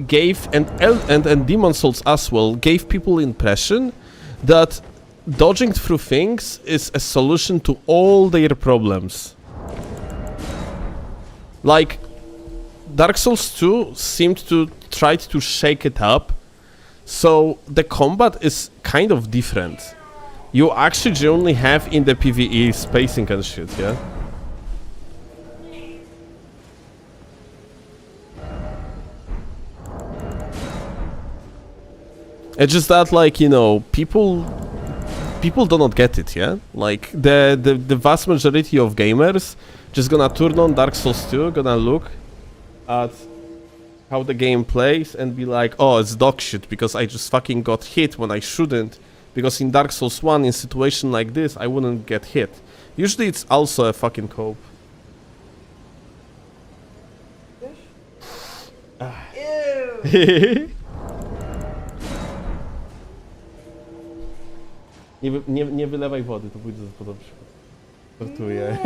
gave, and Demon Souls as well, gave people impression that dodging through things is a solution to all their problems. Like, Dark Souls 2 seemed to try to shake it up, so the combat is kind of different. You actually generally have in the PvE spacing and shit, yeah? It's just that, like, you know, people do not get it, yeah? Like, the vast majority of gamers just gonna turn on Dark Souls 2, gonna look at how the game plays and be like, oh, it's dog shit because I just fucking got hit when I shouldn't, because in Dark Souls 1, in situation like this, I wouldn't get hit. Usually it's also a fucking cope. Ew. Nie wylewaj wody, to pójdzie za dobrze. Żartuję.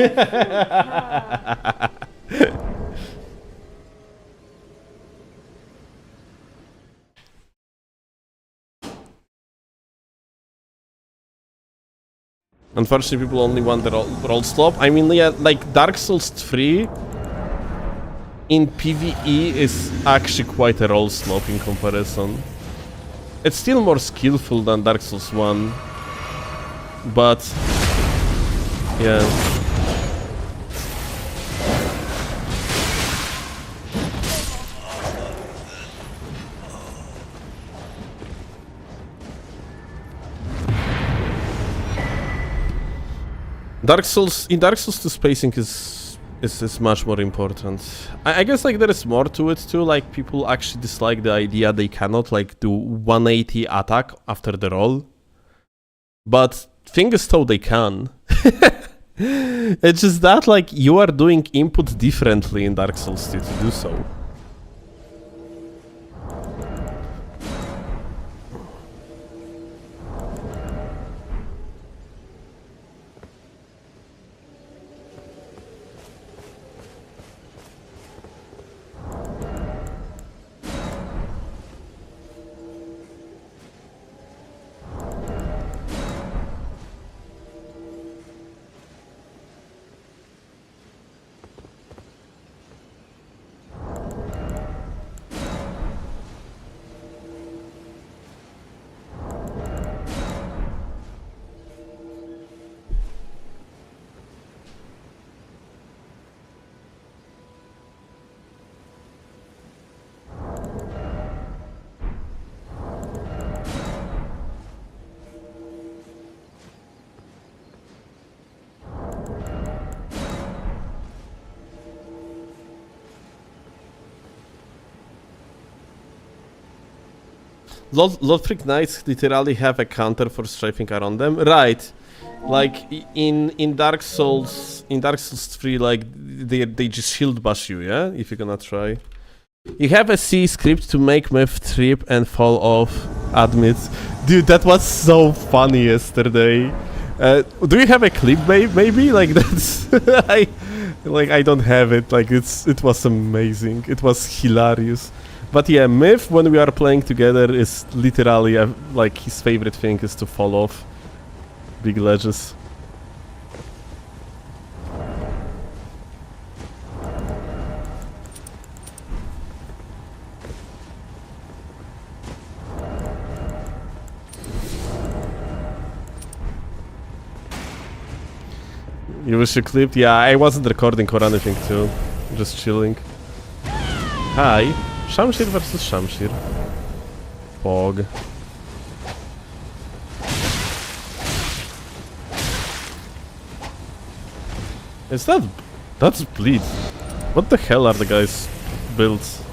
Unfortunately, people only want the roll slope. I mean, yeah, like Dark Souls 3 in PvE is actually quite a roll slope in comparison. It's still more skillful than Dark Souls 1. But yeah. Dark Souls 2 spacing is much more important. I guess like there is more to it too, like people actually dislike the idea they cannot like do 180 attack after the roll. But thing is though they can. It's just that like you are doing input differently in Dark Souls 2 to do so. Lordfreak Knights literally have a counter for strafing around them, right? Like in Dark Souls 3, like they just shield bash you, yeah. If you're gonna try, you have a C script to make Myth trip and fall off. Admits, dude, that was so funny yesterday. Do you have a clip, maybe? Like that's I don't have it. Like it was amazing. It was hilarious. But yeah, Myth, when we are playing together, is literally like his favorite thing is to fall off big ledges. You wish you clipped? Yeah, I wasn't recording or anything too. Just chilling. Hi. Shamshir versus Shamshir. Pog. Is that... That's bleed. What the hell are the guys' builds?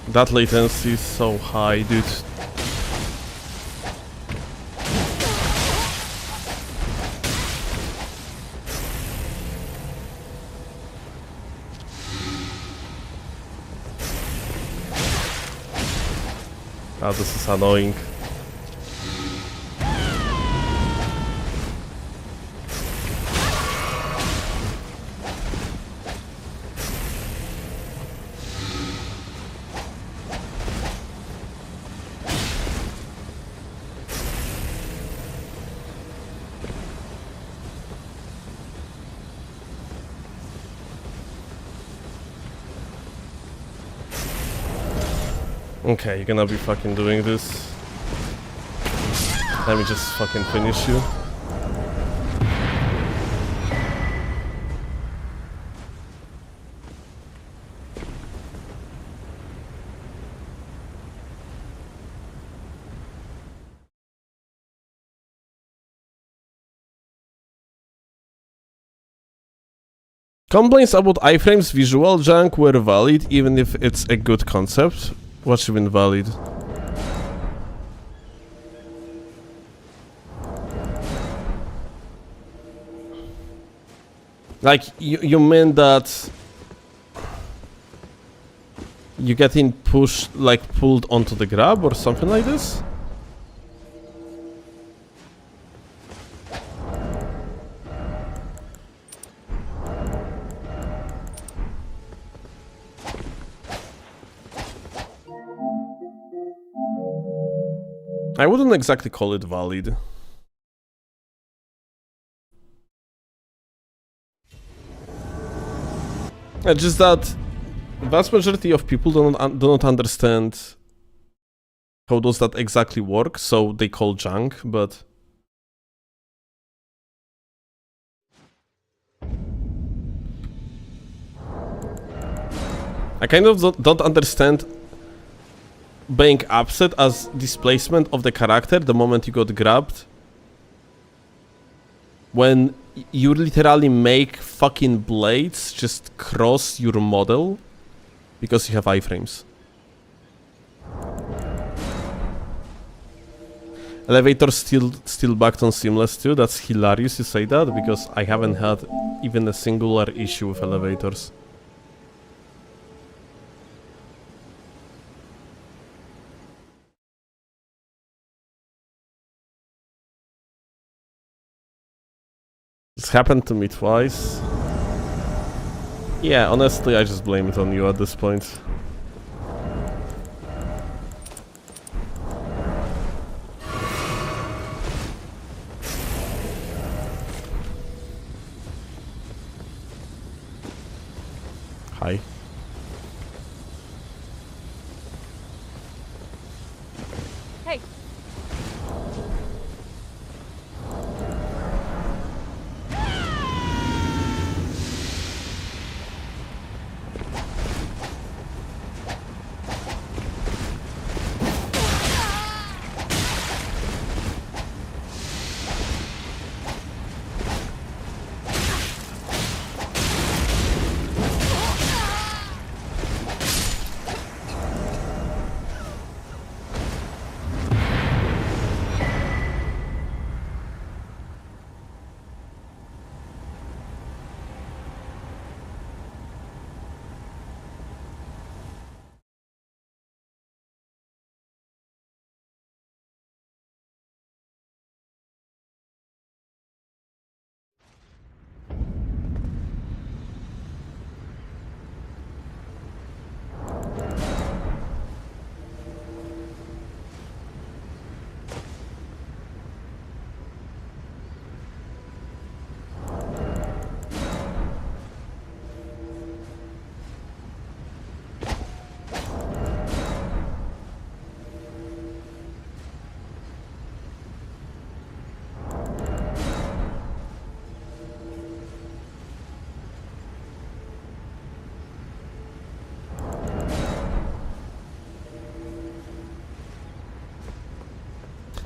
That latency is so high, dude. Ah, this is annoying. Okay, you're gonna be fucking doing this. Let me just fucking finish you. Complaints about iframes visual junk were valid even if it's a good concept. What's even valid? Like, you mean that you getting pushed, like pulled onto the grab or something like this? I wouldn't exactly call it valid. It's just that vast majority of people do not understand how does that exactly work, so they call junk, but I kind of don't understand being upset as displacement of the character the moment you got grabbed, when you literally make fucking blades just cross your model because you have iframes. Elevator still backed on seamless too. That's hilarious you say that, because I haven't had even a singular issue with elevators. It's happened to me twice. Yeah, honestly, I just blame it on you at this point. Hi. Hey.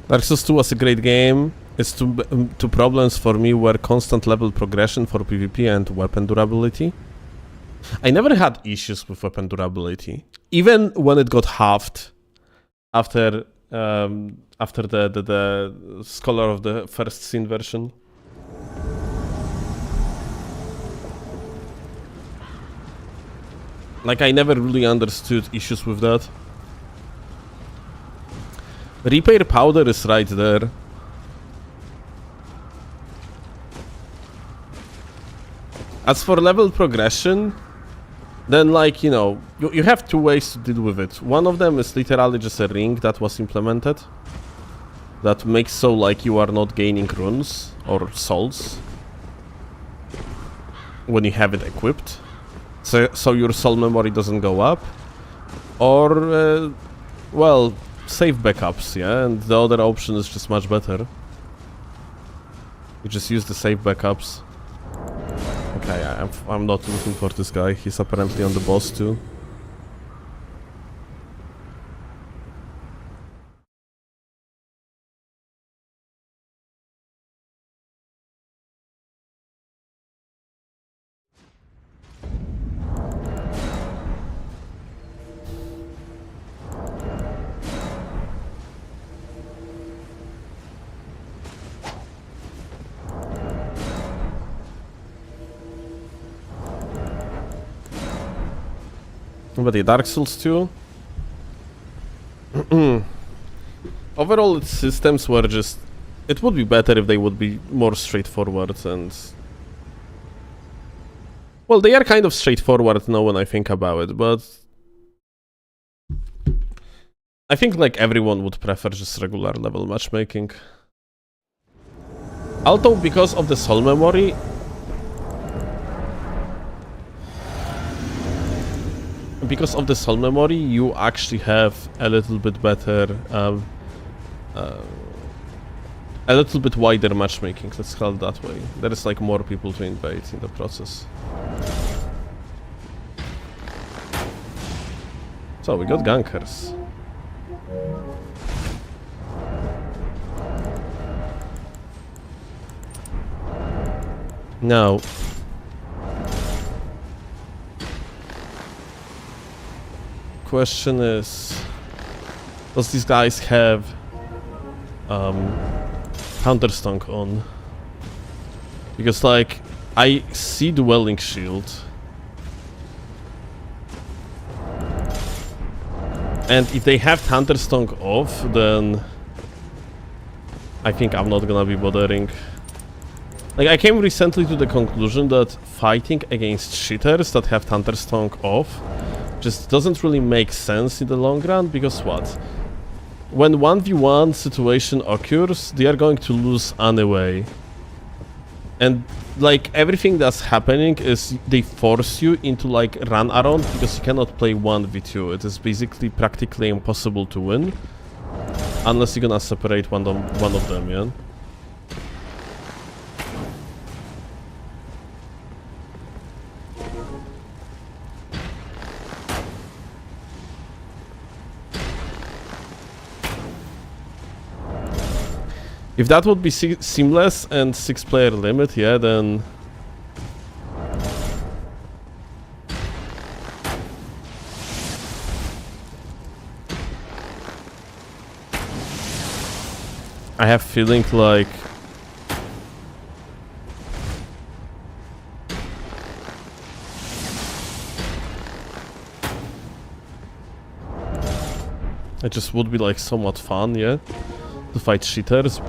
Dark Souls 2 was a great game. Its two problems for me were constant level progression for PvP and weapon durability. I never had issues with weapon durability, even when it got halved after the Scholar of the First Sin version. Like, I never really understood issues with that. Repair powder is right there. As for level progression, then, like, you know, you have two ways to deal with it. One of them is literally just a ring that was implemented that makes so, like, you are not gaining runes or souls when you have it equipped, so your soul memory doesn't go up. Or, well, save backups, yeah, and the other option is just much better. You just use the save backups. Okay, I'm not looking for this guy. He's apparently on the boss too. But the Dark Souls 2? Overall, its systems were just... It would be better if they would be more straightforward and... Well, they are kind of straightforward now when I think about it, but... I think, like, everyone would prefer just regular level matchmaking. Although, because of the soul memory... Because of the soul memory, you actually have a little bit better, a little bit wider matchmaking, let's call it that way. There is, like, more people to invade in the process. So, we got gankers. Now... question is, does these guys have counterstunk on? Because, like, I see Dwelling Shield, and if they have counterstunk off, then I think I'm not gonna be bothering. Like, I came recently to the conclusion that fighting against cheaters that have counterstunk off just doesn't really make sense in the long run, because what? When 1v1 situation occurs, they are going to lose anyway. And, like, everything that's happening is they force you into, like, run around, because you cannot play 1v2. It is basically practically impossible to win unless you're gonna separate one of them, yeah? If that would be seamless and 6-player limit, yeah, then... I have feeling like... it just would be, like, somewhat fun, yeah, to fight cheaters.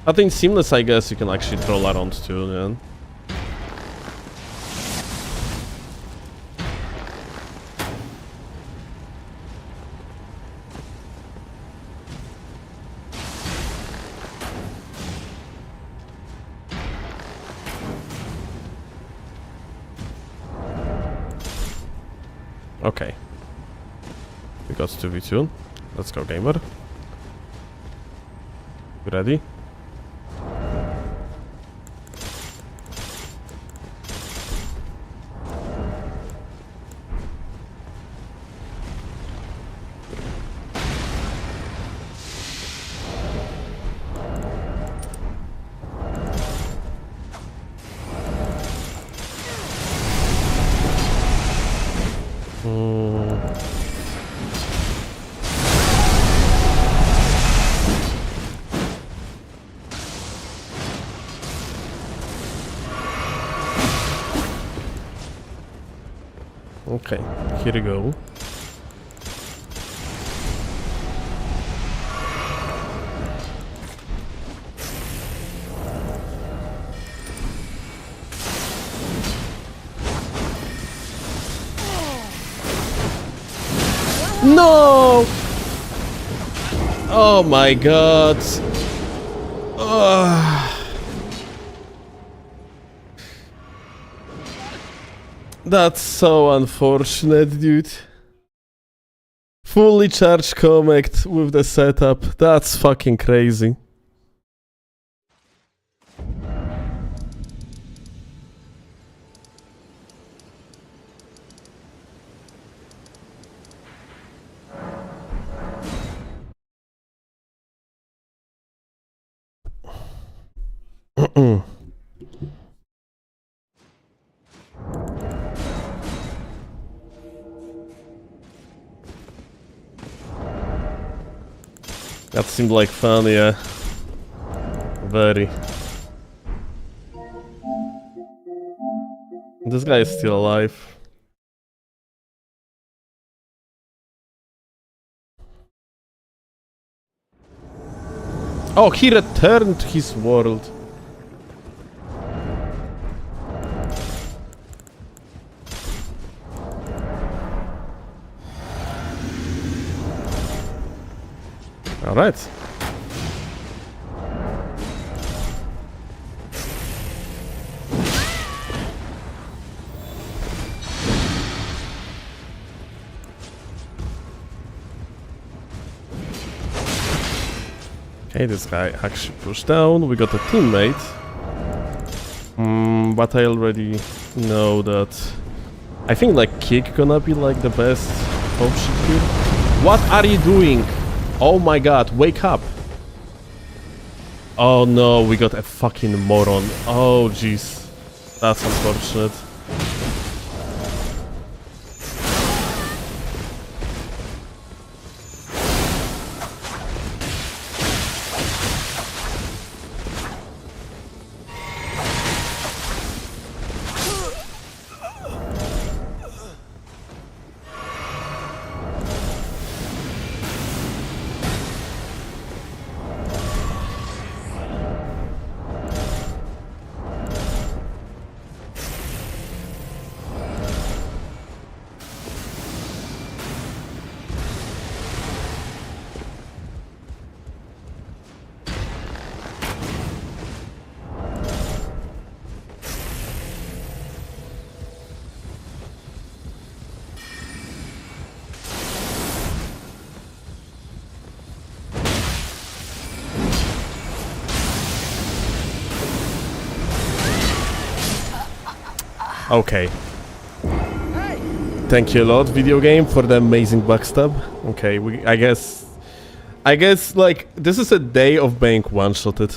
I think seamless, I guess you can actually troll around too, yeah. Okay. We got 2v2. Let's go, gamer. You ready? Okay, here we go. No! Oh my god. Ugh. That's so unfortunate, dude. Fully charged Comet with the setup. That's fucking crazy. That seemed like fun, yeah. Very. This guy is still alive. Oh, he returned to his world. Alright. Okay, this guy actually pushed down. We got a teammate. But I already know that. I think like kick gonna be like the best option here. What are you doing? Oh my god, wake up. Oh no, we got a fucking moron. Oh jeez. That's unfortunate. Okay. Thank you a lot, video game, for the amazing backstab. Okay, I guess like this is a day of being one-shotted.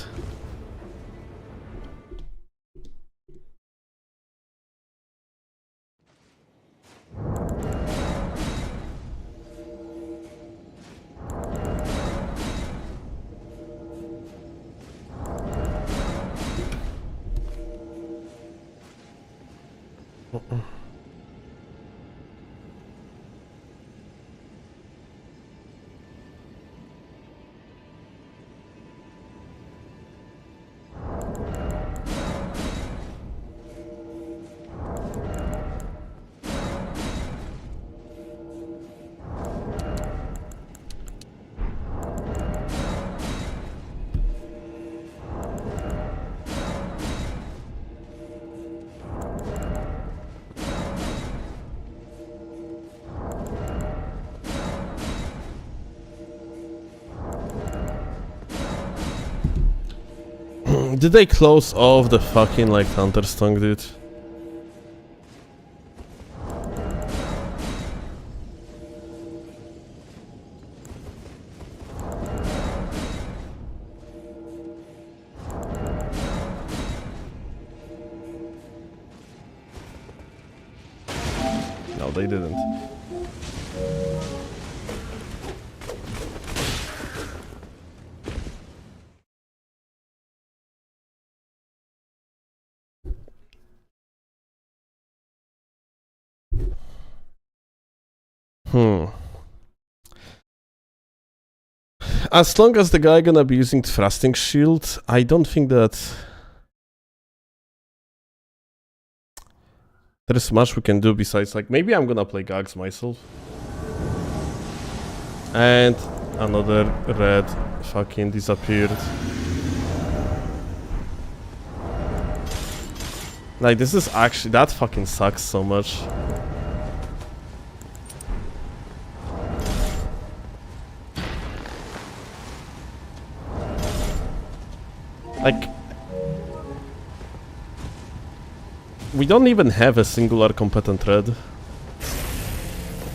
Did they close off the fucking, like, Thunderstorm, dude? No, they didn't. As long as the guy gonna be using thrusting shield, I don't think that there is much we can do besides, like, maybe I'm gonna play Gags myself. And another red fucking disappeared. Like, this is actually, that fucking sucks so much. Like, we don't even have a singular competent red.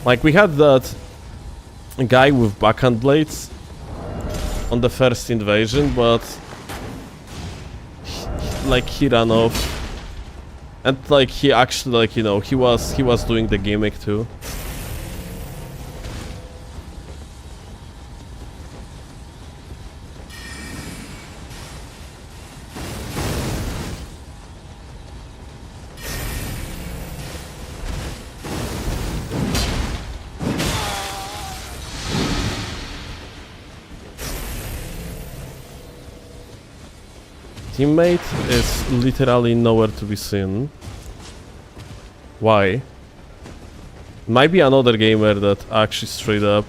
Like, we had that guy with backhand blades on the first invasion, but he ran off, and like he actually, like, you know, he was doing the gimmick too. Teammate is literally nowhere to be seen. Why? Might be another gamer that actually straight up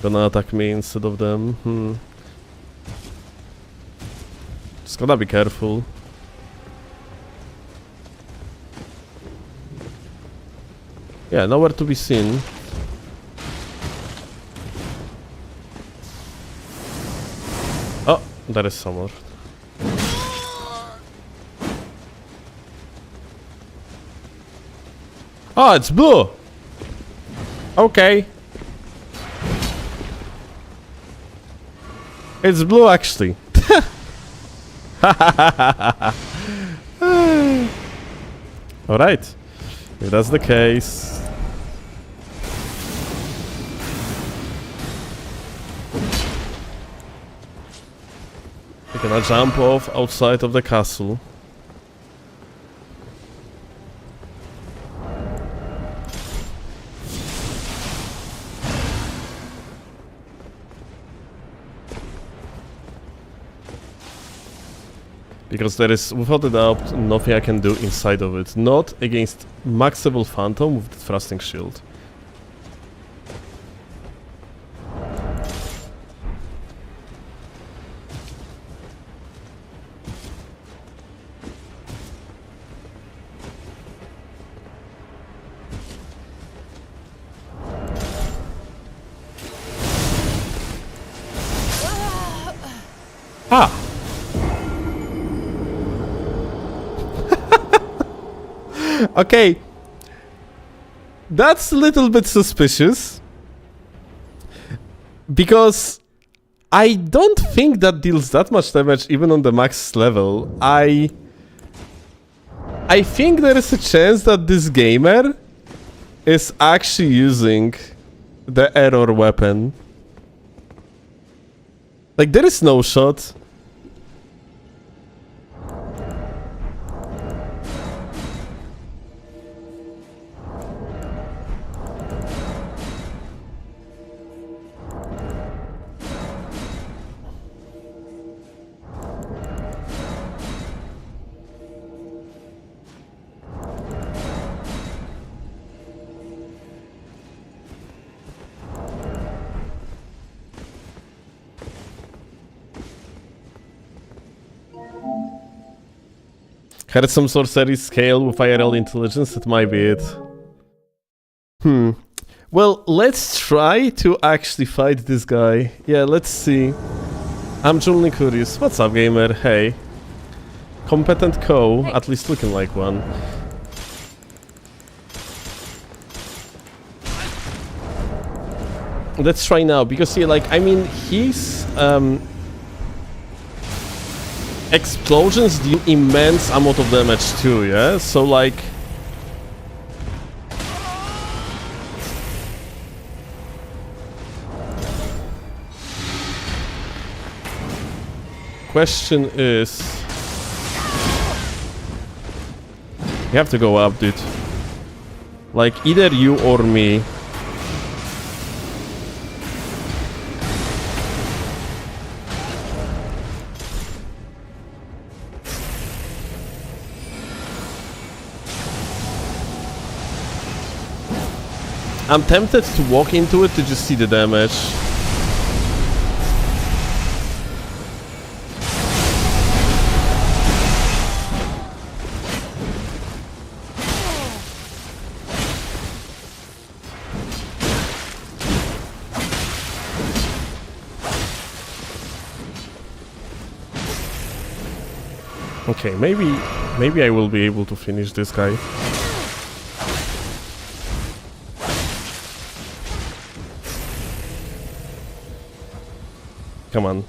gonna attack me instead of them. Just gotta be careful. Yeah, nowhere to be seen. Oh, there is somewhere. Oh, it's blue! Okay. It's blue, actually. Alright. If that's the case... we're gonna jump off outside of the castle. Because there is, without a doubt, nothing I can do inside of it. Not against maxable Phantom with the thrusting shield. Ah! Okay, that's a little bit suspicious, because I don't think that deals that much damage even on the max level. I think there is a chance that this gamer is actually using the error weapon. Like, there is no shot. Had some sorcery scale with IRL intelligence, that might be it. Well, let's try to actually fight this guy. Yeah, let's see. I'm genuinely curious. What's up, gamer? Hey. Competent co, at least looking like one. Let's try now, because see, like, I mean, his explosions deal immense amount of damage too, yeah? So, like... Question is... You have to go up, dude. Like, either you or me. I'm tempted to walk into it to just see the damage. Okay, maybe I will be able to finish this guy. Come on.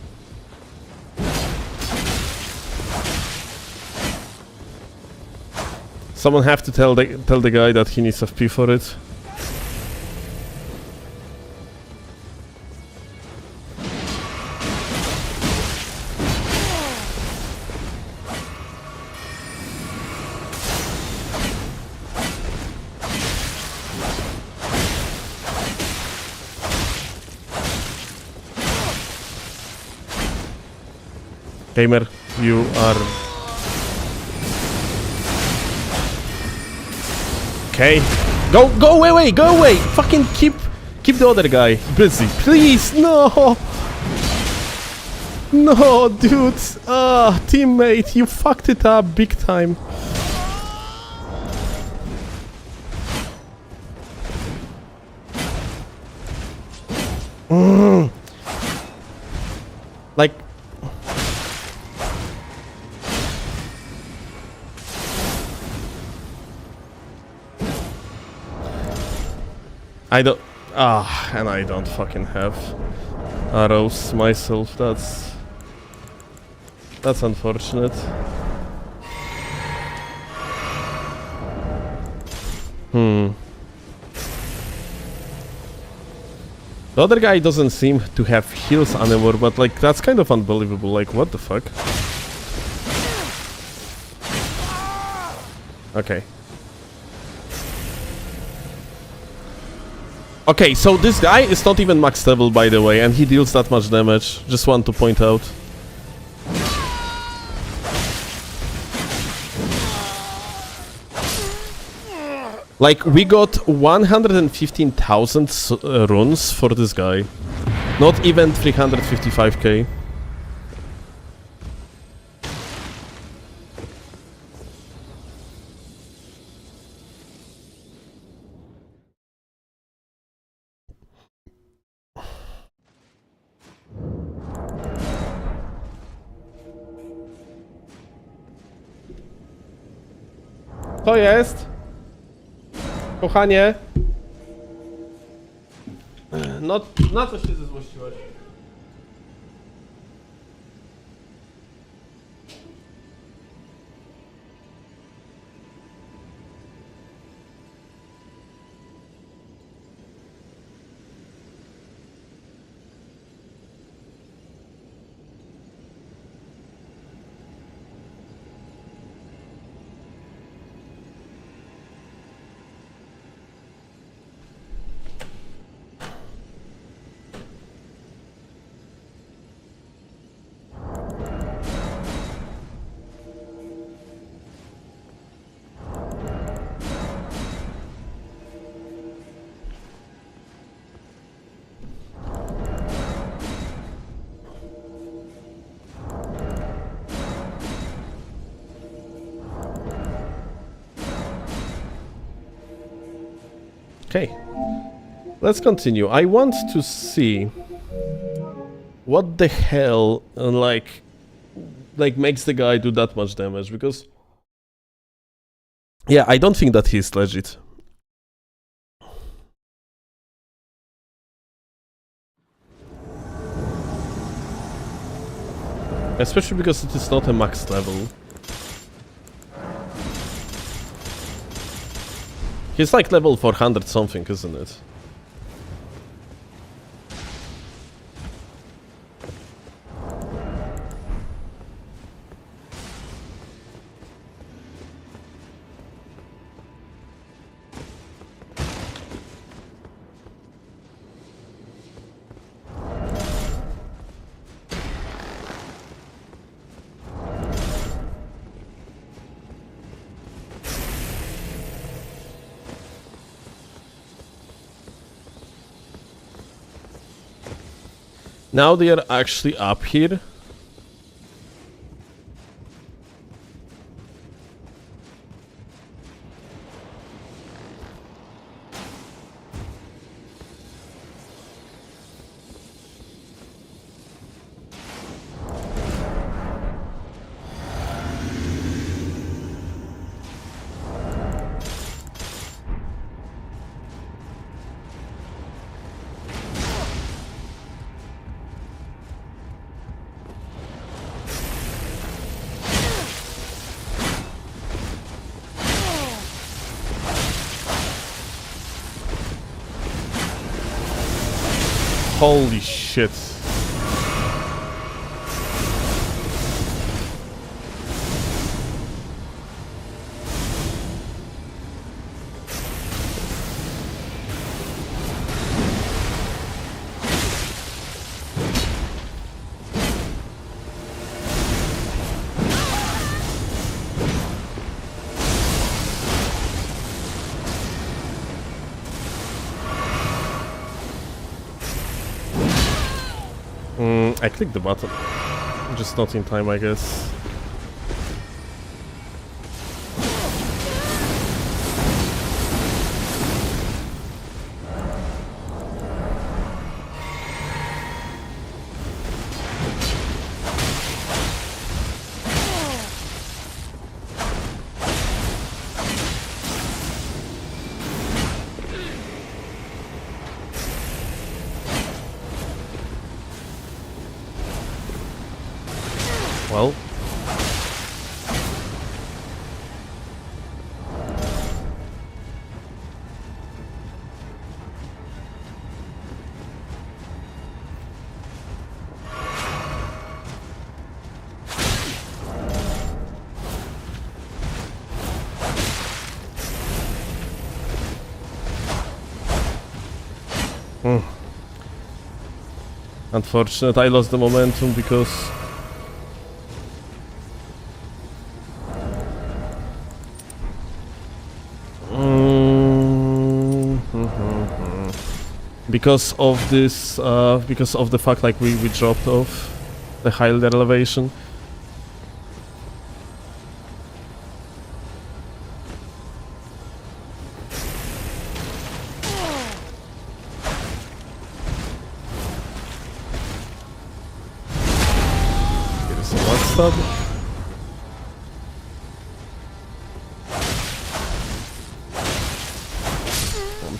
Someone have to tell the guy that he needs FP for it. Gamer, you are... Okay. Go away, go away! Fucking keep the other guy busy. Please, no! No, dude! Ah, teammate, you fucked it up big time. Like... and I don't fucking have arrows myself. That's unfortunate. The other guy doesn't seem to have heals anymore, but like that's kind of unbelievable. Like, what the fuck? Okay. Okay, so this guy is not even max level, by the way, and he deals that much damage. Just want to point out. Like, we got 115,000 runes for this guy. Not even 355k. To jest? Kochanie? No, na co się zezłościłeś? Okay, let's continue. I want to see what the hell, like, like makes the guy do that much damage, because yeah, I don't think that he's legit. Especially because it is not a max level. He's like level 400 something, isn't it? Now they are actually up here. Holy shit. I clicked the button. Just not in time, I guess. Well. Unfortunate, I lost the momentum because because of this, because of the fact like we dropped off the higher elevation. Here's a one stab.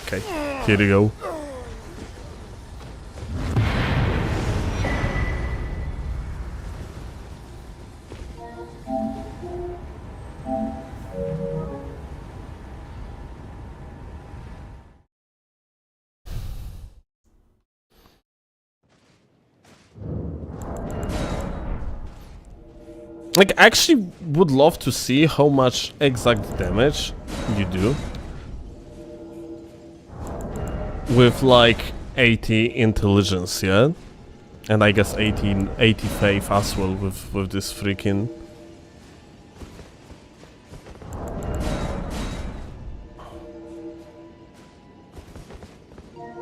Okay, here we go. Like, I actually would love to see how much exact damage you do with like 80 intelligence, yeah? And I guess 80 faith as well with this freaking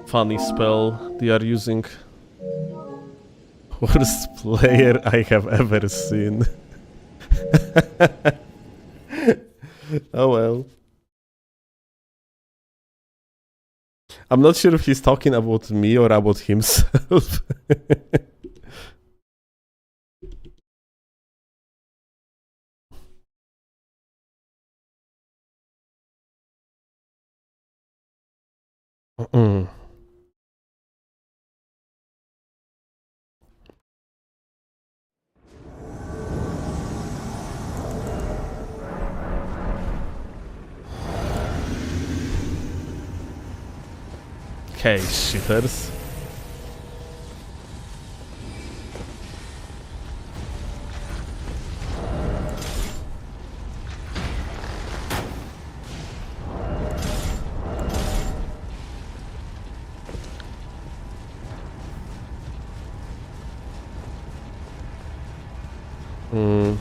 funny spell they are using. Worst player I have ever seen. Oh well. I'm not sure if he's talking about me or about himself. Mm. Okay, shitters. Hmm.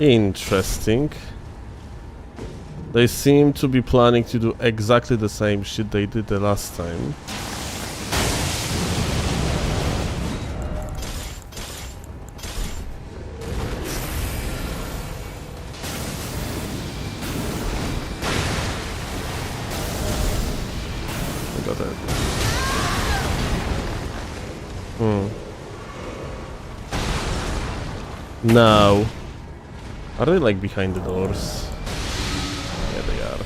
Interesting. They seem to be planning to do exactly the same shit they did the last time. I got it. Now, are they like behind the doors? Yeah, they are.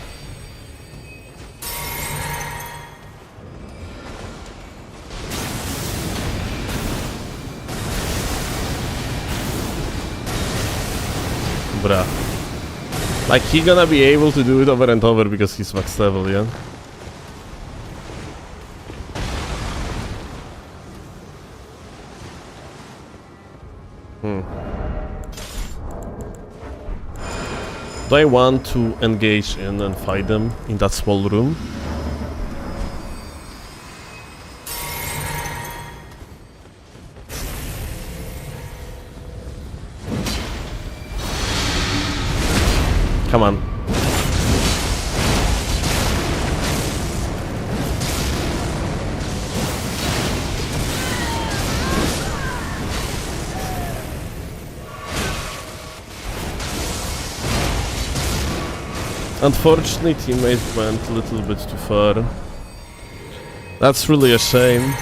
Bruh. Like, he gonna be able to do it over and over because he's max level, yeah? Do I want to engage in and fight them in that small room? Come on. Unfortunately, teammate went a little bit too far. That's really a shame.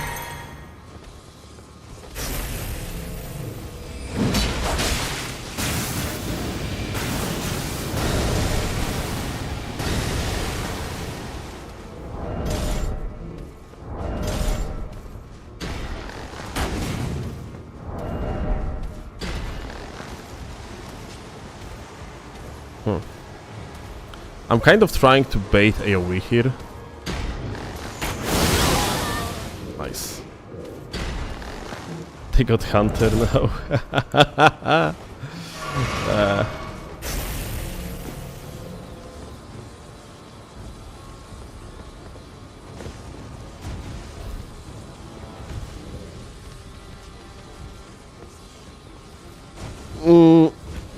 I'm kind of trying to bait AoE here. Nice. They got Hunter now.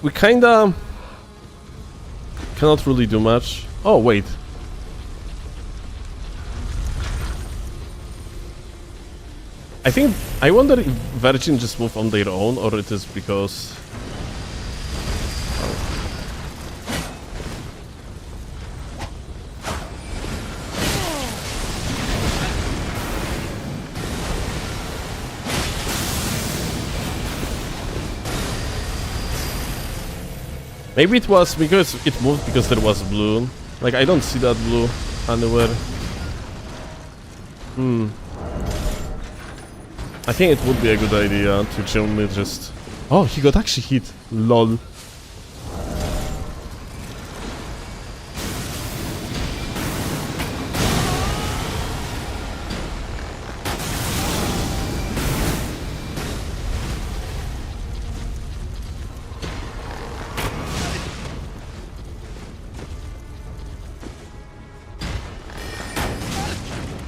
We kinda cannot really do much. Oh, wait. I wonder if Virgin just move on their own, or it is because... Maybe it was because it moved because there was blue. Like, I don't see that blue anywhere. I think it would be a good idea to genuinely just... Oh, he got actually hit. LOL.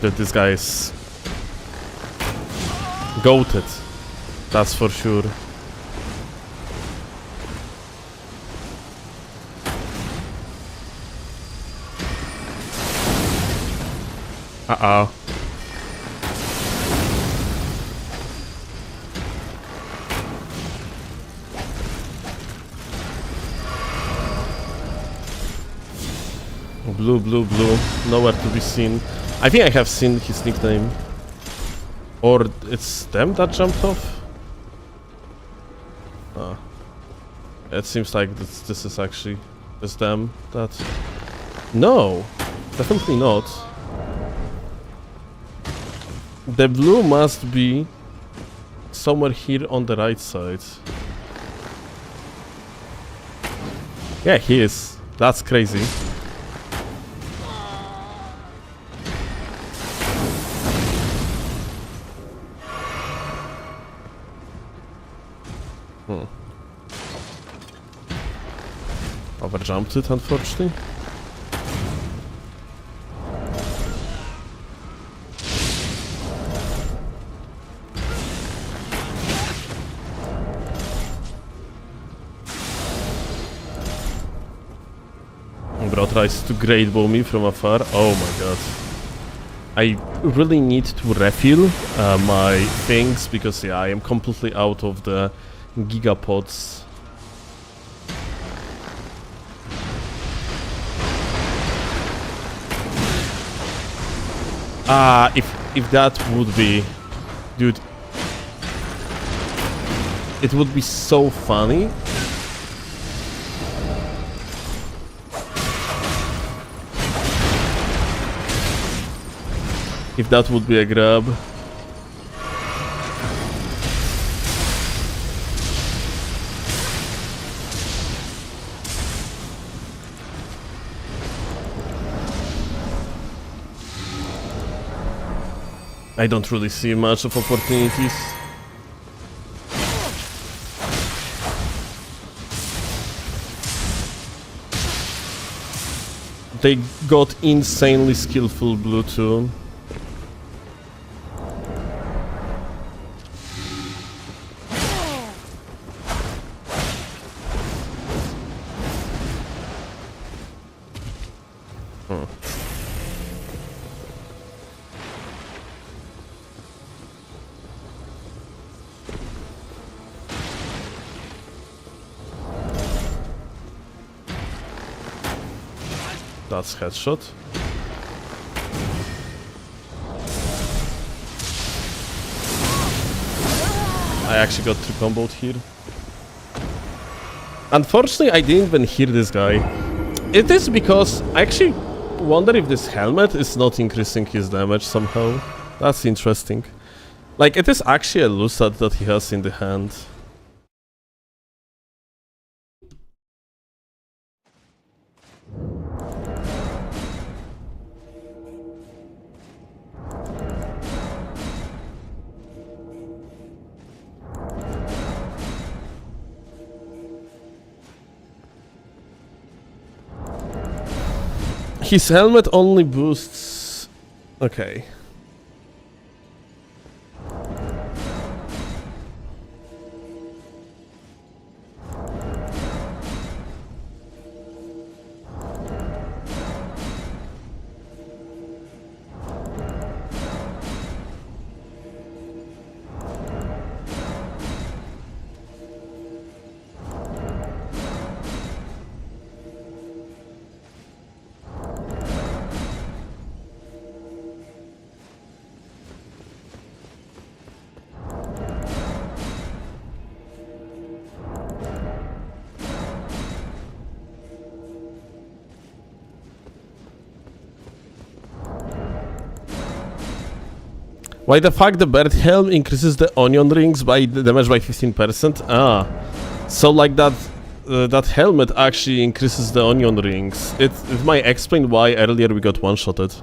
That this guy is goated, that's for sure. Uh-oh. Blue, blue, blue, nowhere to be seen. I think I have seen his nickname. Or it's them that jumped off? Ah. It seems like this is actually It's them that... No! Definitely not. The blue must be somewhere here on the right side. Yeah, he is. That's crazy. Overjumped it, unfortunately. Bro tries to great bow me from afar. Oh my god. I really need to refill my things because yeah, I am completely out of the gigapods. If that would be... Dude. It would be so funny. If that would be a grab. I don't really see much of opportunities. They got insanely skillful blue too. That's headshot. I actually got 2 comboed here. Unfortunately, I didn't even hear this guy. It is because I actually wonder if this helmet is not increasing his damage somehow. That's interesting. Like, it is actually a Lusat that he has in the hand. His helmet only boosts... Okay. Why the fuck the bird helm increases the onion rings by the damage by 15%? Ah, so like that that helmet actually increases the onion rings. It might explain why earlier we got one-shotted.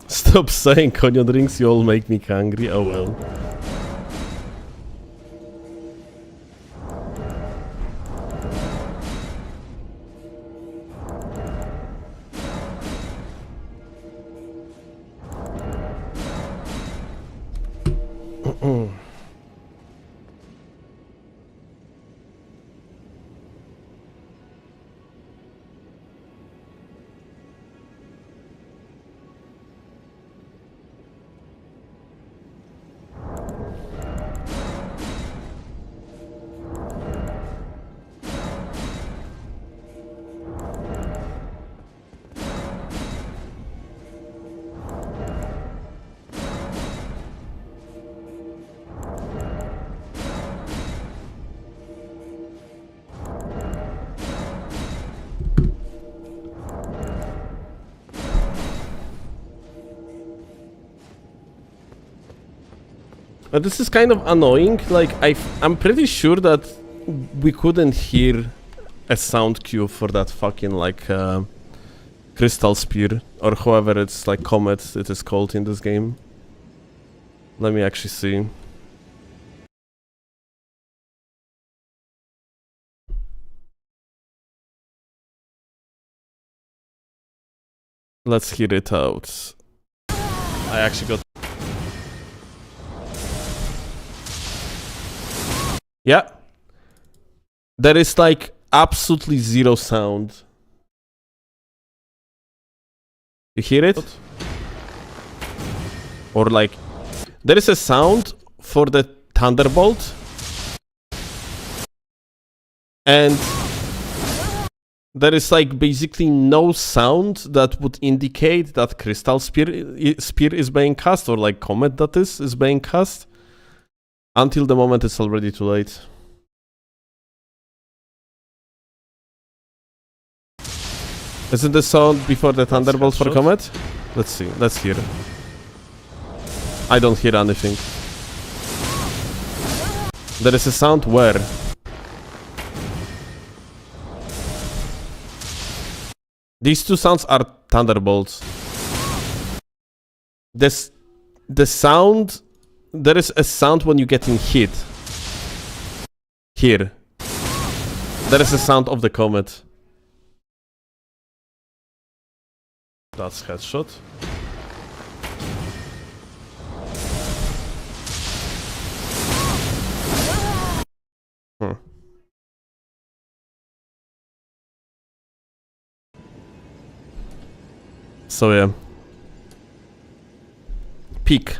Stop saying onion rings, you all make me hungry. Oh well. But this is kind of annoying. Like, I'm pretty sure that we couldn't hear a sound cue for that fucking, like, crystal spear. Or however it's, like, comet it is called in this game. Let me actually see. Let's hear it out. I actually got... Yeah. There is like absolutely zero sound. You hear it? Or like... There is a sound for the thunderbolt. And... there is like basically no sound that would indicate that crystal spear is being cast, or like comet that is being cast, until the moment it's already too late. Isn't the sound before the thunderbolt for comet? Let's see, let's hear. I don't hear anything. There is a sound where? These two sounds are thunderbolts. The sound... There is a sound when you're getting hit. Here. There is a sound of the comet. That's headshot. So yeah. Peak.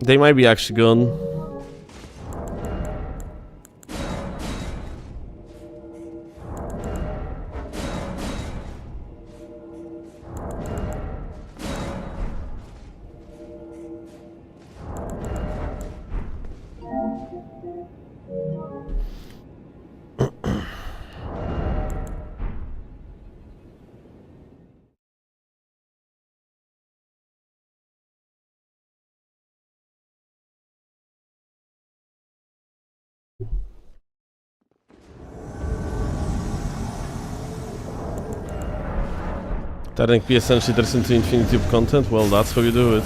They might be actually gone. Turning P essentially turns into infinity of content. Well, that's how you do it.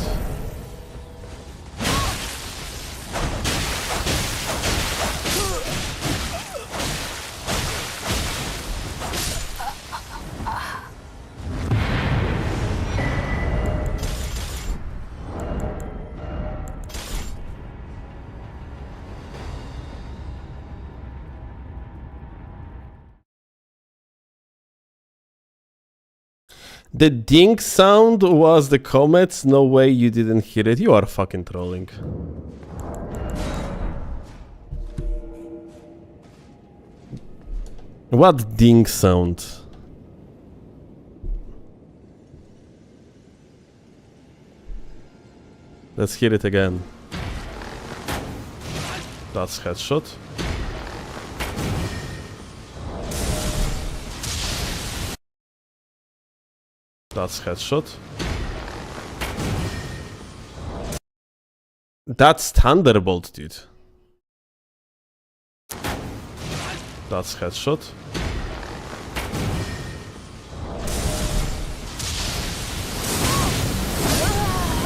The ding sound was the comets? No way you didn't hear it. You are fucking trolling. What ding sound? Let's hear it again. That's headshot. That's headshot. That's thunderbolt, dude. That's headshot.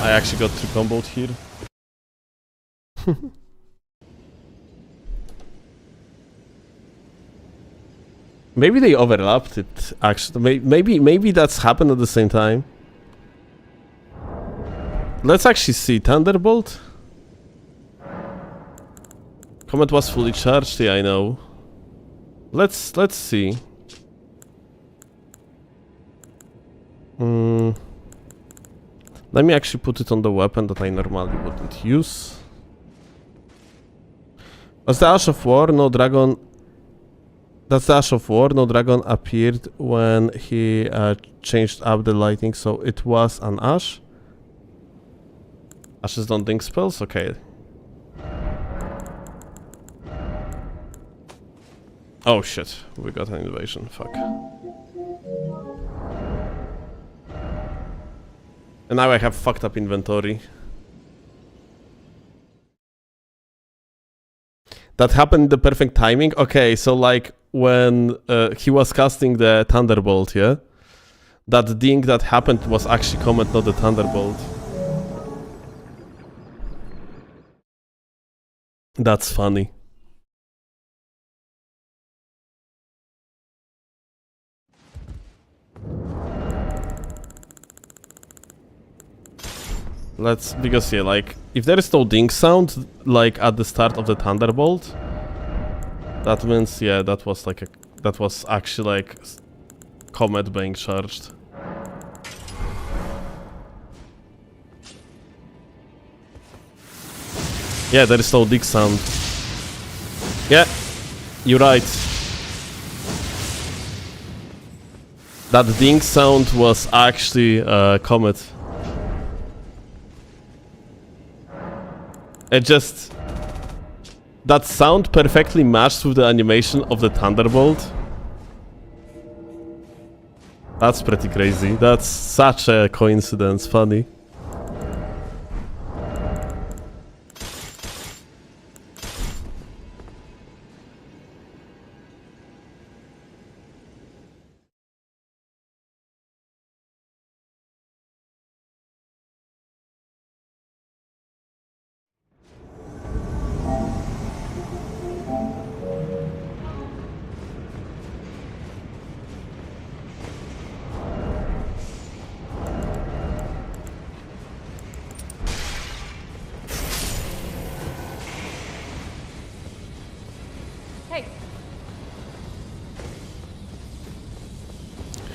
I actually got 2 comboed here. Maybe they overlapped it, actually. Maybe that's happened at the same time. Let's actually see. Thunderbolt? Comet was fully charged? Yeah, I know. Let's see. Let me actually put it on the weapon that I normally wouldn't use. Was the Ash of War? No dragon. That's the Ash of War. No dragon appeared when he changed up the lighting, so it was an Ash. Ashes don't think spells? Okay. Oh shit, we got an invasion. Fuck. And now I have fucked up inventory. That happened in the perfect timing? Okay, so like when he was casting the Thunderbolt, yeah? That thing that happened was actually Comet, not the Thunderbolt. That's funny. Because yeah, like, if there is no ding sound, like, at the start of the Thunderbolt, that means, yeah, that was like that was actually, like, Comet being charged. Yeah, there is no ding sound. Yeah, you're right. That ding sound was actually Comet. It just... That sound perfectly matched with the animation of the Thunderbolt. That's pretty crazy. That's such a coincidence. Funny.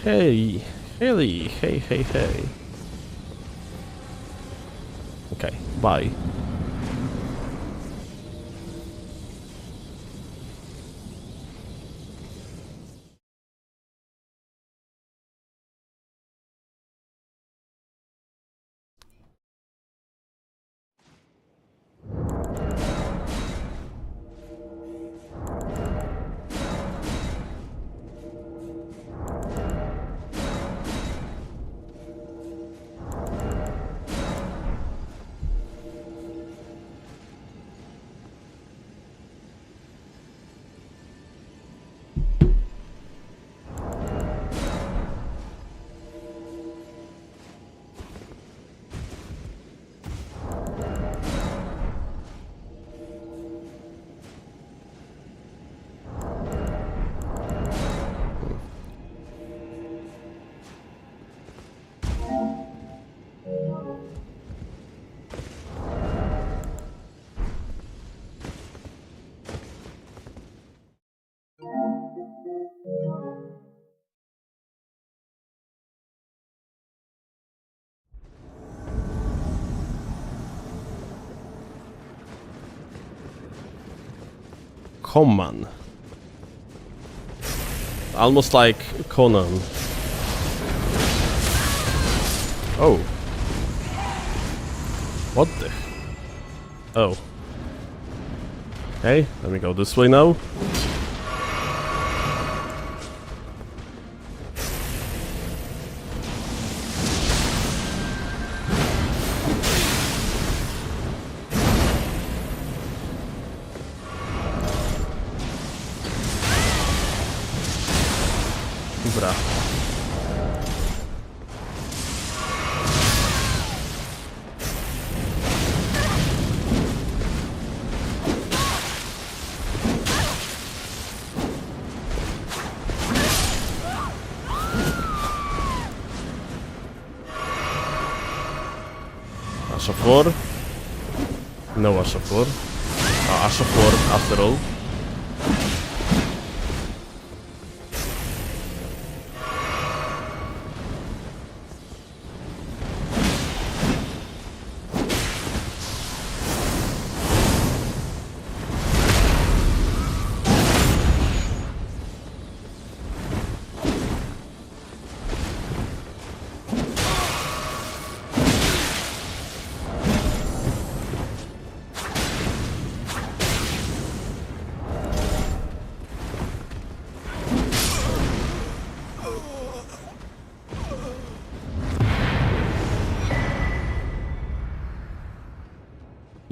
Hey, Haley, hey. Okay, bye. Common. Almost like Conan. Oh. What the? Oh. Okay, let me go this way now. Bra. Ash of War? No Ash of War. Ash of War after all.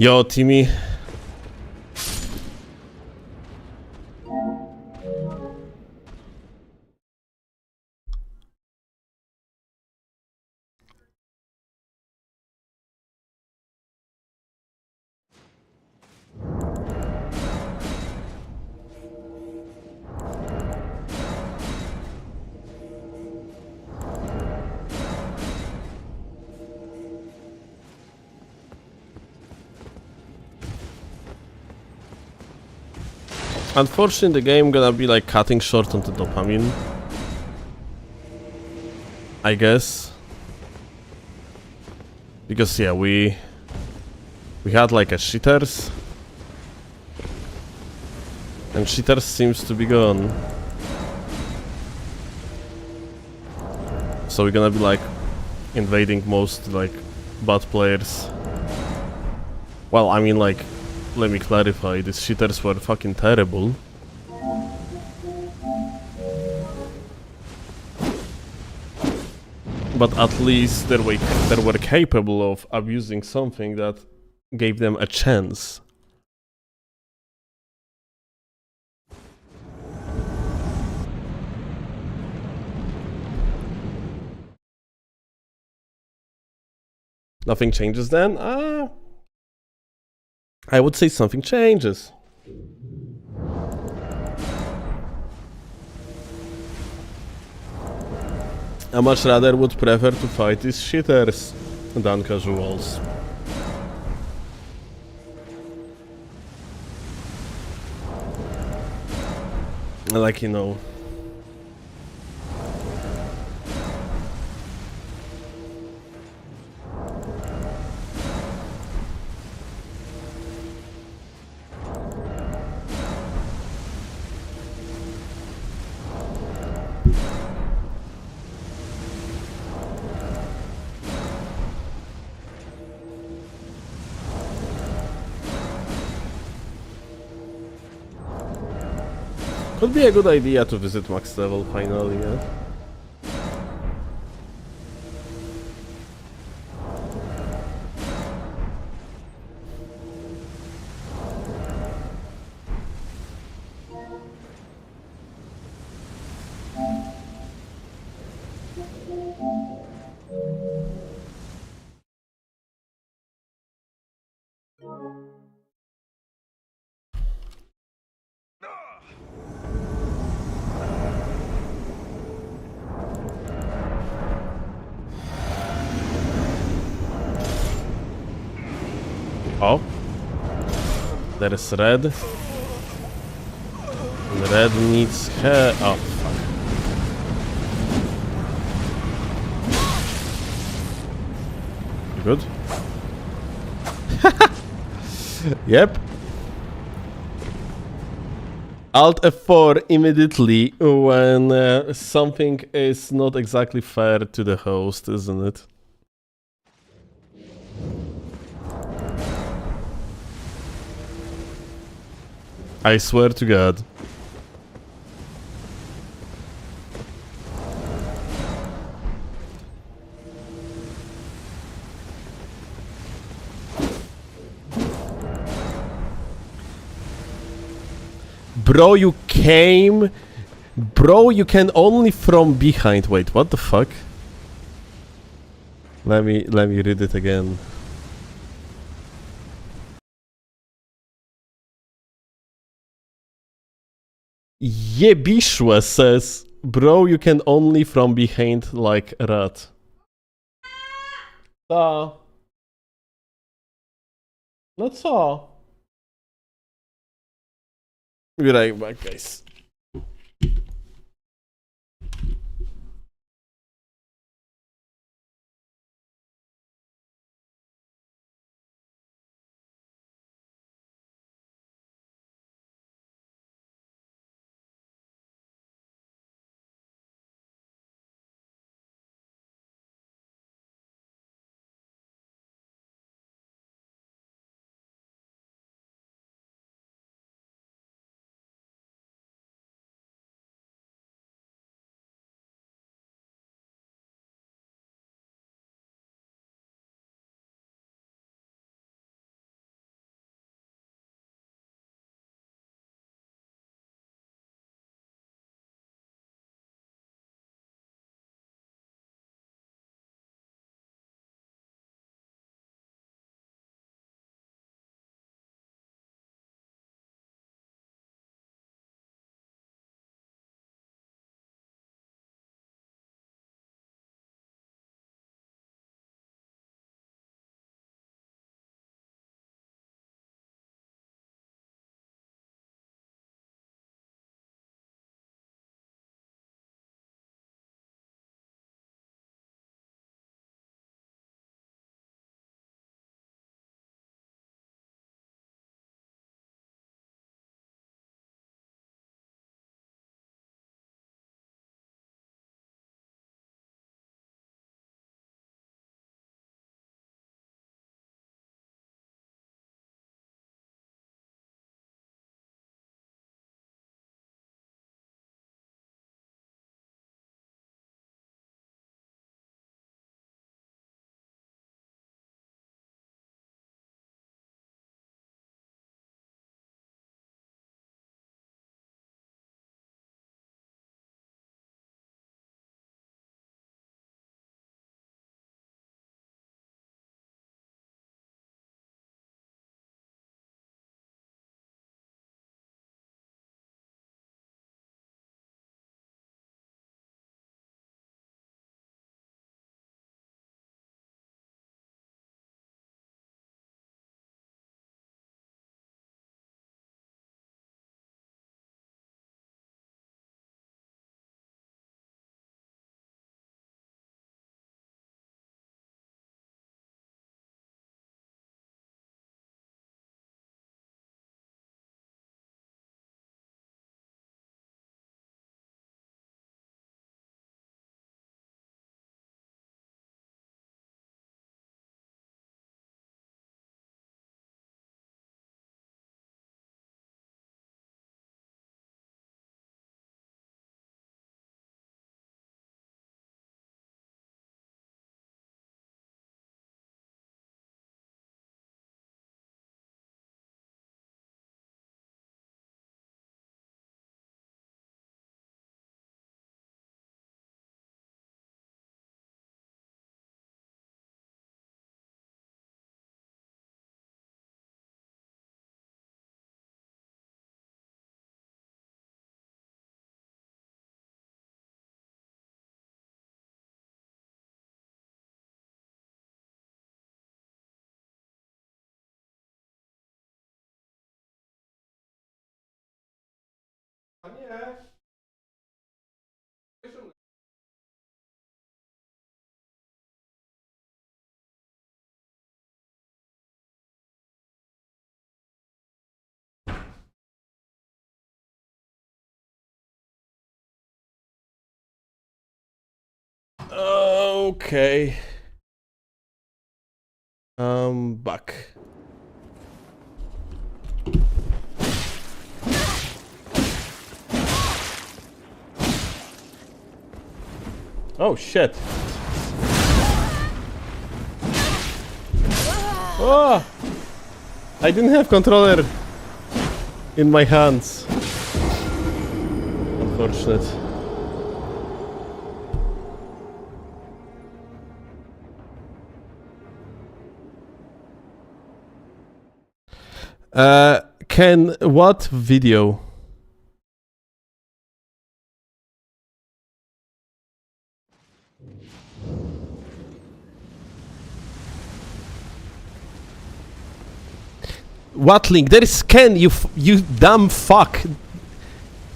Yo, Timmy. Unfortunately, the game gonna be like cutting short on the dopamine. I guess. Because yeah, we had like a shitters. And shitters seems to be gone. So we're gonna be like invading most like bad players. Well, I mean like, let me clarify, these shitters were fucking terrible. But at least they were capable of abusing something that gave them a chance. Nothing changes then? I would say something changes. I much rather would prefer to fight these shitters than casuals. Like, you know. Could be a good idea to visit max level finally, yeah? Oh. There is red. And red needs her. Oh, fuck. You good? Yep. Alt F4 immediately when something is not exactly fair to the host, isn't it? I swear to God. Bro, you came... Bro, you can only from behind. Wait, what the fuck? Let me read it again. Jebishwa says, bro, you can only from behind like a rat. Co? No co? Be right back, guys. A nie. Okay. Back. Oh shit. Oh! I didn't have controller in my hands. Unfortunate. Ken, what video? What link? There is Ken, you dumb fuck.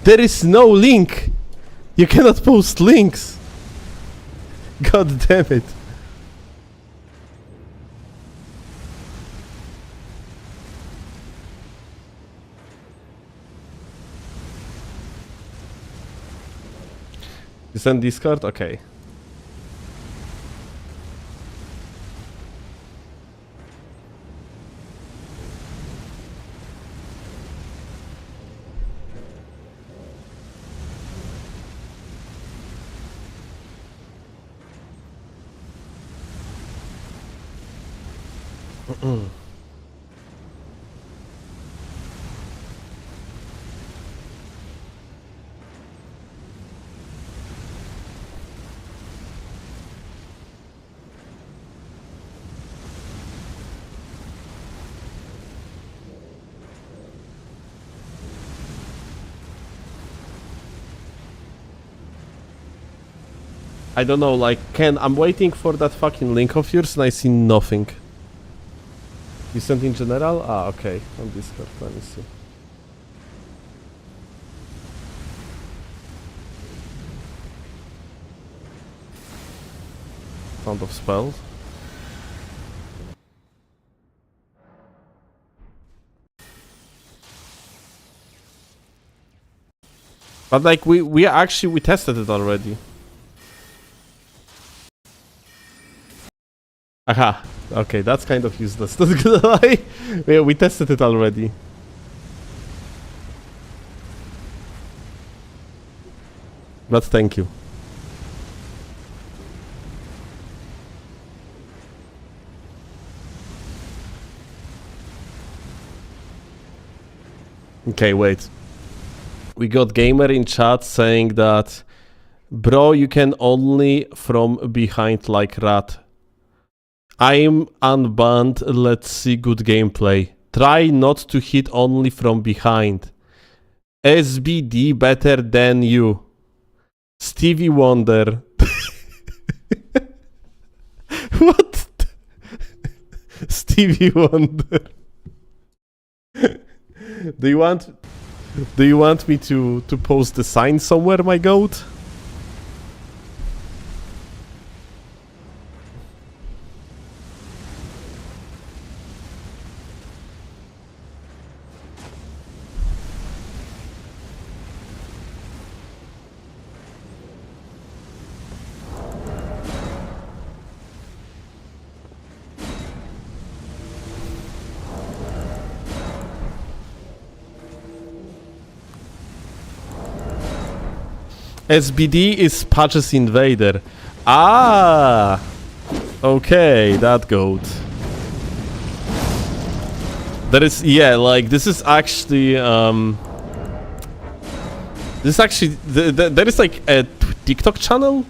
There is no link. You cannot post links. God damn it. You send Discord? Okay. I don't know, like, Ken, I'm waiting for that fucking link of yours and I see nothing. You sent in general? Ah, okay. On Discord, let me see. Sound of spells. But like, we tested it already. Aha. Okay, that's kind of useless. Not gonna lie. Yeah, we tested it already. But thank you. Okay, wait. We got gamer in chat saying that, bro, you can only from behind like rat. I'm unbanned, let's see good gameplay. Try not to hit only from behind. SBD better than you. Stevie Wonder. What? Stevie Wonder. Do you want me to post the sign somewhere, my goat? SBD is Patches Invader. Ah! Okay, that goat. There is, yeah, like, this is actually, there is like a TikTok channel?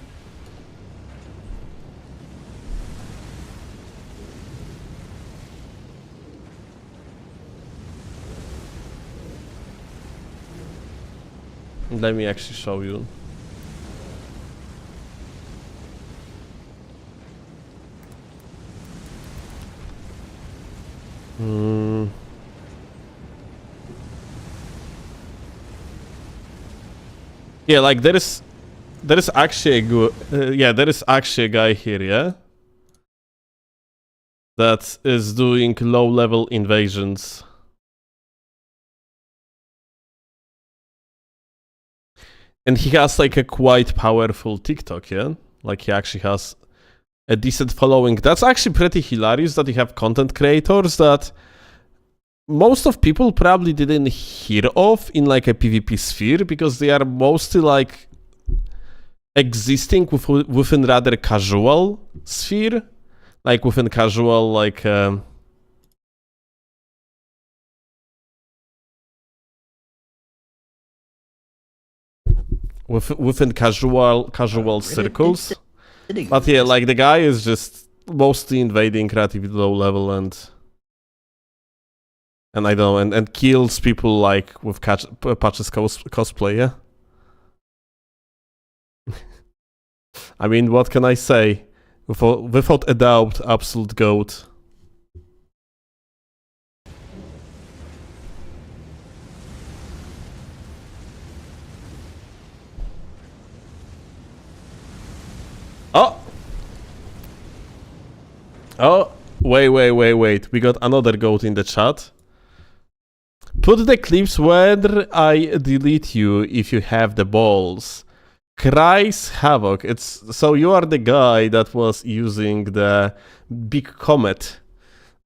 Let me actually show you. Yeah, like there is actually a good yeah, there is actually a guy here, yeah, that is doing low-level invasions. And he has like a quite powerful TikTok, yeah? Like he actually has a decent following. That's actually pretty hilarious that you have content creators that most of people probably didn't hear of in like a PvP sphere because they are mostly like existing within rather casual sphere, like within casual like within casual circles. But yeah, like the guy is just mostly invading relatively low level and I don't know, and kills people like with Patch's cosplay, yeah? I mean, what can I say? Without a doubt, absolute GOAT. Oh! Oh! Wait. We got another GOAT in the chat. Put the clips where I delete you if you have the balls. Cries Havoc. It's so you are the guy that was using the big comet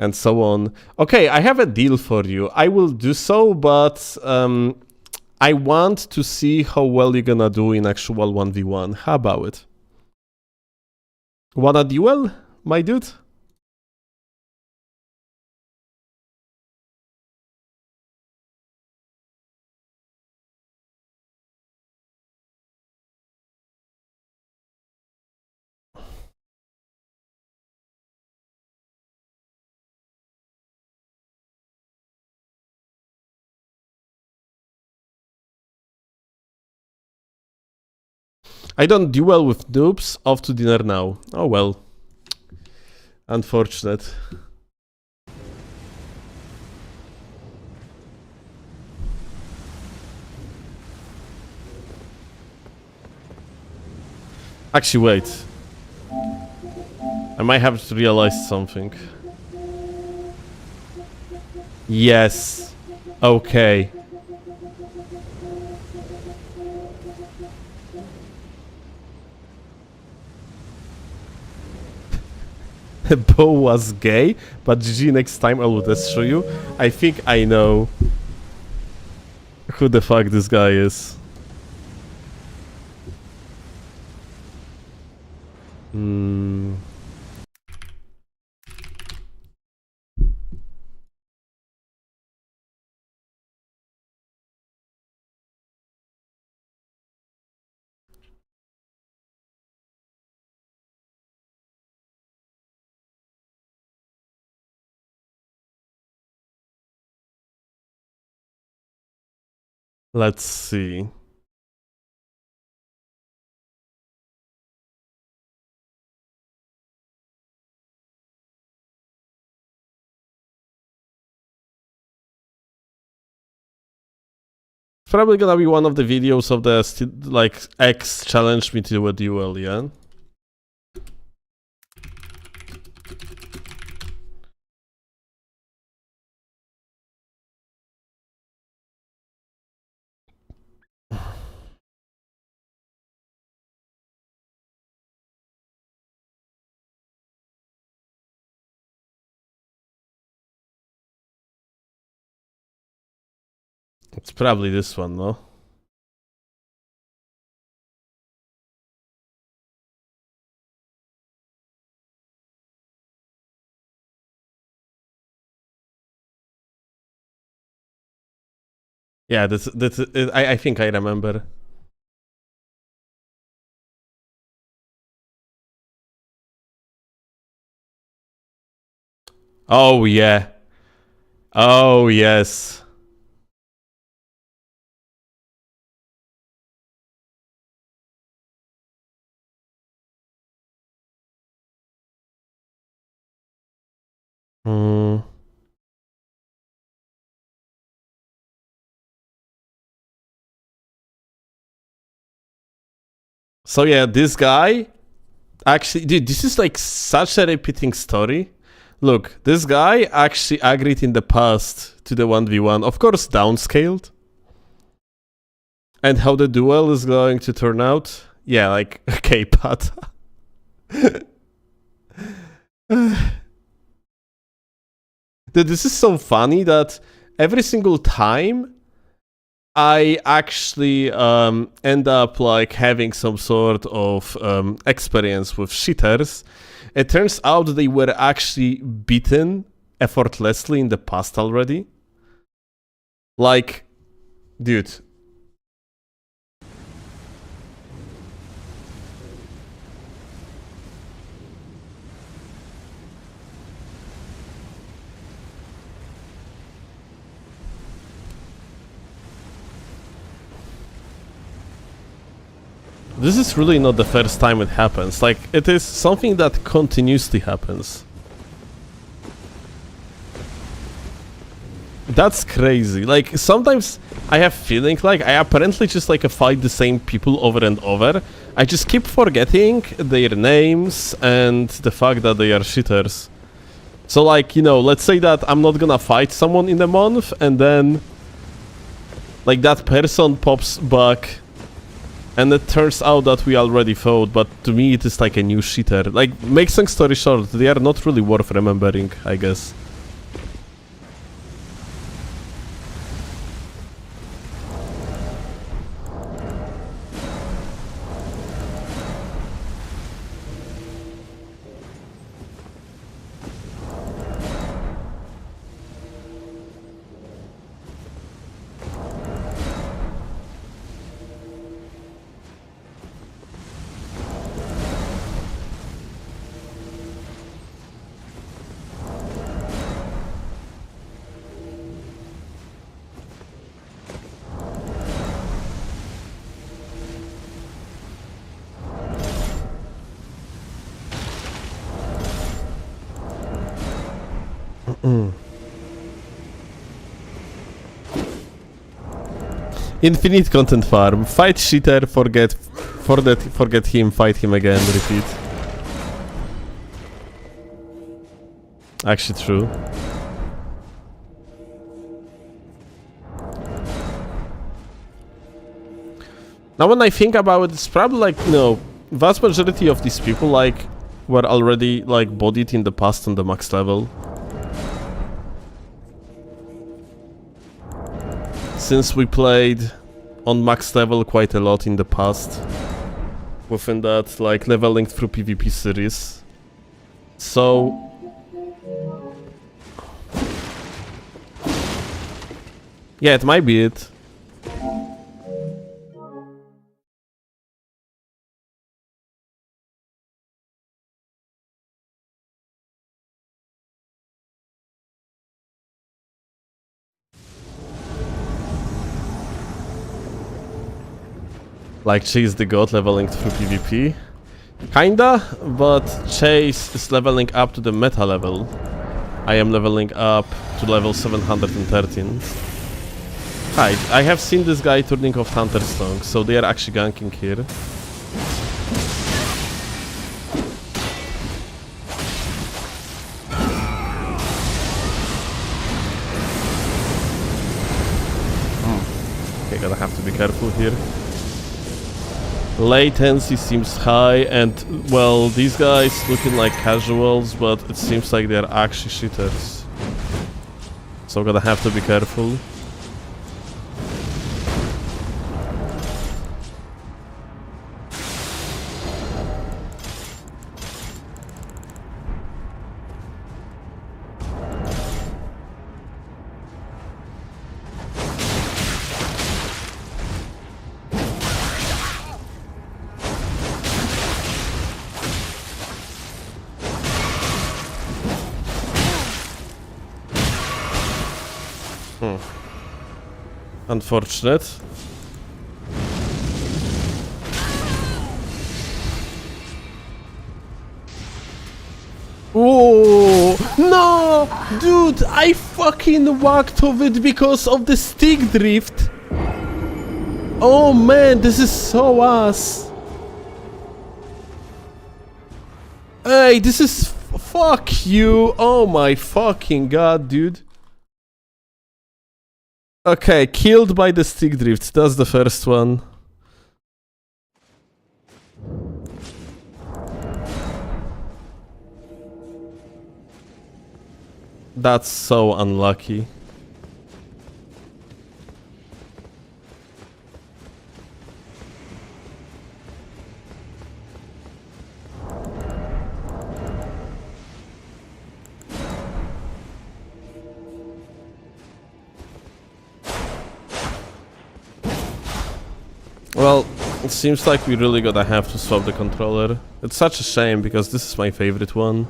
and so on. Okay, I have a deal for you. I will do so, but I want to see how well you're gonna do in actual 1v1. How about it? Wanna duel, my dude? I don't duel with noobs. Off to dinner now. Oh well. Unfortunate. Actually, wait. I might have to realize something. Yes. Okay. Bo was gay, but GG, next time I will destroy you. I think I know who the fuck this guy is. Hmm. Let's see. Probably gonna be one of the videos of the like X challenge me to do a duel, yeah? It's probably this one, no? Yeah, I think I remember. Oh yeah. Oh yes. Hmm. So yeah, this guy... Actually, dude, this is like such a repeating story. Look, this guy actually agreed in the past to the 1v1. Of course, downscaled. And how the duel is going to turn out? Yeah, like, okay, Pata. Dude, this is so funny that every single time I actually end up like having some sort of experience with cheaters, it turns out they were actually beaten effortlessly in the past already. Like, dude. This is really not the first time it happens. Like, it is something that continuously happens. That's crazy. Like, sometimes I have feeling like I apparently just like fight the same people over and over. I just keep forgetting their names and the fact that they are cheaters. So like, you know, let's say that I'm not gonna fight someone in a month and then like that person pops back and it turns out that we already fought, but to me it is like a new cheater. Like, make long story short, they are not really worth remembering, I guess. Infinite content farm. Fight cheater, forget him, fight him again, repeat. Actually true. Now when I think about it, it's probably like, you know, vast majority of these people like were already like bodied in the past on the max level. Since we played on max level quite a lot in the past within that like leveling through PvP series. So yeah, it might be it. Like Chase the God leveling through PvP. Kinda, but Chase is leveling up to the meta level. I am leveling up to level 713. Hi, I have seen this guy turning off Thunderstorm, so they are actually ganking here. Okay, gotta have to be careful here. Latency seems high, and well, these guys looking like casuals, but it seems like they're actually cheaters. So gotta have to be careful. Unfortunate. Oh no, dude! I fucking whacked of it because of the stick drift. Oh man, this is so ass. Hey, this is... Fuck you! Oh my fucking god, dude. Okay, killed by the stick drift. That's the first one. That's so unlucky. Well, it seems like we really gotta have to swap the controller. It's such a shame because this is my favorite one.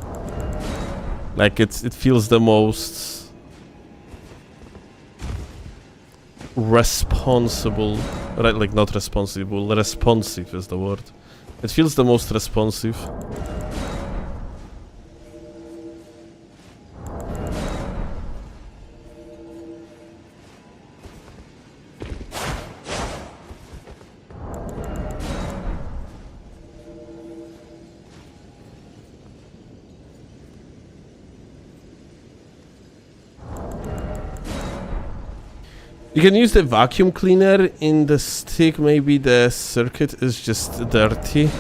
Like it feels the most responsible, right? Like not responsible, responsive is the word. It feels the most responsive. You can use the vacuum cleaner in the stick, maybe the circuit is just dirty.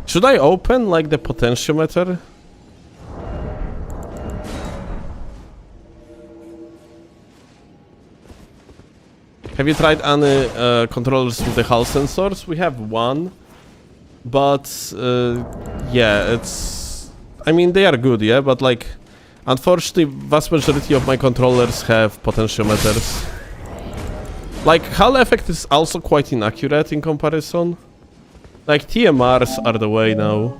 Should I open like the potentiometer? Have you tried any controllers with the Hall sensors? We have one, but yeah, it's... I mean, they are good, yeah, but like, unfortunately, vast majority of my controllers have potentiometers. Like, Hall effect is also quite inaccurate in comparison. Like, TMRs are the way now.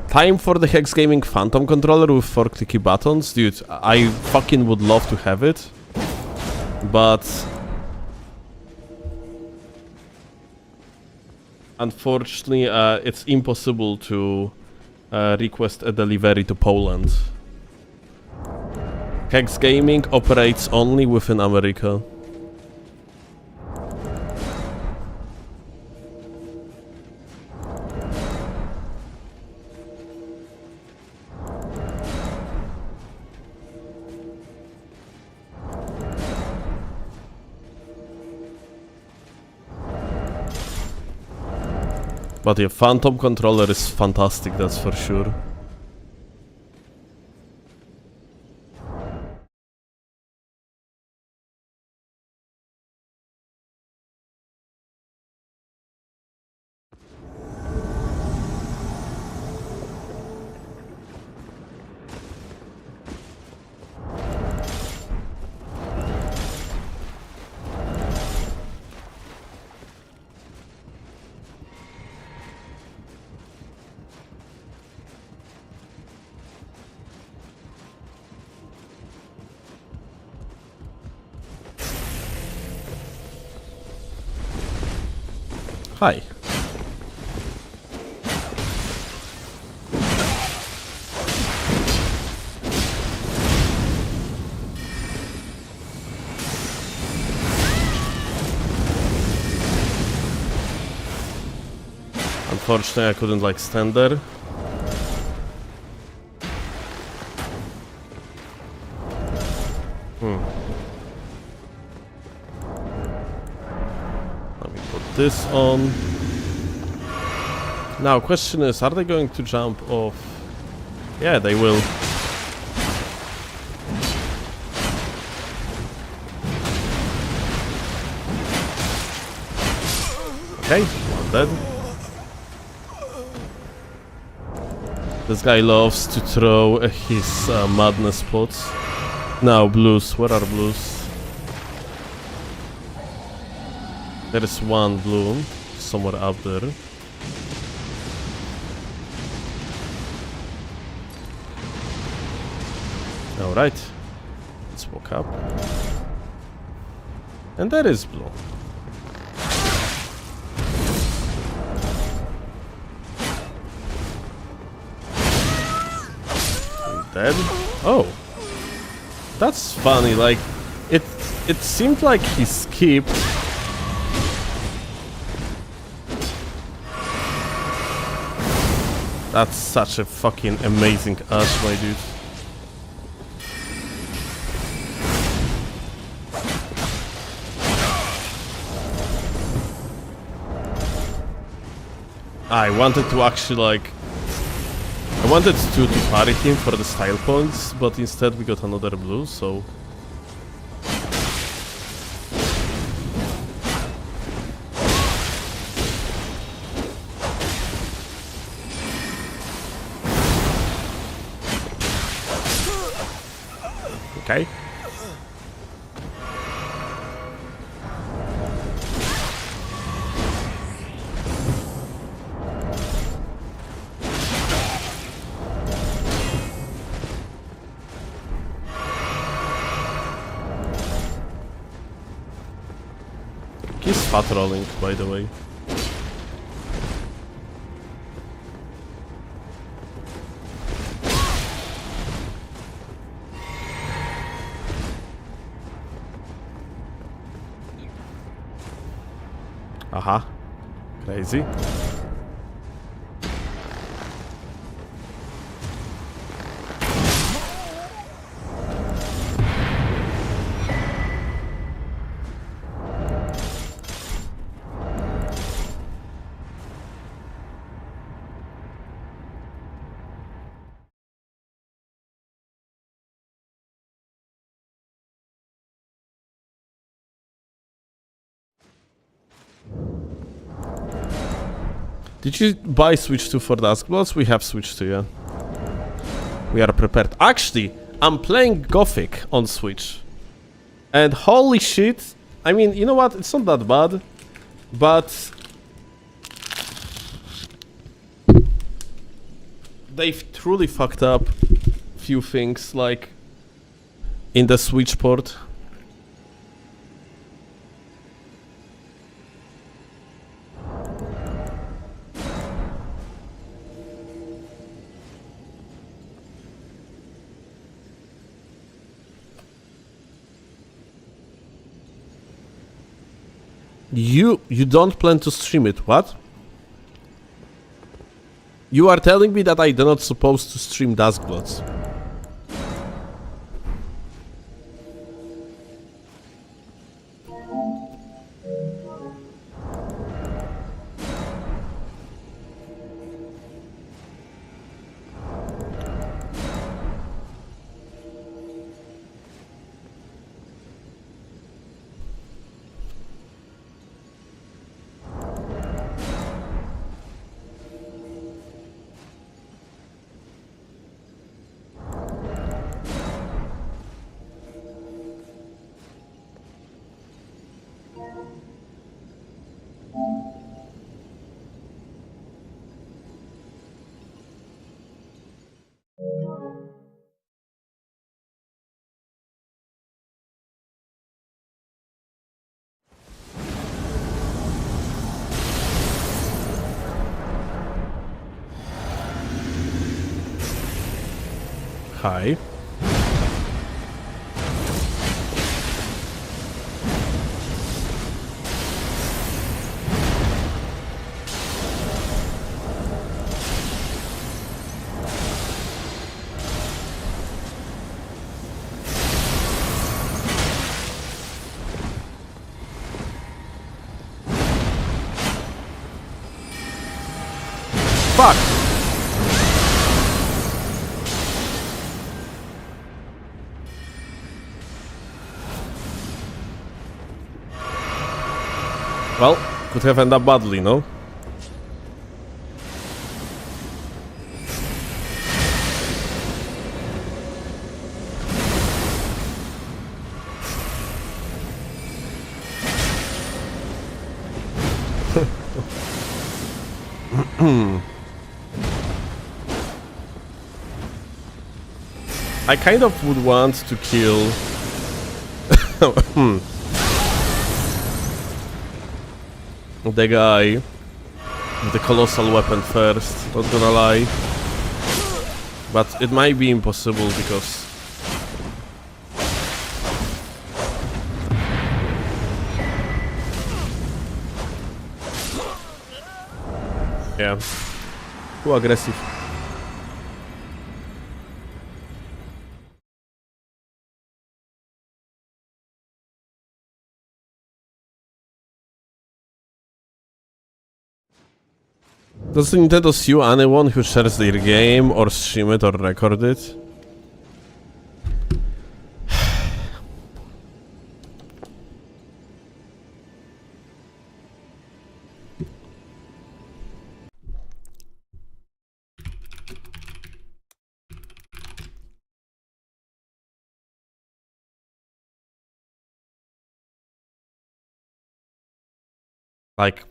Time for the Hex Gaming Phantom controller with 4 clicky buttons. Dude, I fucking would love to have it. But... unfortunately, it's impossible to request a delivery to Poland. Hex Gaming operates only within America. But the Phantom controller is fantastic, that's for sure. Hi. Unfortunately, I couldn't like stand there. Let me put this on. Now, question is, are they going to jump off? Yeah, they will. Okay, one dead. This guy loves to throw his madness pots. Now, blues. Where are blues? There is one blue somewhere up there. Alright. Let's walk up. And there is blue. dead? Oh. That's funny, like, it seemed like he skipped. That's such a fucking amazing Ash, my dude. I wanted to actually, like... I wanted to parry him for the style points, but instead we got another blue, so... Okay. He's fat rolling, by the way. Aha. Crazy. Did you buy Switch 2 for Duskbloods? We have Switch 2, yeah. We are prepared. Actually, I'm playing Gothic on Switch. And holy shit, I mean, you know what? It's not that bad. But... they've truly fucked up few things, like... in the Switch port. You don't plan to stream it, what? You are telling me that I'm not supposed to stream Duskbloods. Hi. Fuck! Well, could have ended up badly, no? I kind of would want to kill... the guy with the colossal weapon first, not gonna lie. But it might be impossible because... Yeah. Too aggressive. Does Nintendo sue anyone who shares their game or stream it or record it? Like...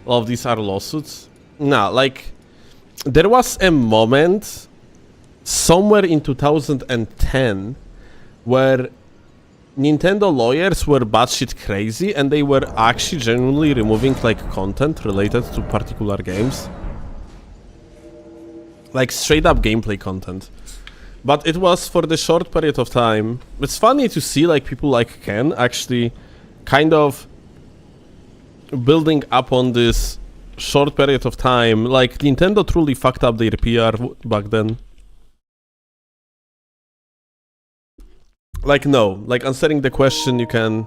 all of these are lawsuits? Nah, like... There was a moment somewhere in 2010 where Nintendo lawyers were batshit crazy and they were actually genuinely removing like content related to particular games. Like straight up gameplay content. But it was for the short period of time. It's funny to see like people like Ken actually kind of building up on this short period of time. Like Nintendo truly fucked up their PR back then. Like no, like answering the question you can...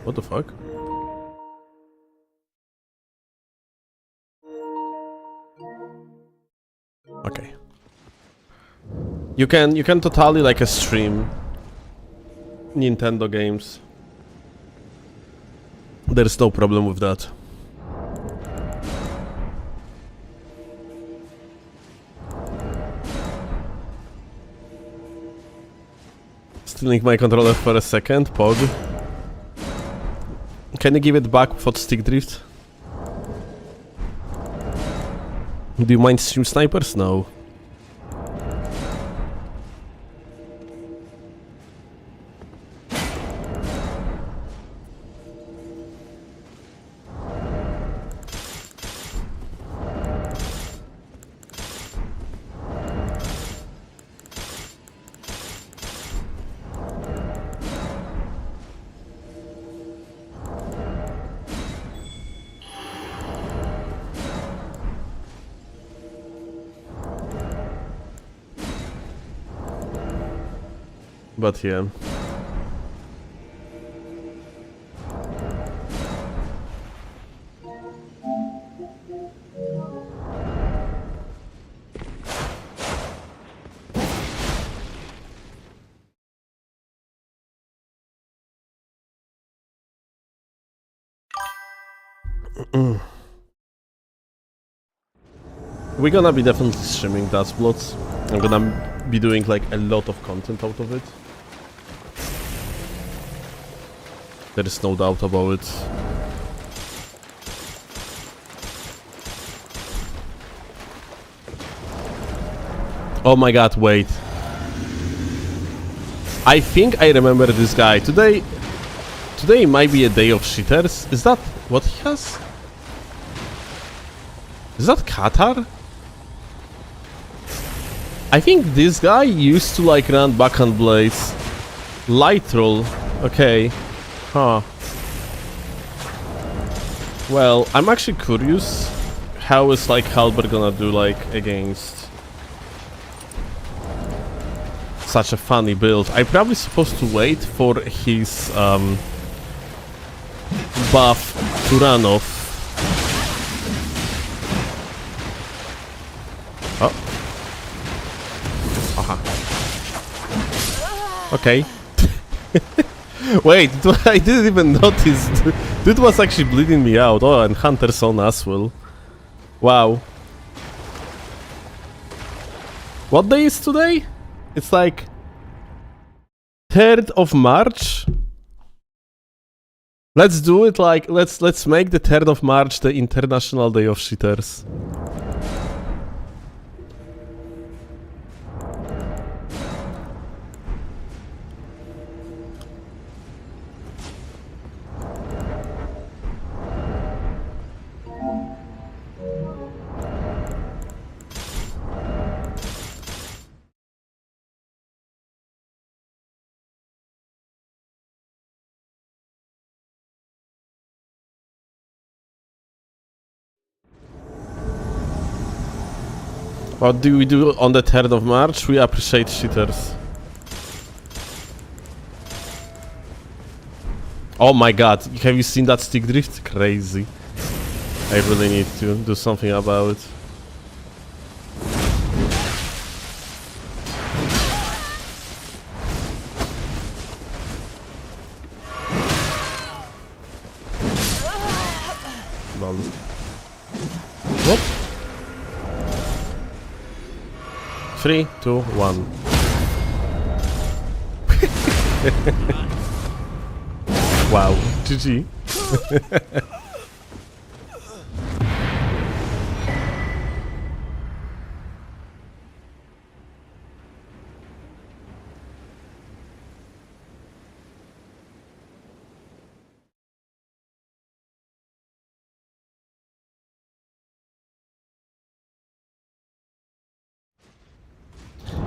What the fuck? Okay. You can totally like stream Nintendo games. There's no problem with that. Stealing my controller for a second, Pog. Can you give it back without stick drift? Do you mind stream snipers? No. But yeah. We're gonna be definitely streaming that blood. I'm gonna be doing like a lot of content out of it. There is no doubt about it. Oh my god, wait. I think I remember this guy. Today might be a day of cheaters. Is that what he has? Is that Qatar? I think this guy used to like run backhand blades. Light roll. Okay. Huh. Well, I'm actually curious how is like Halbert gonna do like against such a funny build. I'm probably supposed to wait for his buff to run off. Oh. Aha. Okay. Wait, I didn't even notice. Dude was actually bleeding me out. Oh, and Hunter's on as well. Wow. What day is today? It's like 3rd of March. Let's do it like let's make the 3rd of March the International Day of Cheaters. What do we do on the 3rd of March? We appreciate cheaters. Oh my god, have you seen that stick drift? Crazy. I really need to do something about it. Lol. Whoop. 3, 2, 1. Wow, GG.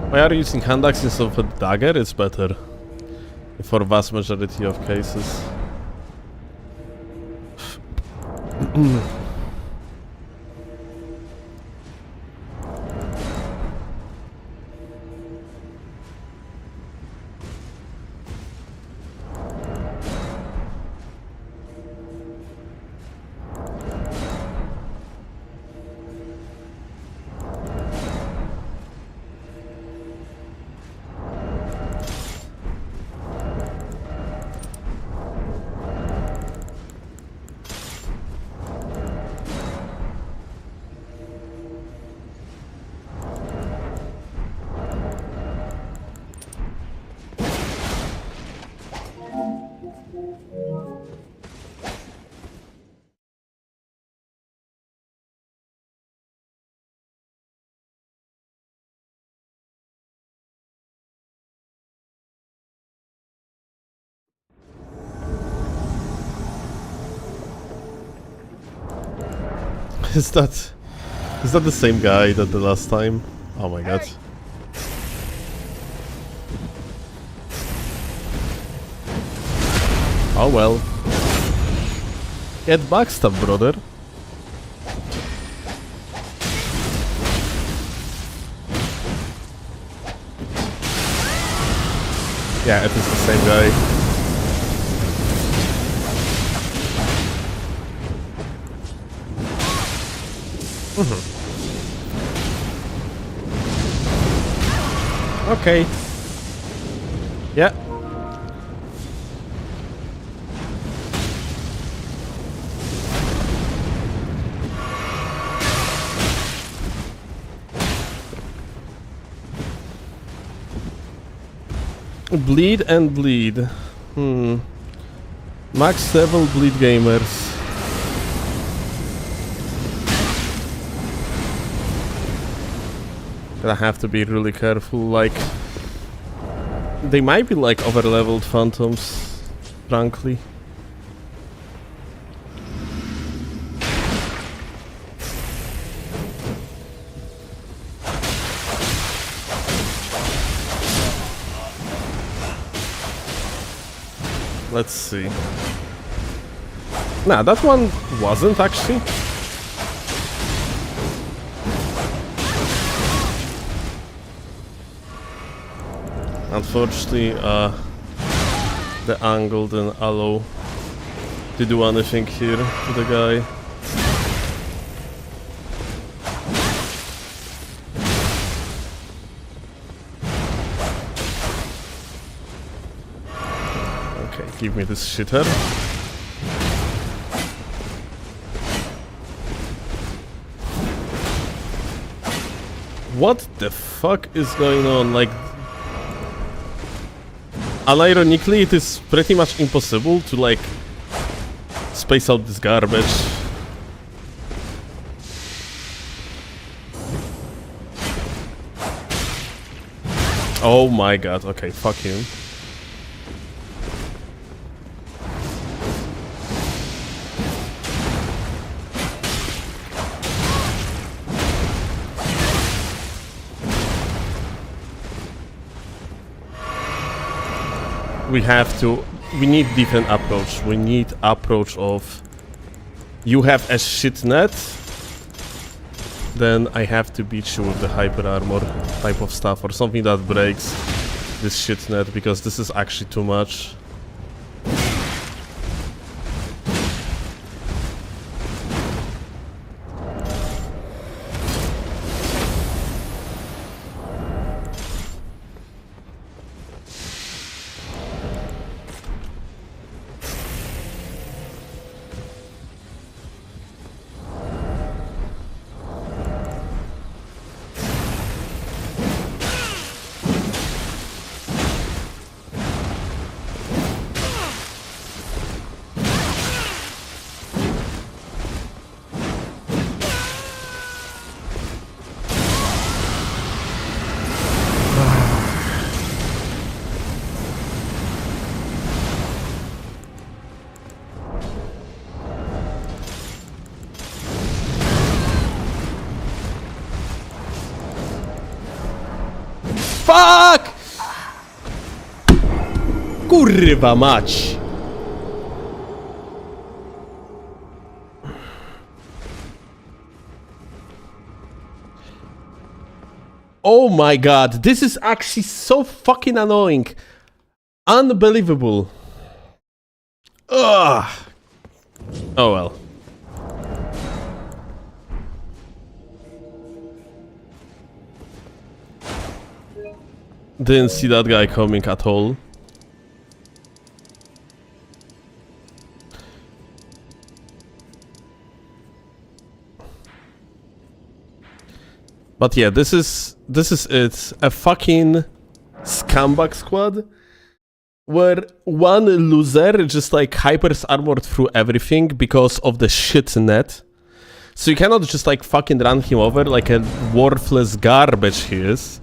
Why are you using hand axe instead of a dagger? It's better. For vast majority of cases. Is that the same guy that the last time? Oh my god. Oh well. Get backstab, brother. Yeah, it is the same guy. Okay. Yeah. Bleed and bleed. Max level bleed gamers. I have to be really careful, like... They might be like over-leveled phantoms, frankly. Let's see. Nah, that one wasn't actually. Unfortunately, the angle didn't allow to do anything here to the guy. Okay. Give me this shitter. What the fuck is going on? Like, unironically, it is pretty much impossible to like space out this garbage. Oh my god, okay, fuck him. We need different approach. We need approach of you have a shit net, then I have to beat you with the hyper armor type of stuff or something that breaks this shit net, because this is actually too much. Fuck! Kurwa mać! Oh my god, this is actually so fucking annoying. Unbelievable. Ugh. Oh well. Didn't see that guy coming at all. But yeah, this is it. A fucking scumbag squad where one loser just like hypers armored through everything because of the shit net. So you cannot just like fucking run him over like a worthless garbage he is.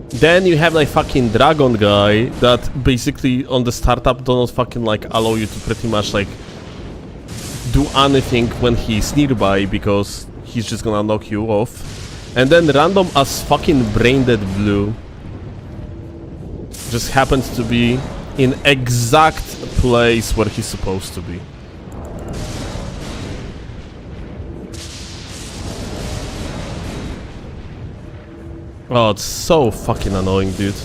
Then you have like fucking dragon guy that basically on the startup do not fucking like allow you to pretty much like do anything when he's nearby because he's just gonna knock you off. And then random as fucking brain dead blue just happens to be in exact place where he's supposed to be. Oh, it's so fucking annoying, dude.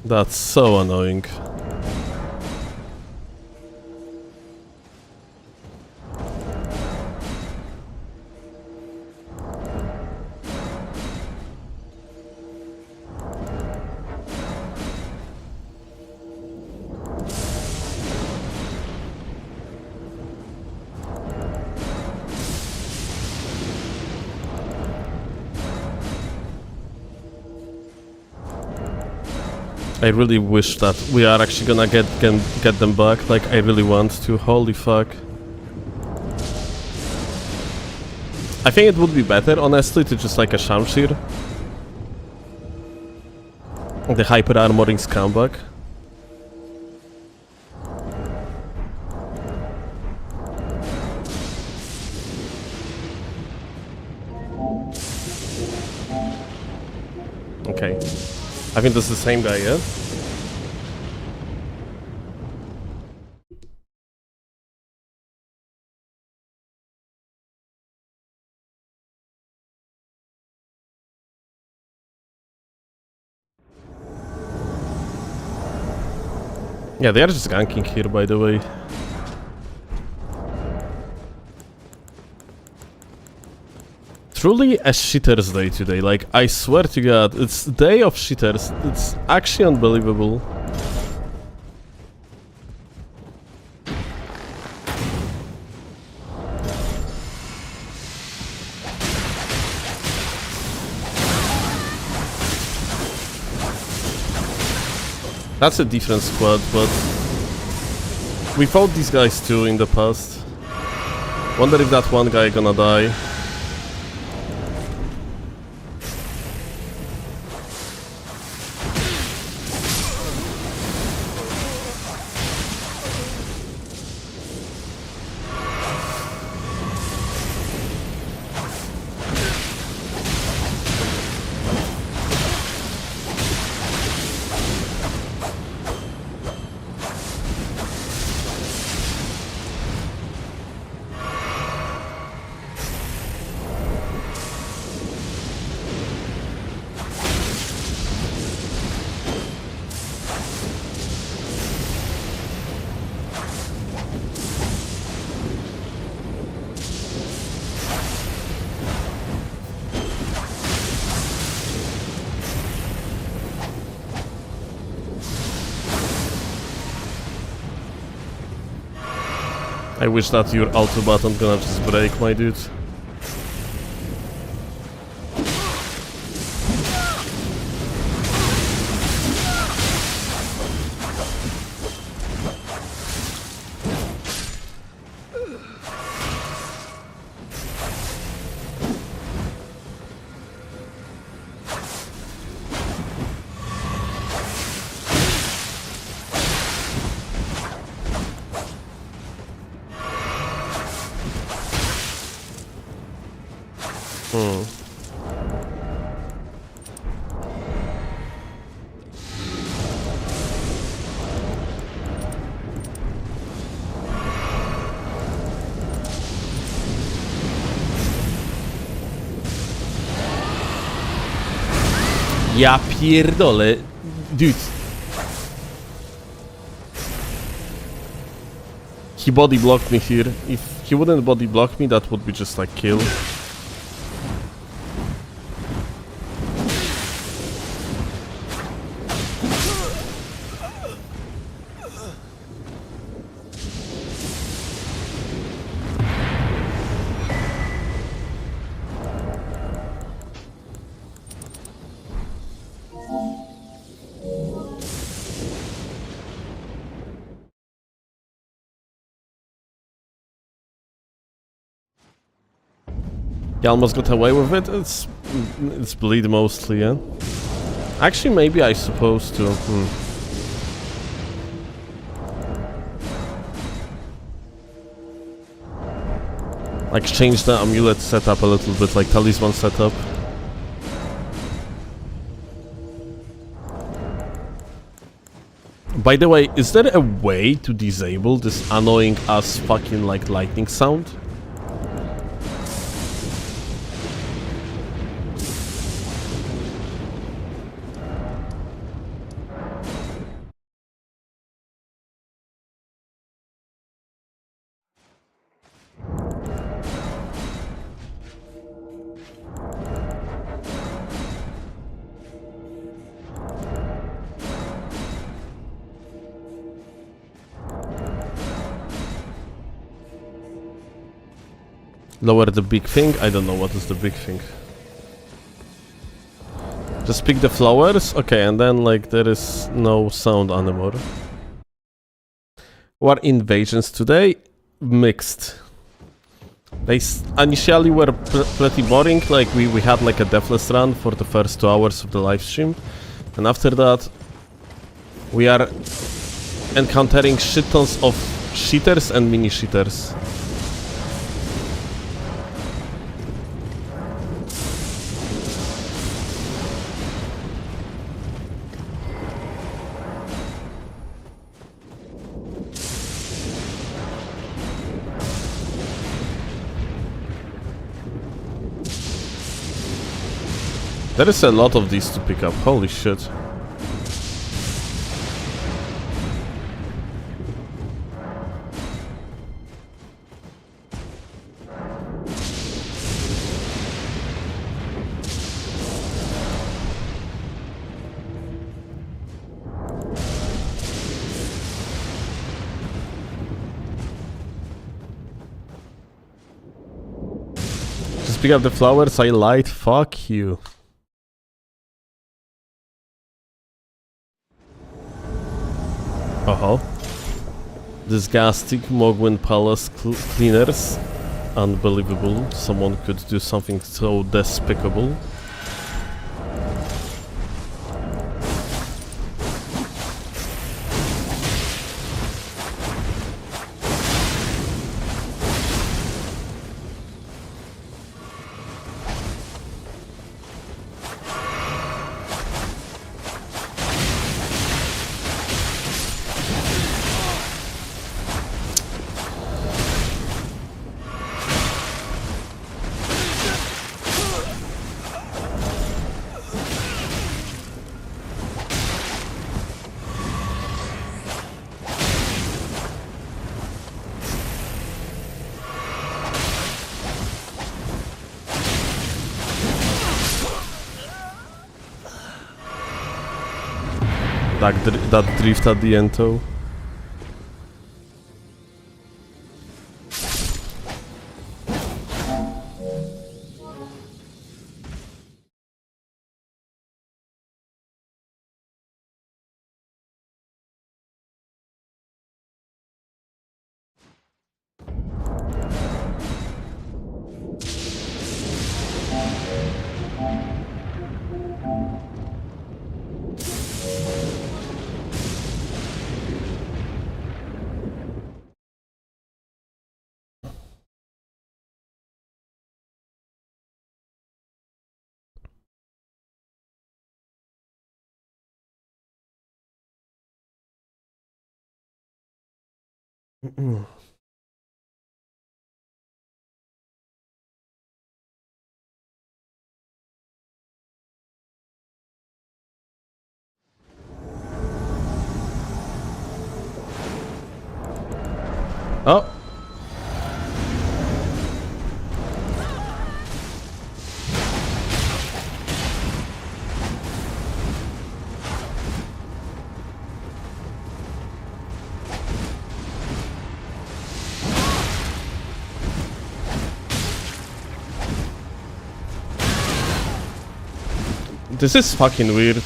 That's so annoying. I really wish that we are actually gonna get them back. Like, I really want to. Holy fuck. I think it would be better, honestly, to just like a Shamshir. The hyper armoring scumbag. Okay. I think this is the same guy, yeah? Yeah, they are just ganking here, by the way. Truly a shitters day today, like, I swear to god, it's day of shitters. It's actually unbelievable. That's a different squad, but we fought these guys too in the past. Wonder if that one guy gonna die. I wish that your auto button gonna just break, my dude. Ja pierdolę. Dude. He body blocked me here. If he wouldn't body block me, that would be just like kill. He almost got away with it. It's bleed mostly, yeah. Actually, maybe I supposed to. Like change the amulet setup a little bit, like talisman setup. By the way, is there a way to disable this annoying ass fucking like lightning sound? Lower the big thing? I don't know what is the big thing. Just pick the flowers? Okay, and then like there is no sound anymore. What invasions today? Mixed. They initially were pretty boring, like we had like a deathless run for the first 2 hours of the live stream. And after that we are encountering shit tons of cheaters and mini cheaters. There is a lot of these to pick up, holy shit. Speak of the flowers I light, fuck you. Disgusting Mogwin Palace cleaners. Unbelievable. Someone could do something so despicable. That drift at the end though. Oh! This is fucking weird.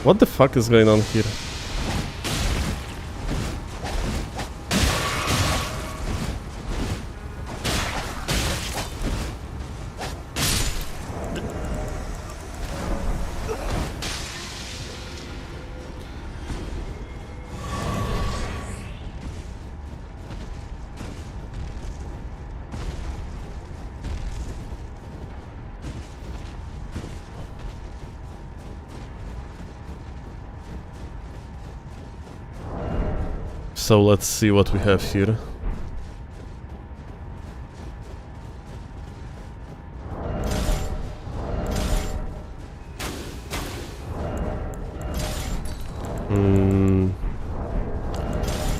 What the fuck is going on here? So let's see what we have here.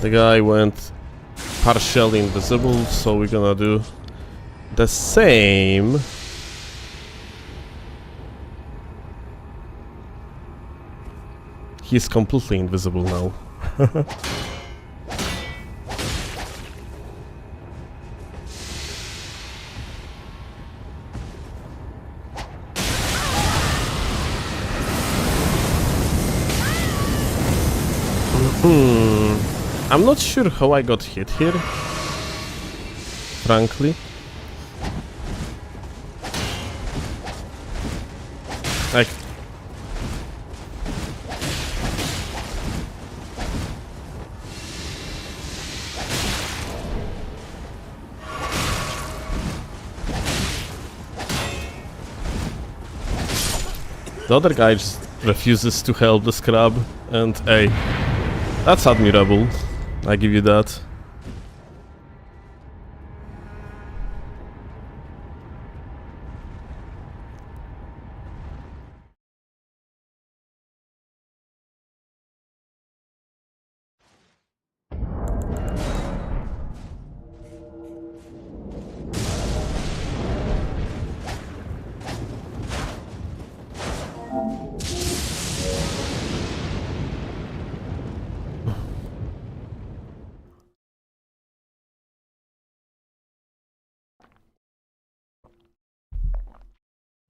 The guy went partially invisible, so we're gonna do the same. He's completely invisible now. I'm not sure how I got hit here, frankly. Like... The other guy just refuses to help the scrub, and hey, that's admirable. I give you that.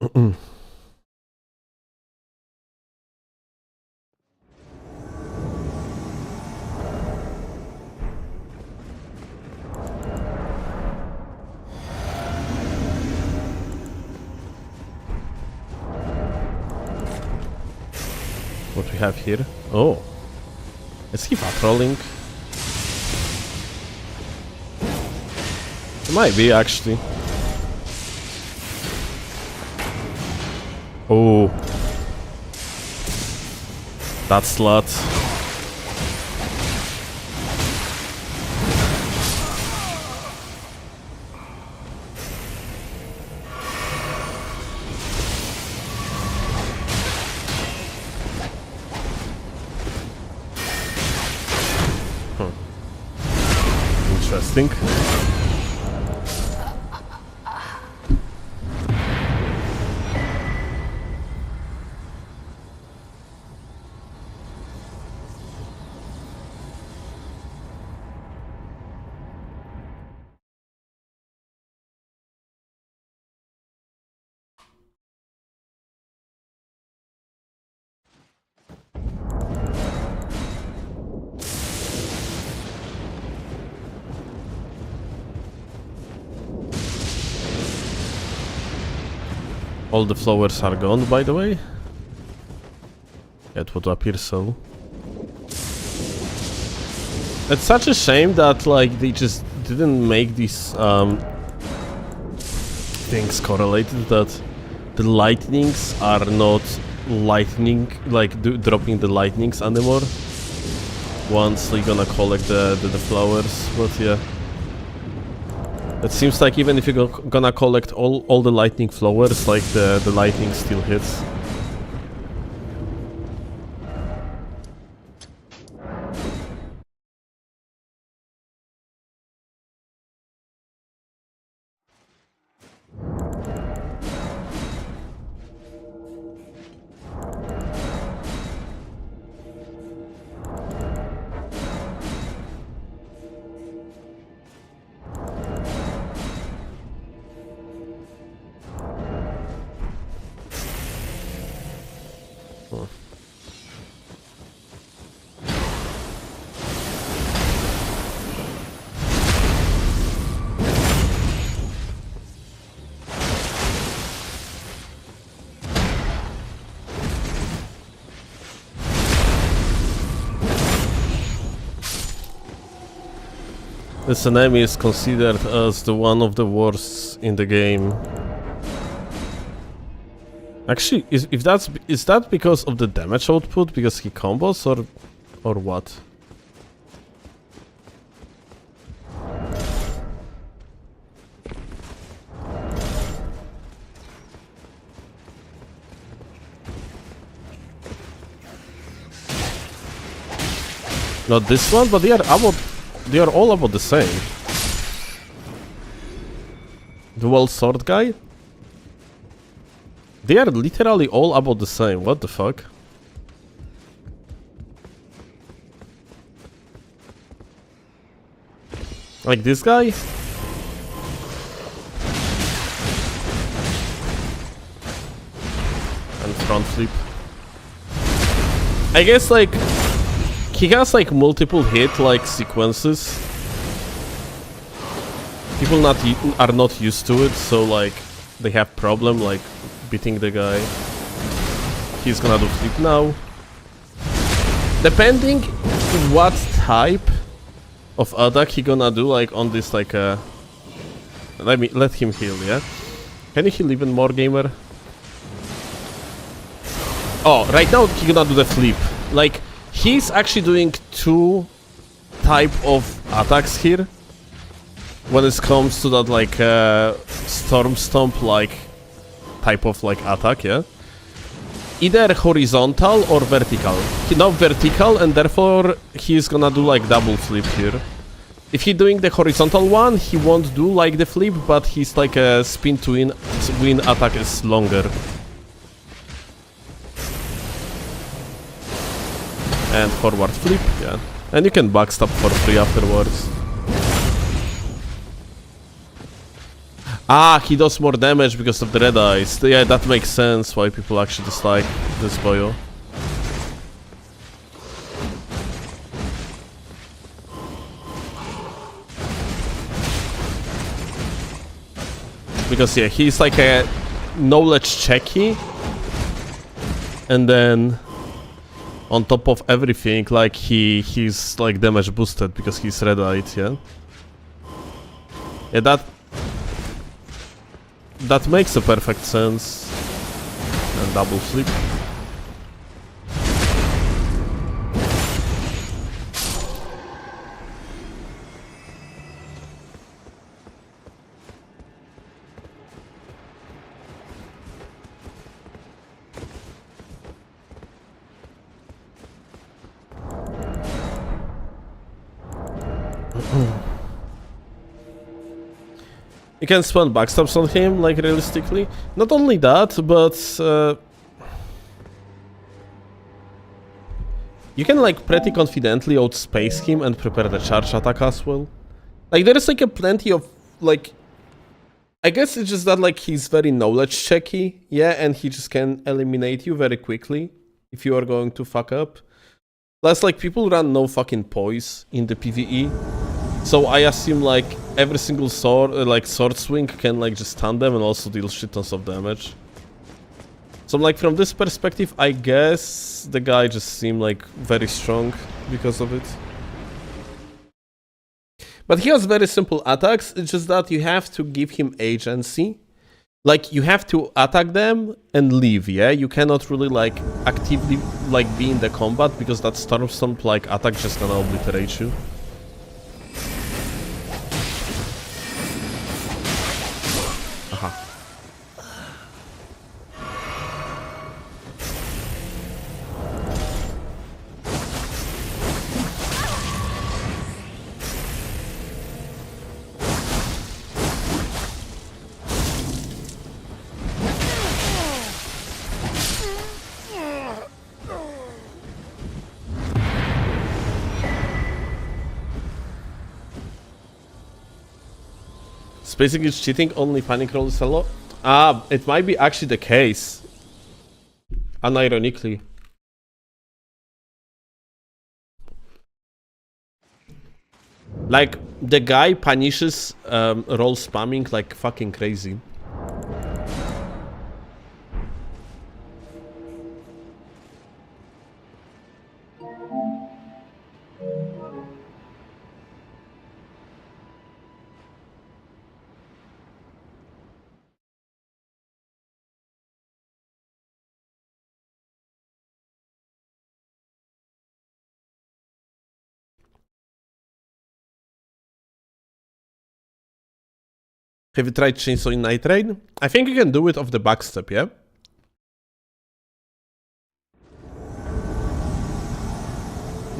What we have here? Oh. Is he patrolling? Might be, actually. Oh. That slut. Interesting. All the flowers are gone, by the way. It would appear so. It's such a shame that like they just didn't make these things correlated, that the lightnings are not lightning, like dropping the lightnings anymore once you're gonna collect the flowers. But yeah, it seems like even if you're gonna collect all the lightning flowers, like the lightning still hits. This enemy is considered as the one of the worst in the game. Actually, is that because of the damage output, because he combos, or what? Not this one, but they are all about the same. Dual sword guy? They are literally all about the same. What the fuck? Like this guy? And front flip. I guess like he has like multiple hit like sequences. People are not used to it, so like they have problem like beating the guy. He's gonna do flip now. Depending what type of attack he gonna do, like on this like let him heal, yeah? Can you heal even more, gamer? Oh, right now he gonna do the flip. Like he's actually doing two type of attacks here when it comes to that like storm stomp like type of like attack, yeah? Either horizontal or vertical. Not vertical, and therefore he's gonna do like double flip here. If he's doing the horizontal one, he won't do like the flip, but he's like a spin to win attack is longer. And forward flip, yeah. And you can backstab for free afterwards. Ah, he does more damage because of the red eyes. Yeah, that makes sense why people actually dislike this boyo. Because yeah, he's like a knowledge checky. And then on top of everything, like he's like damage boosted because he's red-eyed, yeah? Yeah, that makes a perfect sense. And double flip. You can spawn backstabs on him, like realistically. Not only that, but you can like pretty confidently outspace him and prepare the charge attack as well. Like there is like a plenty of like, I guess it's just that like he's very knowledge checky, yeah, and he just can eliminate you very quickly if you are going to fuck up. Plus like people run no fucking poise in the PvE. So I assume like every single sword, sword swing can like just stun them and also deal shit tons of damage. So like from this perspective, I guess the guy just seemed like very strong because of it. But he has very simple attacks, it's just that you have to give him agency. Like you have to attack them and leave, yeah? You cannot really like actively like be in the combat because that Stormstorm like attack just gonna obliterate you. Basically it's cheating, only panic rolls a lot. Ah, it might be actually the case. Unironically. Like, the guy punishes roll spamming like fucking crazy. Have you tried chainsaw in Night Rain? I think you can do it off the backstep, yeah?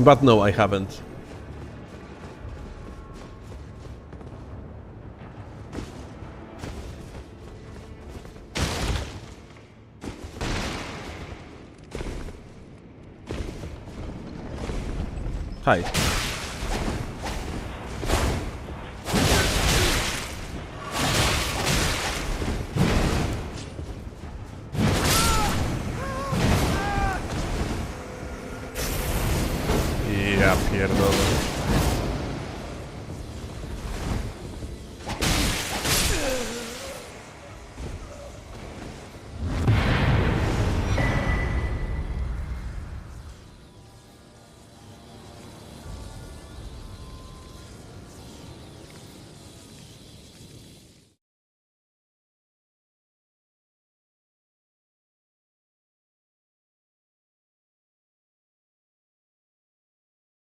But no, I haven't. Hi. Ja pierdolę.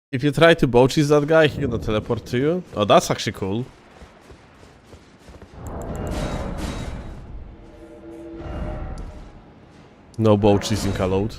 If you try to bow cheese that guy, he's gonna teleport to you. Oh, that's actually cool. No bow cheesing allowed.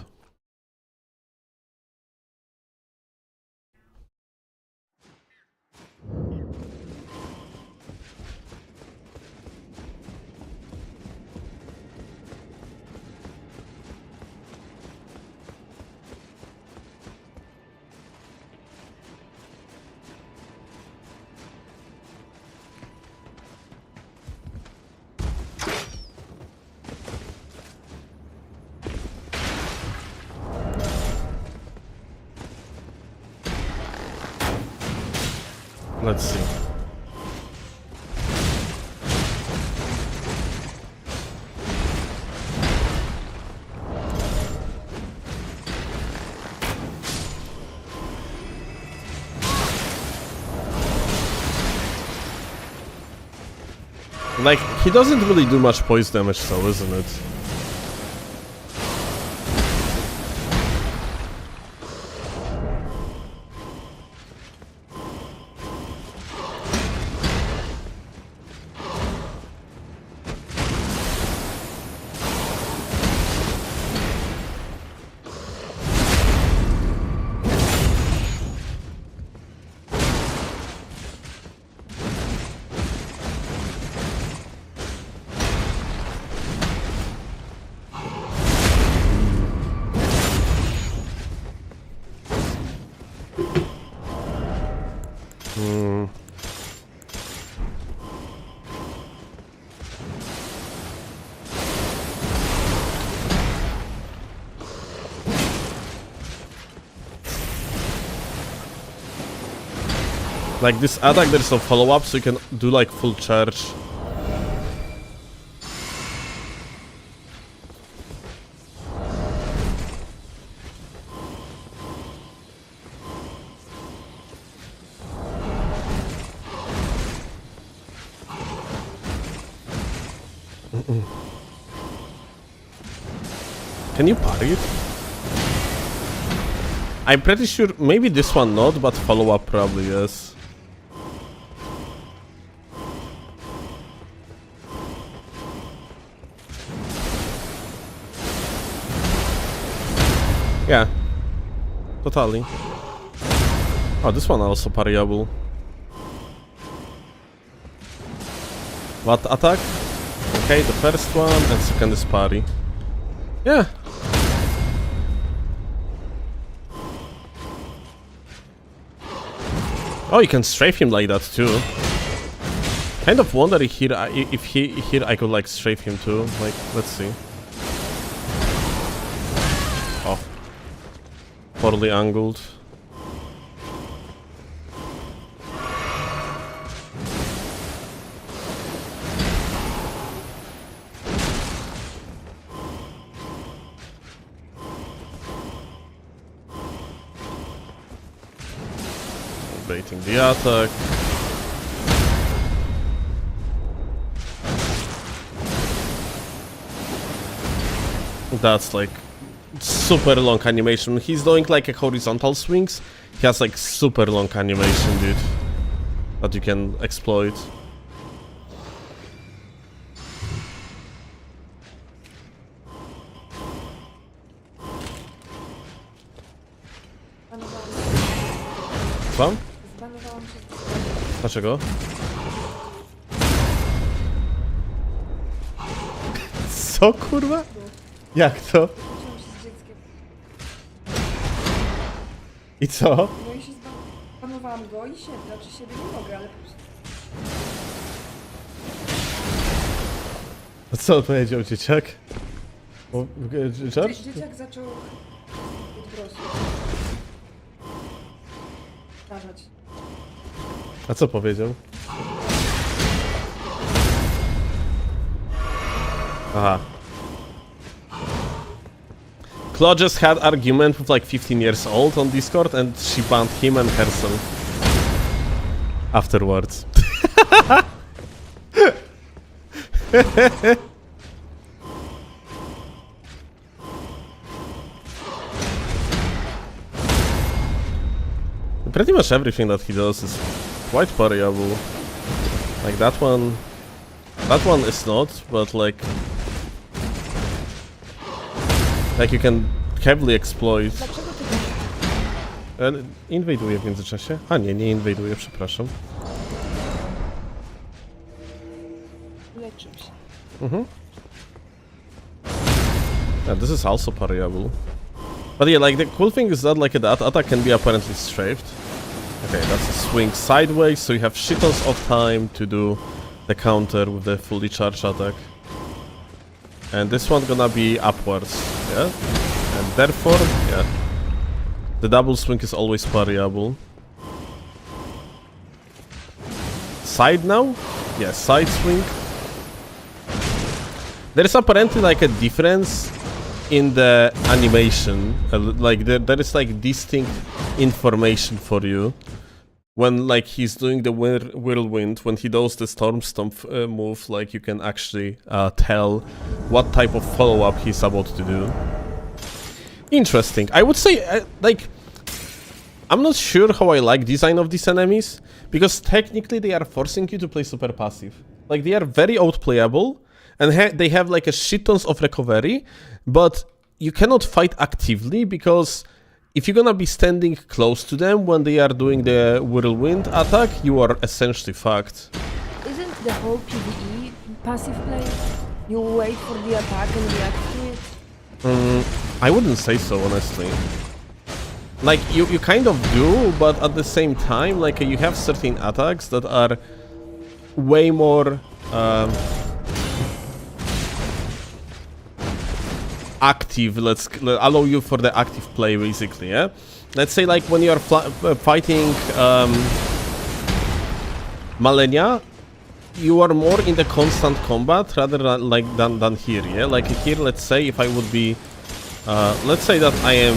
Let's see. Like, he doesn't really do much poison damage though, isn't it? Like this attack, there's no follow-up, so you can do like full charge. Can you parry it? I'm pretty sure, maybe this one not, but follow-up probably yes. Yeah, totally. Oh, this one also parryable. What attack? Okay, the first one and second is parry. Yeah. Oh, you can strafe him like that too. Kind of wonder here if here I could like strafe him too. Like, let's see. Oh, poorly angled. Baiting the attack. That's like super long animation. He's doing like a horizontal swings. He has like super long animation, dude, that you can exploit. Co? Dlaczego? Co, kurwa? Jak to? I co? No i się zbanowałam go i się, znaczy siebie nie mogę, ale po prostu... A co powiedział dzieciak? George? Dzieciak zaczął od grozu. Stawać. A co powiedział? Aha. Claude just had argument with like 15 years old on Discord and she banned him and herself afterwards. Pretty much everything that he does is quite variable. Like that one is not, but like you can heavily exploit. Inwaduję w międzyczasie? A nie inwaduję, przepraszam. Leczył się. Yeah, this is also parryable. But yeah, like the cool thing is that like that attack can be apparently strafed. Okay, that's a swing sideways, so you have shittles of time to do the counter with the fully charged attack. And this one gonna be upwards, yeah? And therefore, yeah, the double swing is always parryable. side now. Yeah, side swing. There's apparently like a difference in the animation. Like there is like distinct information for you when like he's doing the whirlwind. When he does the storm stomp move, like you can actually tell what type of follow-up he's about to do. Interesting. I would say like I'm not sure how I like design of these enemies, because technically they are forcing you to play super passive. Like they are very outplayable, and they have like a shit tons of recovery, but you cannot fight actively, because if you're gonna be standing close to them when they are doing the whirlwind attack, you are essentially fucked. Isn't the whole PvE passive play? You wait for the attack and react to it? I wouldn't say so, honestly. Like, you kind of do, but at the same time, like, you have certain attacks that are way more active. Let's allow you for the active play, basically, yeah? Let's say, like, when you are fighting Malenia, you are more in the constant combat rather than here, yeah? Like, here, let's say, if I would be... let's say that I am...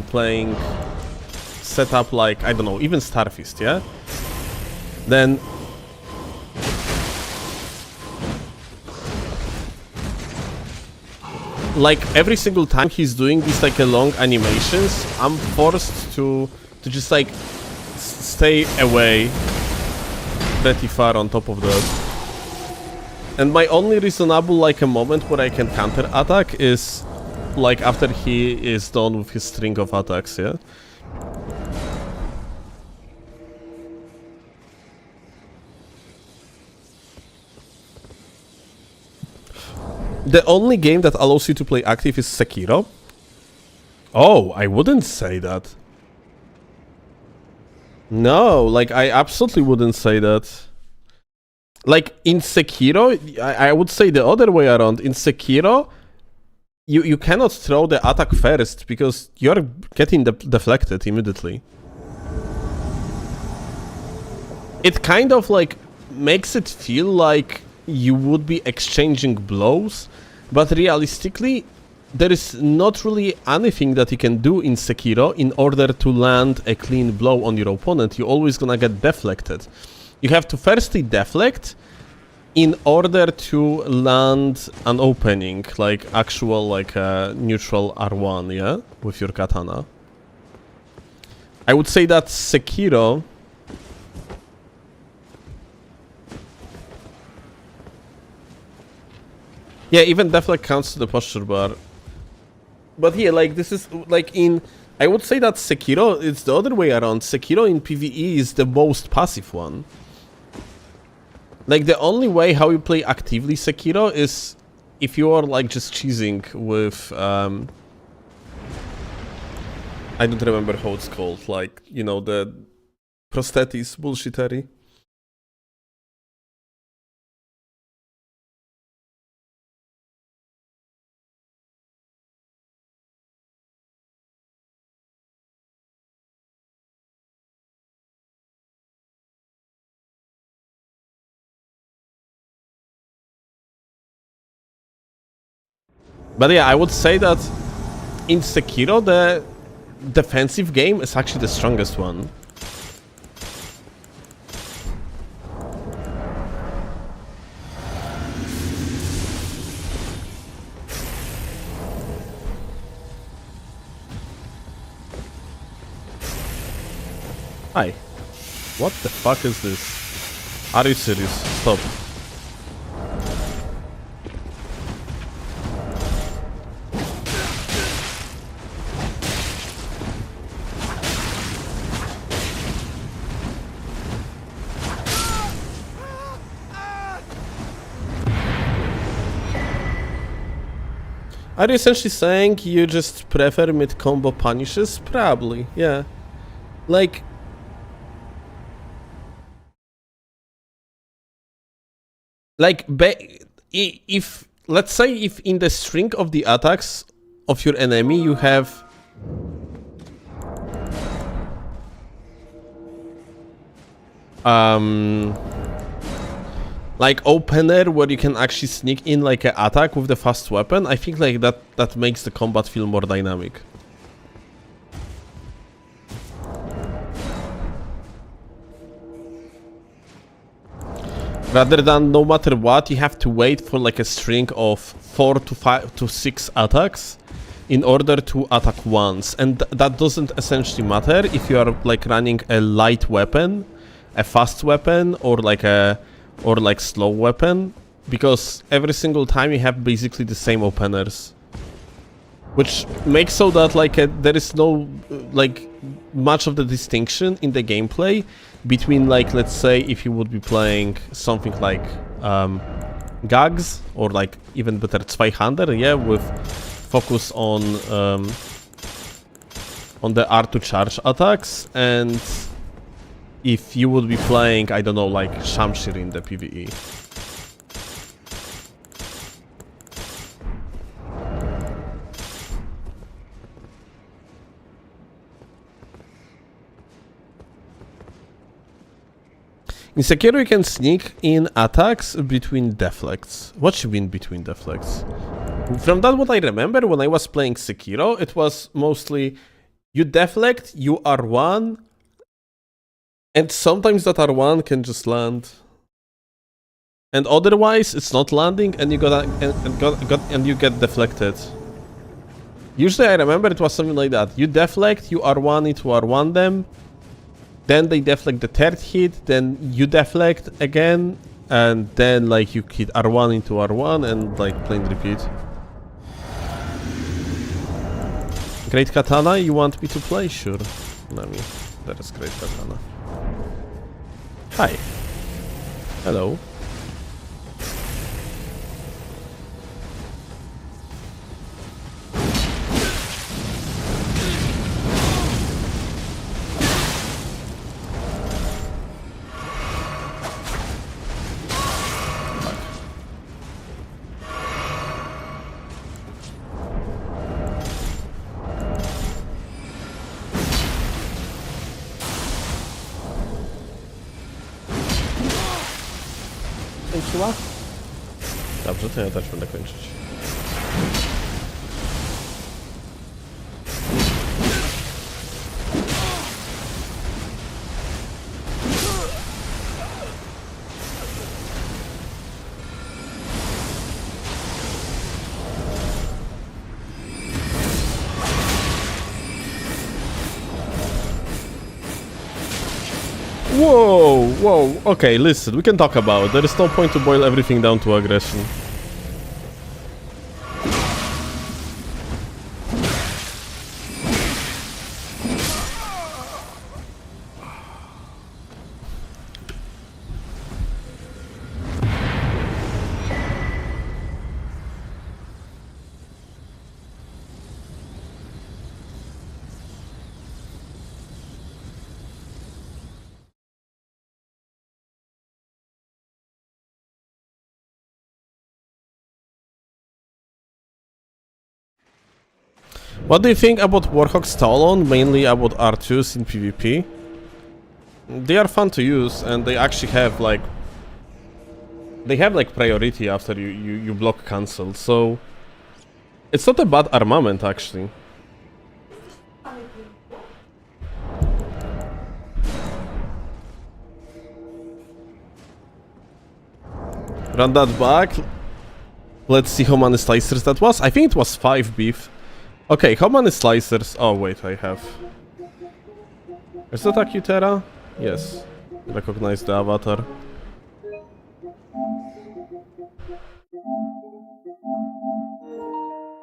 playing setup like, I don't know, even Starfist, yeah? Then like every single time he's doing these like long animations, I'm forced to just like stay away pretty far on top of that. And my only reasonable like a moment where I can counter attack is like after he is done with his string of attacks, yeah? The only game that allows you to play active is Sekiro. Oh, I wouldn't say that. No, like I absolutely wouldn't say that. Like in Sekiro, I would say the other way around. In Sekiro, you cannot throw the attack first because you're getting deflected immediately. It kind of like makes it feel like you would be exchanging blows, but realistically there is not really anything that you can do in Sekiro in order to land a clean blow on your opponent. You're always gonna get deflected. You have to firstly deflect in order to land an opening, like actual like a neutral R1, yeah, with your katana. I would say that Sekiro... Yeah, even deflect counts to the posture bar. But yeah, like this is like in... I would say that Sekiro, it's the other way around. Sekiro in PvE is the most passive one. Like, the only way how you play actively Sekiro is if you are, like, just cheesing with, I don't remember how it's called, like, you know, the prosthetis bullshittery. But yeah, I would say that in Sekiro, the defensive game is actually the strongest one. Hi. What the fuck is this? Are you serious? Stop. Are you essentially saying you just prefer mid-combo punishes? Probably, yeah. Like... if... Let's say if in the string of the attacks of your enemy you have... like opener where you can actually sneak in like an attack with the fast weapon, I think like that makes the combat feel more dynamic. Rather than no matter what, you have to wait for like a string of 4 to 5 to 6 attacks in order to attack once, and that doesn't essentially matter if you are like running a light weapon, a fast weapon, or like slow weapon, because every single time you have basically the same openers, which makes so that like there is no like much of the distinction in the gameplay between, like, let's say if you would be playing something like Gags, or like even better 200, yeah, with focus on the R2 charge attacks, and if you would be playing, I don't know, like Shamshir in the PvE. In Sekiro you can sneak in attacks between deflects. What you mean between deflects? From that what I remember when I was playing Sekiro, it was mostly you deflect, you R1, and sometimes that R1 can just land. And otherwise it's not landing and you you get deflected. Usually I remember it was something like that. You deflect, you R1 into R1 them, then they deflect the third hit, then you deflect again, and then like you hit R1 into R1 and like plain repeat. Great Katana, you want me to play? Sure. Let me. That is Great Katana. Hi. Hello. Kończyła? Dobrze, to ja też będę kończyć. Whoa, whoa, okay, listen, we can talk about it. There is no point to boil everything down to aggression. What do you think about Warhawk's Talon, mainly about R2s in PvP? They are fun to use, and they actually have like... They have like priority after you block cancel, so... It's not a bad armament actually. Run that back. Let's see how many slicers that was. I think it was 5 beef. Okay, how many slicers? Oh wait, I have. Is that Akutera? Yes. Recognize the avatar.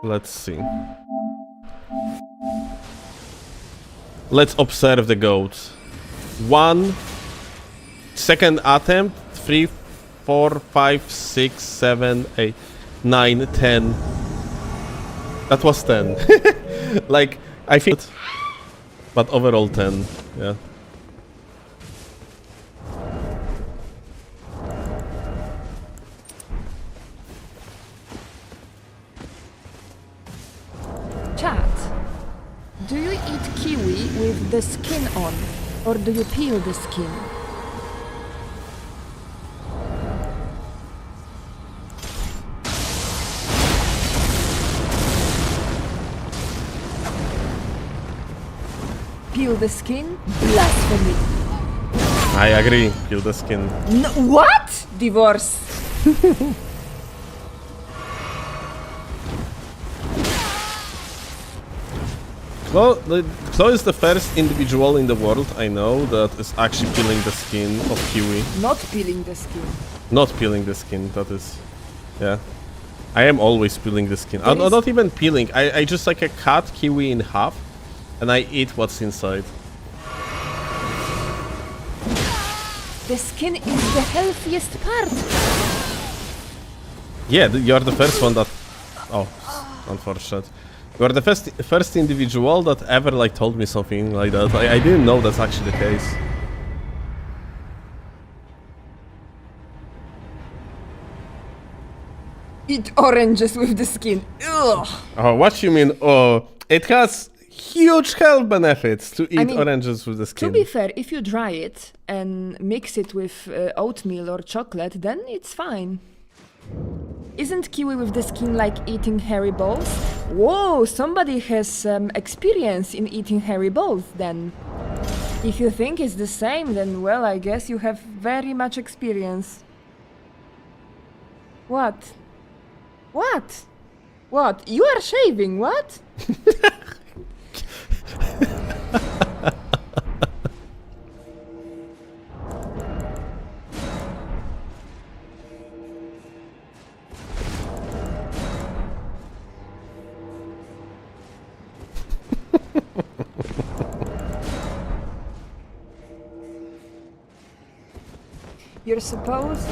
Let's see. Let's observe the goat. 1 second attempt, 3, 4, 5, 6, 7, 8, 9, 10. That was 10. Like, I think... But overall 10, yeah. Chat. Do you eat kiwi with the skin on, or do you peel the skin? Peel the skin? Blasphemy. I agree. Peel the skin. No, what? Divorce. Chloe is the first individual in the world I know that is actually peeling the skin of Kiwi. Not peeling the skin. Not peeling the skin, that is... Yeah. I am always peeling the skin. I'm There is- not even peeling. I just like cut Kiwi in half and I eat what's inside. The skin is the healthiest part. Yeah, you're the first one that... Oh, unfortunate. You're the first individual that ever like told me something like that. I didn't know that's actually the case. Eat oranges with the skin. Ugh. Oh, what you mean? Oh, it has huge health benefits to eat mean, oranges with the To skin. be fair, if you dry it and mix it with oatmeal or chocolate, then it's fine. Isn't kiwi with the skin like eating hairy balls? Whoa, somebody has experience in eating hairy balls then. If you think it's the same, then well, I guess you have very much experience. What? What? What? You are shaving, what? You're supposed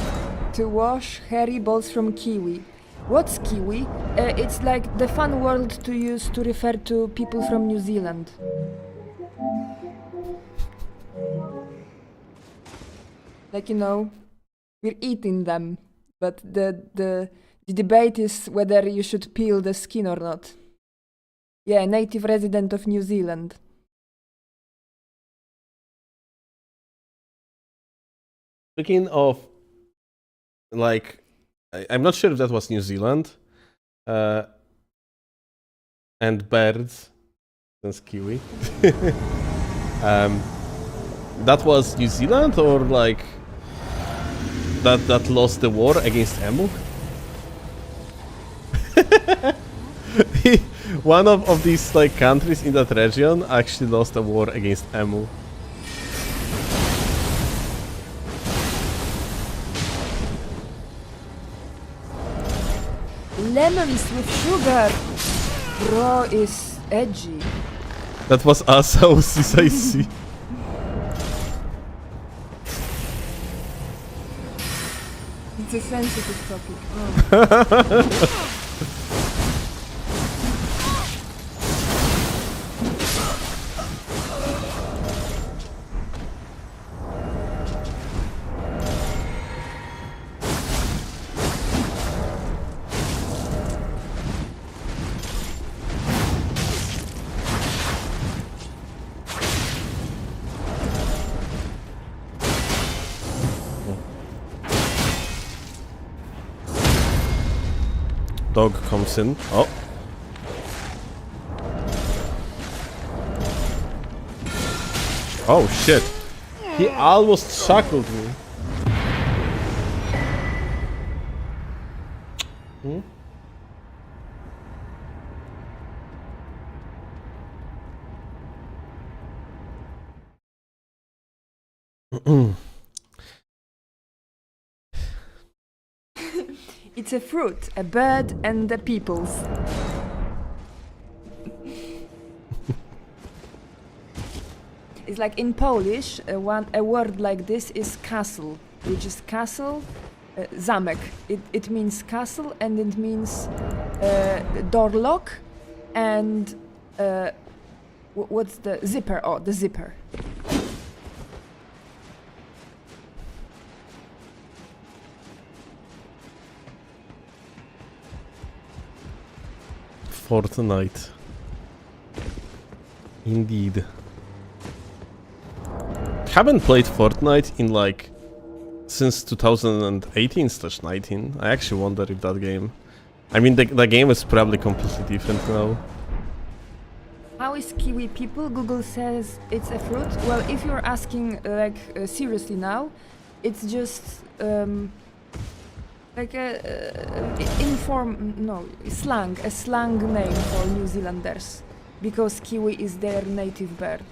to wash hairy balls from kiwi. What's kiwi? It's like the fun word to use to refer to people from New Zealand. Like, you know, we're eating them, but the debate is whether you should peel the skin or not. Yeah, native resident of New Zealand. Speaking of, like, I'm not sure if that was New Zealand, and birds, since kiwi. That was New Zealand, or like that lost the war against emu? One of these like countries in that region actually lost a war against emu. Lemons with sugar! Bro is edgy. That was us, I see. It's a sensitive topic. Oh. Dog comes in. Oh. Oh shit. He almost shackled me. It's a fruit, a bird, and the peoples. It's like in Polish, a word like this is castle, which is castle, zamek. It means castle and it means door lock and what's the zipper? Oh, the zipper. Fortnite. Indeed. Haven't played Fortnite in like since 2018/19. I actually wonder if that game. I mean, the game is probably completely different now. How is kiwi people? Google says it's a fruit. Well, if you're asking like seriously now, it's just like a a slang name for New Zealanders, because kiwi is their native bird.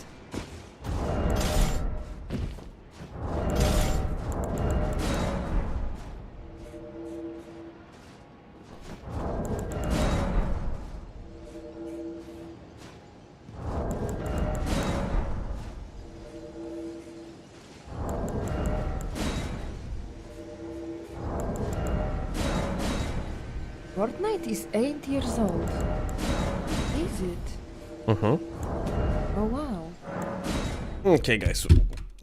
Fortnite is 8 years old. Is it? Mm-hmm. Oh wow. Okay, guys.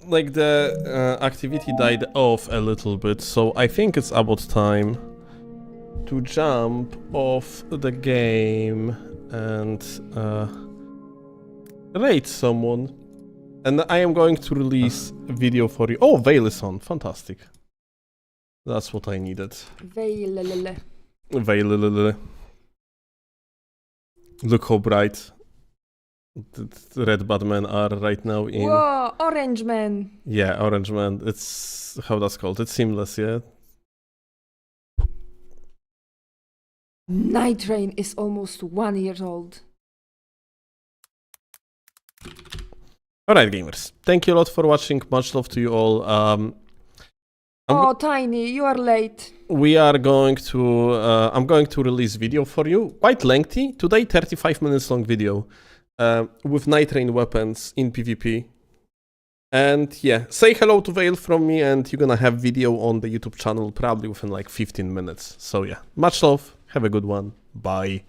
Like the activity died off a little bit, so I think it's about time to jump off the game and raid someone. And I am going to release a video for you. Oh, Veil is on. Fantastic. That's what I needed. Veil. Veil. Look how bright the red Batman are right now in... Whoa, Orange Man. Yeah, Orange Man. It's... how that's called? It's seamless, yeah? Night Rain is almost 1 year old. Alright, gamers. Thank you a lot for watching. Much love to you all. Oh, Tiny, you are late. We are going to... I'm going to release video for you. Quite lengthy. Today, 35 minutes long video. With Night Rain weapons in PvP. And yeah, say hello to Veil from me and you're gonna have video on the YouTube channel probably within like 15 minutes. So yeah, much love. Have a good one. Bye.